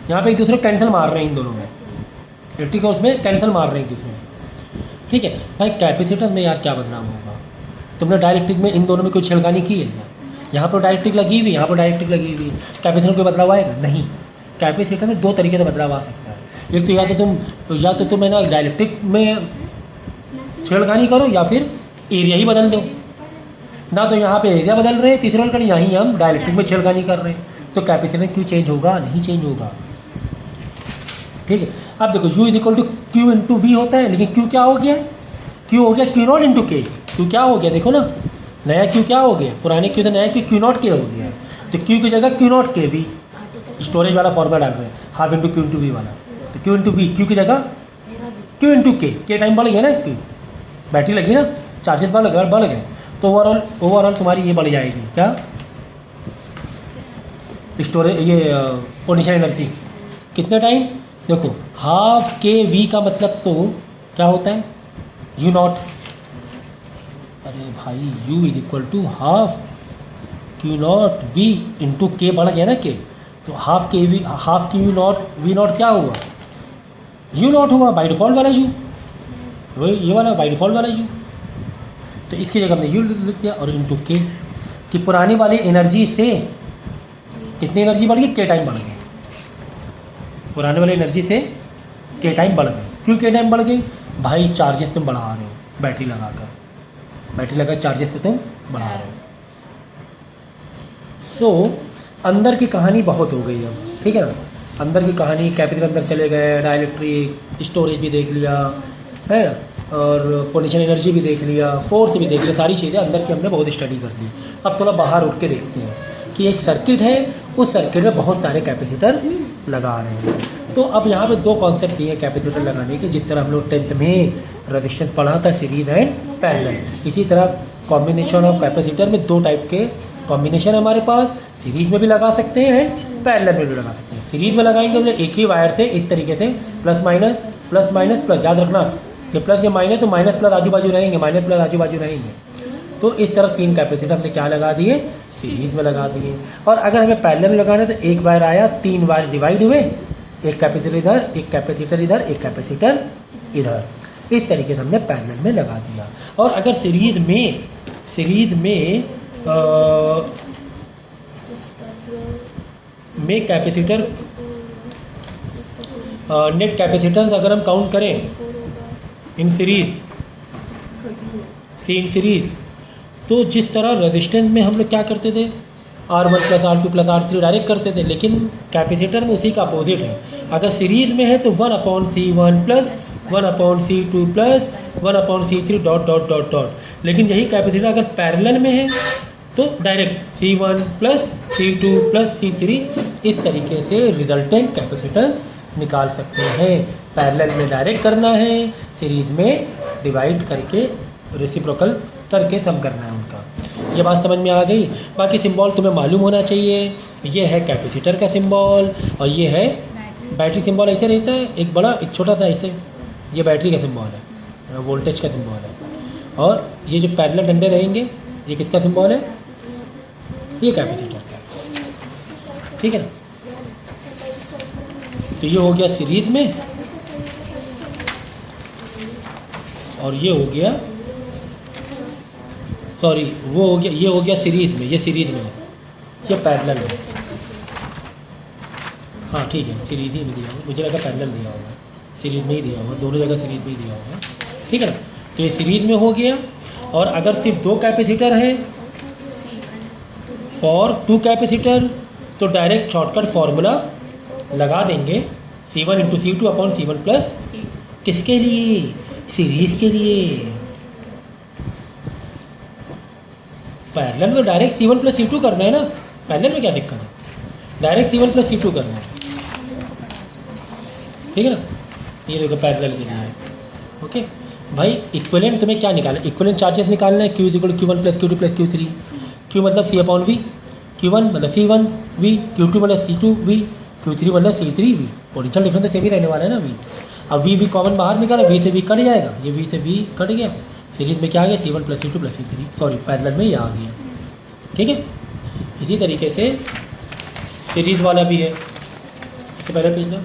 यहाँ पे एक दूसरे को कैंसिल मार रहे हैं, इन दोनों में इलेक्ट्रिक को उसमें कैंसिल मार रहे हैं एक दूसरे में। ठीक है भाई, कैपेसिटर में यार क्या बदलाव होगा, तुमने डाइलेक्ट्रिक में इन दोनों में कोई छेड़खानी की है क्या, यहाँ पर डाइलेक्ट्रिक लगी हुई, यहाँ पर डाइलेक्ट्रिक लगी हुई, कैपेसिटर में कोई बदलाव आएगा नहीं। कैपेसिटर में दो तरीके से बदलाव आ सकता है, एक तो या तो तुम है ना डाइलेक्ट्रिक में छेड़खानी करो, या फिर एरिया ही बदल दो, ना तो यहाँ पे एरिया बदल रहे हैं, तीसरा वाला यहीं हम डाइलेक्ट्रिक में छेड़खानी कर रहे हैं, तो कैपेसिटर क्यों चेंज होगा, नहीं चेंज होगा। ठीक है, अब देखो U is equal to Q into V होता है, लेकिन क्यू क्या हो गया, क्यू हो गया क्यू नॉट इंटू के, क्यू क्या हो गया, देखो ना नया क्यू क्या हो गया, पुराने क्यू से नया क्यू नॉट के हो गया है, तो क्यू की जगह Q naught K V, storage वाला फॉर्मूला डाल रहे हैं, half into Q into V वाला, तो क्यू इंटू वी, क्यू की जगह क्यू इंटू के टाइम बढ़ गया ना, क्यू बैटरी लगी ना, चार्जेस बढ़ गए, तो ओवरऑल तुम्हारी ये बढ़ जाएगी क्या, स्टोरेज, ये पोटेंशियल एनर्जी कितने टाइम, देखो हाफ के वी का मतलब तो क्या होता है, यू नॉट, अरे भाई U is equal to half Q naught V into K बढ़ गया ना के, तो हाफ के यू नॉट वी नॉट क्या हुआ, यू नॉट हुआ बाई डिफ़ॉल्ट वाला U, वही ये वाला बाई डिफ़ॉल्ट वाला U, तो इसकी जगह हमने U लिख दिया, और इंटू के कि पुरानी वाली एनर्जी से कितनी एनर्जी बढ़ गई, के टाइम बढ़ गई, पुराने वाली एनर्जी से के टाइम बढ़ गई, क्यों के टाइम बढ़ गई, भाई चार्जेस तुम बढ़ा रहे हो, बैटरी लगा चार्जेस को तुम बढ़ा रहे हो। सो अंदर की कहानी बहुत हो गई अब, ठीक है ना, अंदर की कहानी, कैपेसिटर अंदर चले गए, डाइलेक्ट्रिक स्टोरेज भी देख लिया है ना, और पोटेंशियल एनर्जी भी देख लिया, फोर्स भी देख लिया, सारी चीज़ें अंदर की हमने बहुत स्टडी कर ली। अब थोड़ा बाहर उठ के देखते हैं कि एक सर्किट है, उस सर्किट में बहुत सारे कैपेसिटर लगा रहे हैं। तो अब यहाँ पे दो कॉन्सेप्ट दिए कैपेसिटर लगाने के, जिस तरह हम लोग 10th में रेजिस्टेंस पढ़ा था, सीरीज एंड पैरेलल, इसी तरह कॉम्बिनेशन ऑफ कैपेसिटर में दो टाइप के कॉम्बिनेशन है हमारे पास, सीरीज में भी लगा सकते हैं एंड पैरेलल में भी लगा सकते हैं। सीरीज में लगाएंगे हम लोग एक ही वायर से इस तरीके से plus minus plus minus plus, याद रखना ये प्लस ये माइनस, तो माइनस प्लस आजू बाजू रहेंगे, माइनस प्लस आजू बाजू रहेंगे। तो इस तरह 3 कैपेसिटर हमने क्या लगा दिए, सीरीज में लगा दिए। और अगर हमें पैरेलल में लगाना है तो एक वायर आया, 3 वायर डिवाइड हुए, एक कैपेसिटर इधर, एक कैपेसिटर इधर, एक कैपेसिटर इधर, इस तरीके से हमने पैरेलल में लगा दिया। और अगर सीरीज में कैपेसिटर नेट कैपेसिटेंस अगर हम काउंट करें इन सीरीज तो जिस तरह रेजिस्टेंस में हम लोग क्या करते थे, R1 + R2 + R3 डायरेक्ट करते थे, लेकिन कैपेसिटर में उसी का अपोजिट है। अगर सीरीज में है तो 1/C1 + 1/C2 + 1/C3 dot dot dot dot. लेकिन यही कैपेसिटर अगर पैरेलल में है तो डायरेक्ट C1 + C2 + C3 इस तरीके से रिजल्टेंट कैपेसिटेंस निकाल सकते हैं। पैरेलल में डायरेक्ट करना है, सीरीज में डिवाइड करके रेसिप्रोकल करके सम करना है उनका। ये बात समझ में आ गई। बाकी सिंबल तुम्हें मालूम होना चाहिए। ये है कैपेसिटर का सिंबल और ये है बैटरी सिंबल। ऐसे रहता है, एक बड़ा एक छोटा सा ऐसे, ये बैटरी का सिंबल है, वोल्टेज का सिंबल है। और ये जो पैरेलल डंडे रहेंगे ये किसका सिंबल है, ये कैपेसिटर का, ठीक है ना। तो ये हो गया सीरीज में और ये हो गया, सॉरी वो हो गया, ये हो गया सीरीज में, ये सीरीज में, ये पैरेलल में। हाँ ठीक है, सीरीज ही में दिया होगा, मुझे लगा पैरेलल दिया होगा, सीरीज में ही दिया होगा, दोनों जगह सीरीज में ही दिया होगा, ठीक है ना। तो ये सीरीज में हो गया। और अगर सिर्फ 2 कैपेसिटर है फॉर 2 कैपेसिटर तो डायरेक्ट शॉर्टकट फॉर्मूला लगा देंगे, C1 × C2/C1 + किसके लिए, सीरीज के लिए। पैरेलल में डायरेक्ट C1 + C2 करना है ना, पैरेलल में क्या दिक्कत है, डायरेक्ट C1 + C2 करना है, ठीक है ना। ये देखो पैरेलल के लिए, ओके भाई। इक्विवेलेंट तुम्हें क्या निकालना है, इक्विवेलेंट चार्जेस निकालना है। Q = Q1 + Q2 + Q3। Q मतलब C/V, Q1 मतलब C1V, Q2 मतलब C2V, Q3 मतलब C3V। पोटेंशियल डिफरेंस तो सेम ही रहने वाला है ना V। अब V कॉमन बाहर निकाला, V से V कट जाएगा, ये V से V कट गया। सीरीज में क्या आ गया, C1 + C2 + C3, sorry parallel में ये आ गया, ठीक है। इसी तरीके से सीरीज वाला भी है। इससे पहले पेज ना,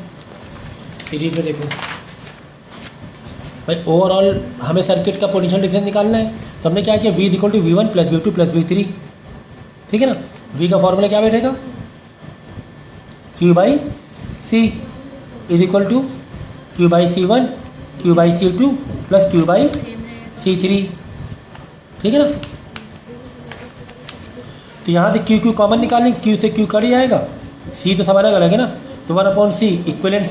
सीरीज में देखो भाई, ओवरऑल हमें सर्किट का पोटेंशियल डिफरेंस निकालना है। तो हमने क्या किया, V = V1 + V2 + V3, ठीक है ना। V का फॉर्मूला क्या बैठेगा, Q/C = Q/C1 Q/C2 + Q/C3, ठीक है ना। तो यहाँ से Q कॉमन निकालेंगे, Q से Q कट जाएगा, C तो सब अलग अलग है ना। तो 1/C equivalent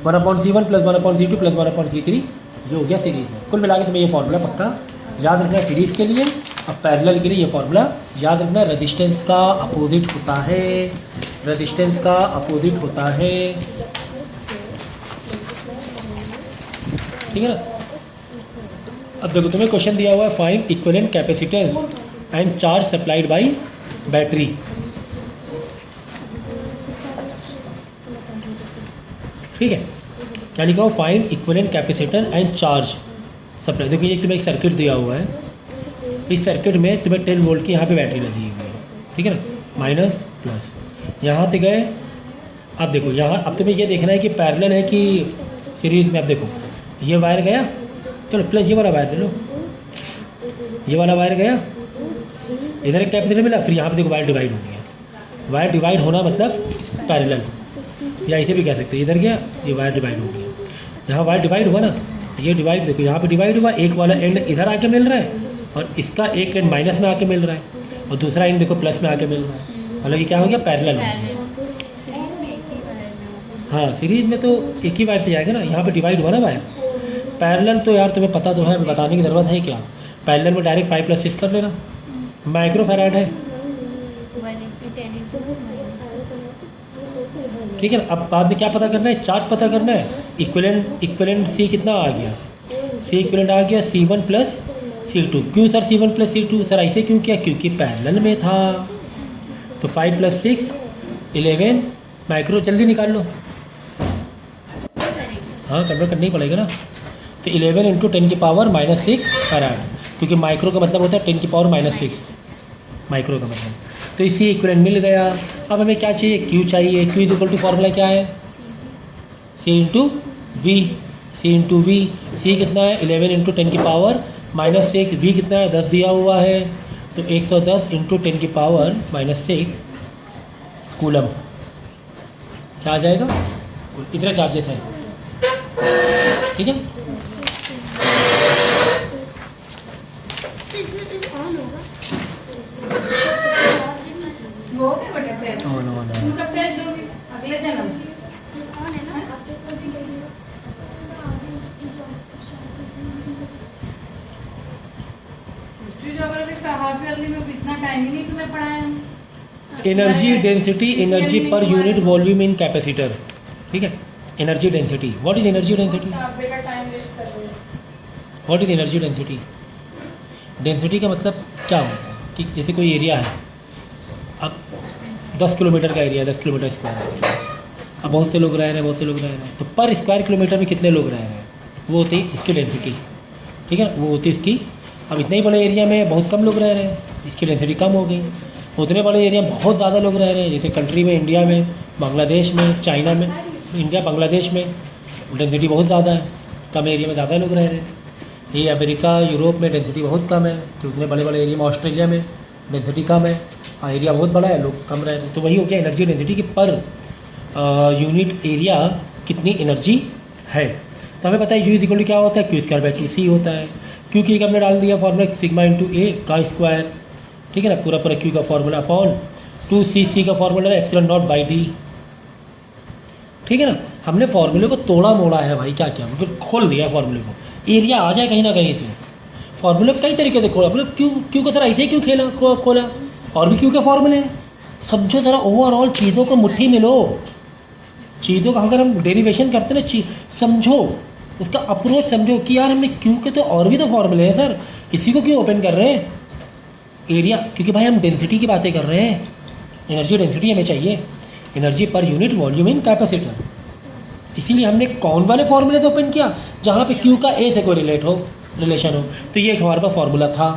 1/C1 + 1/C2 + 1/C3, ये हो गया सीरीज में। कुल मिला के तुम्हें ये फॉर्मूला पक्का याद रखना है सीरीज़ के लिए। अब पैरेलल के लिए ये फॉर्मूला याद रखना, रेजिस्टेंस का अपोजिट होता है, रेजिस्टेंस का अपोजिट होता है, ठीक है ना। अब देखो तुम्हें क्वेश्चन दिया हुआ है, find equivalent capacitance and charge supplied by battery. ठीक है, क्या लिखा हुआ, find equivalent capacitance and charge supply. देखो ये तुम्हें एक सर्किट दिया हुआ है, इस सर्किट में तुम्हें 10 वोल्ट की यहाँ पे बैटरी लगी हुई है, ठीक है ना, माइनस प्लस। यहाँ से गए, अब देखो यहाँ, अब तुम्हें ये देखना है कि पैरेलल है कि सीरीज में। अब देखो ये वायर गया, चलो प्लस ये वाला वायर ले लो, ये वाला वायर गया, इधर एक कैपेसिटर मिला, फिर यहाँ पे देखो वायर डिवाइड हो गया। वायर डिवाइड होना मतलब पैरेलल, या इसे भी कह सकते हैं, इधर गया ये वायर डिवाइड हो गया, यहाँ वायर डिवाइड हुआ ना, ये डिवाइड देखो यहाँ पे डिवाइड हुआ, एक वाला एंड इधर आके मिल रहा है और इसका एक एंड माइनस में आके मिल रहा है और दूसरा एंड देखो प्लस में आके मिल रहा है, मतलब ये क्या हो गया, पैरेलल हो गया। हाँ सीरीज में तो एक ही वायर से जाएगा ना, यहाँ पे डिवाइड हुआ ना वायर। पैरेलल तो यार तुम्हें पता तो है, बताने की ज़रूरत है क्या, पैरेलल में डायरेक्ट 5 + 6 कर लेना, माइक्रोफैराड है, ठीक है ना। अब बाद में क्या पता करना है, चार्ज पता करना है। इक्विवेलेंट C कितना आ गया, C इक्विवेलेंट आ गया C1 + C2। क्यों सर C1 + C2, सर ऐसे क्यों किया, क्योंकि पैरेलल में था। तो 5 + 6 11 माइक्रो, जल्दी निकाल लो, हाँ कन्वर्ट करना ही पड़ेगा ना। तो 11 × 10⁻⁻⁶ फैराड, क्योंकि माइक्रो का मतलब होता है 10⁻⁻⁶ माइक्रो का मतलब। तो इसी इक्विवेलेंट मिल गया। अब हमें क्या चाहिए, क्यू चाहिए। Q is equal to formula क्या है, C into V. C into V, C कितना है 11 इंटू 10⁻⁻⁶, वी कितना है 10 दिया हुआ है, तो 110 इंटू 10⁻⁻⁶ कूलम। क्या आ जाएगा, इतने चार्जेस हैं, ठीक है। कब टेस्ट दोगी, अगले जन्म? हाफ ईयरली में इतना टाइम ही नहीं तुम्हें पढ़ाया हम। Energy density, energy per unit volume इन कैपेसिटर, ठीक है। Energy density, what is energy density, what is energy density. Density का मतलब क्या होता है कि जैसे कोई एरिया है, अब 10 किलोमीटर का एरिया है, 10 किलोमीटर स्क्वायर, अब बहुत से लोग रह रहे हैं, बहुत से लोग रह रहे हैं, तो पर स्क्वायर किलोमीटर में कितने लोग रह रहे हैं, वो होती है इसकी डेंसिटी, ठीक है। वो होती है इसकी, अब इतने ही बड़े एरिया में बहुत कम लोग रह रहे हैं, इसकी डेंसिटी कम हो गई। उतने बड़े एरिया में बहुत ज़्यादा लोग रह रहे हैं, जैसे कंट्री में, इंडिया में, बांग्लादेश में, चाइना में, इंडिया बांग्लादेश में डेंसिटी बहुत ज़्यादा है, कम एरिया में ज़्यादा लोग रह रहे हैं। ये अमेरिका, यूरोप में डेंसिटी बहुत कम है, तो उतने बड़े बड़े एरिया में, ऑस्ट्रेलिया में डेंसिटी कम है, और एरिया बहुत बड़ा है, लोग कम रह रहे हैं। तो वही हो गया एनर्जी डेंसिटी की पर यूनिट एरिया कितनी एनर्जी है। तो हमें पता है यू इज इक्वल टू क्या होता है, क्यू स्क्वायर बाई टू सी होता है। क्यू की हमने डाल दिया फॉर्मूला सिग्मा इंटू ए का स्क्वायर, ठीक है ना, पूरा पूरा क्यू का फॉर्मूला अपॉन 2c का फॉर्मूला है एप्सिलॉन नॉट बाई डी, ठीक है ना। हमने फॉर्मूले को तोड़ा मोड़ा है भाई, क्या क्या मतलब खोल दिया फॉर्मूले को, एरिया आ जाए कहीं ना कहीं से। फॉर्मूले कई तरीके से खोला, मतलब क्यू को सर ऐसे ही क्यों खोला, और भी क्यू के फॉर्मूले हैं। समझो ज़रा ओवरऑल चीज़ों को मुट्ठी में लो, चीज़ों का अगर हम डेरिवेशन करते हैं ना, समझो उसका अप्रोच समझो कि यार हमने क्यू के तो और भी तो फॉर्मूले हैं सर, इसी को क्यों ओपन कर रहे हैं एरिया, क्योंकि भाई हम डेंसिटी की बातें कर रहे हैं, एनर्जी डेंसिटी हमें चाहिए, एनर्जी पर यूनिट वॉल्यूम इन कैपेसिटर। इसीलिए हमने कौन वाले फॉर्मूले से ओपन किया, जहाँ पे क्यू का ए से कोई रिलेशन हो। तो ये एक हमारे पास फॉर्मूला था,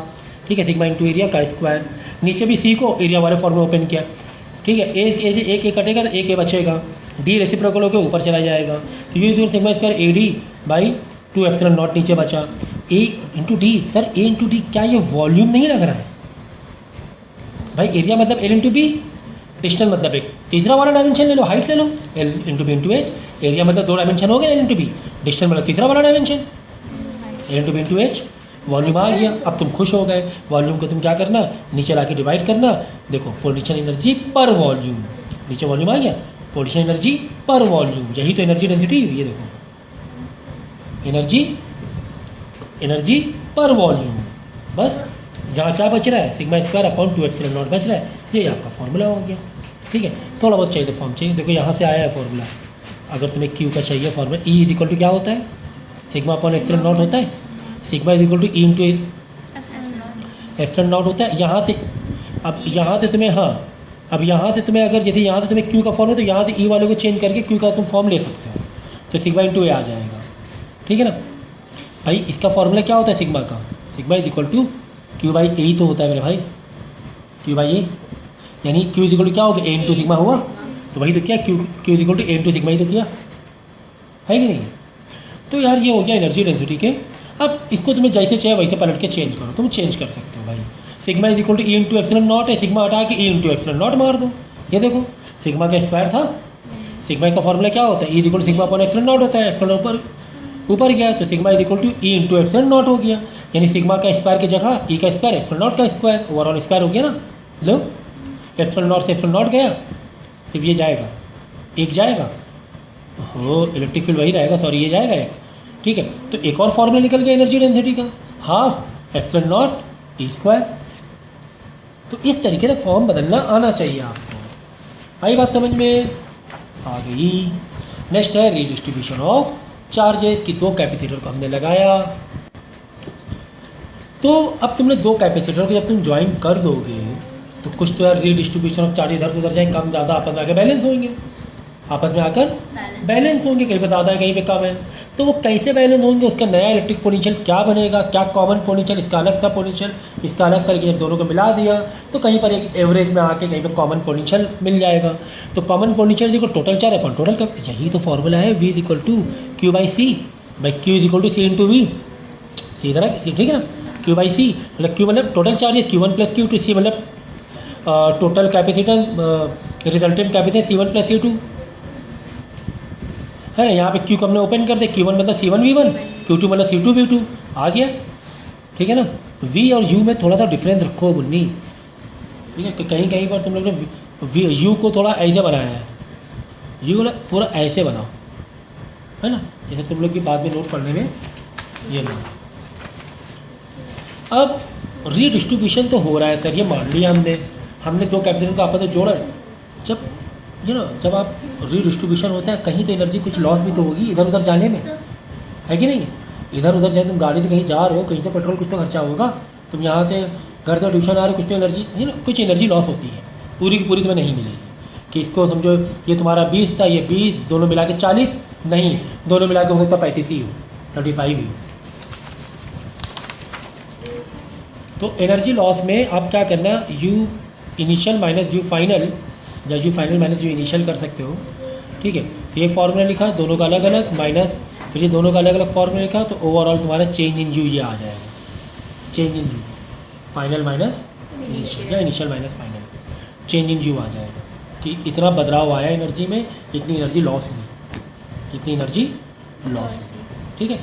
ठीक है, सिग्मा इंटू एरिया का स्क्वायर। नीचे भी सी को एरिया वाले फॉर्मूला ओपन किया, ठीक है। ए से एक कटेगा तो एक ए बचेगा, डी रेसिप्रोकल होकर ऊपर चला जाएगा, तो you is sigma square A D by 2 epsilon not नीचे बचा, ए इंटू डी। सर ए इंटू डी क्या ये वॉल्यूम नहीं लग रहा है भाई, एरिया मतलब एल इंटू बी, डिस्टेंस मतलब एक तीसरा वाला डायमेंशन ले लो, हाइट ले लो, L into B into H. Area मतलब 2 डायमेंशन हो गया, एल इंटू बी, डिस्टेंस मतलब तीसरा वाला dimension, L into B into H. Volume आ गया, अब तुम खुश हो गए। वॉल्यूम को तुम क्या करना, नीचे ला के डिवाइड करना, देखो पोटेंशियल एनर्जी पर वॉल्यूम, नीचे वॉल्यूम आ गया, पोटेंशियल एनर्जी पर वॉल्यूम, यही तो एनर्जी डेंसिटी हुई है। देखो एनर्जी पर वॉल्यूम, बस जहाँ क्या बच रहा है, sigma square upon 2 epsilon not बच रहा है, ये आपका फॉर्मूला हो गया, ठीक है। थोड़ा बहुत चाहिए तो फॉर्म चाहिए, देखो यहाँ से आया है फॉर्मूला। अगर तुम्हें क्यू का चाहिए formula, E is equal to क्या होता है, सिग्मा अपॉन एप्सिलॉन नॉट होता है, sigma is equal to E into epsilon naught होता है। यहाँ से अब यहाँ से तुम्हें, हाँ अब यहाँ से तुम्हें अगर जैसे यहाँ से तुम्हें क्यू का फॉर्म है, तो यहाँ से ई वाले को चेंज करके क्यू का तुम फॉर्म ले सकते हो, तो सिग्मा इंटू ए आ जाएगा, ठीक है ना भाई। इसका फॉर्मूला क्या होता है सिग्मा का, sigma is equal to Q by A ही तो होता है मेरे भाई, क्यू बाई ए, यानी क्यू इज इक्वल टू क्या होगा, ए इंटू सिग्मा हुआ, तो वही तो क्या, Q is equal to A into sigma ही तो किया है कि नहीं। तो यार ये हो गया एनर्जी डेंसिटी के। अब इसको तुम्हें जैसे चाहे वैसे पलट के चेंज करो, तुम चेंज कर सकते हो भाई। Sigma is equal to E into epsilon naught है, सिग्मा हटा के ई इंटू एप्सिलॉन नॉट मार दो, ये देखो सिग्मा का स्क्वायर था, सिग्मा का फॉर्मूला क्या होता है, E is equal to sigma upon epsilon naught होता है, एप्सिलॉन ऊपर गया तो sigma is equal to E into epsilon naught हो गया, यानी सिग्मा का स्क्वायर की जगह ई का स्क्वायर एप्सिलॉन नॉट का स्क्वायर, ओवरऑल स्क्वायर हो गया ना। लो एप्सिलॉन नॉट से एप्सिलॉन नॉट गया, सिर्फ ये जाएगा, एक जाएगा, हो इलेक्ट्रिक फील्ड वही रहेगा, सॉरी ये जाएगा एक, ठीक है। तो एक और फॉर्मूला निकल गया एनर्जी डेंसिटी का, half epsilon not E square. तो इस तरीके से फॉर्म बदलना आना चाहिए आपको। आई बात समझ में आ गई। नेक्स्ट है रीडिस्ट्रीब्यूशन ऑफ चार्जेस की, 2 कैपेसिटर को हमने लगाया, तो अब तुमने 2 कैपेसिटर को जब तुम ज्वाइन कर दोगे तो कुछ तो यार रीडिस्ट्रीब्यूशन ऑफ चार्ज इधर से उधर जाएंगे, कम ज़्यादा अपन आगे बैलेंस होंगे, आपस में आकर बैलेंस होंगे, कहीं पे ज़्यादा है कहीं पे कम है। तो वो कैसे बैलेंस होंगे, उसका नया इलेक्ट्रिक पोटेंशियल क्या बनेगा, क्या कॉमन पोटेंशियल, इसका अलग था पोटेंशियल, इसका अलग था, लेकिन जब दोनों को मिला दिया तो कहीं पर एक एवरेज में आके कहीं पे कॉमन पोटेंशियल मिल जाएगा। तो कॉमन पोटेंशियल देखो टोटल चार्ज अपन टोटल का, यही तो फॉर्मूला है V equal to Q by C by Q is equal to C into V. सीधा ना, ठीक है ना, क्यू बाई सी मतलब क्यू मतलब total charges Q1 plus Q2, सी मतलब total capacitance resultant capacitance C1 plus C2 है ना। यहाँ पे Q को हमने ओपन कर दे, Q1 मतलब C1 V1, Q2 मतलब C2 V2 आ गया, ठीक है ना। V और U में थोड़ा सा डिफरेंस रखो मुन्नी, ठीक है, कहीं कहीं पर तुम लोग ने U को थोड़ा ऐसे बनाया है, U को पूरा ऐसे बनाओ, है ना, जैसे तुम लोग की बाद में नोट पढ़ने में ये नहीं। अब रीडिस्ट्रीब्यूशन तो हो रहा है सर, ये मान लिया हमने दो कैपेसिटर को आपस में जोड़ा। जब जब आप रीडिस्ट्रीब्यूशन होता है कहीं तो एनर्जी कुछ लॉस भी तो होगी इधर उधर जाने में, है कि नहीं। इधर उधर जाए, तुम गाड़ी से कहीं जा रहे हो, कहीं तो पेट्रोल कुछ तो खर्चा होगा, तुम यहाँ से घर से ट्यूशन आ रहे हो, कुछ तो एनर्जी है ना, कुछ एनर्जी लॉस होती है, पूरी की पूरी तुम्हें नहीं मिलेगी। कि इसको समझो ये तुम्हारा 20 था, ये 20, दोनों मिला के 40 नहीं, दोनों मिला के हो सकता 35 ही हो, 35 ही हो। तो एनर्जी लॉस में आप क्या करना, U initial minus U final, या U final minus U initial कर सकते हो, ठीक है। तो ये फार्मूला लिखा, दोनों का अलग अलग माइनस, फिर ये दोनों का अलग अलग फार्मूला लिखा, तो ओवरऑल तुम्हारा चेंज इन यू ये आ जाएगा, change in U final minus initial या initial minus final, change in U आ जाएगा कि इतना बदलाव आया एनर्जी में, इतनी एनर्जी लॉस हुई, इतनी एनर्जी लॉस हुई, ठीक है।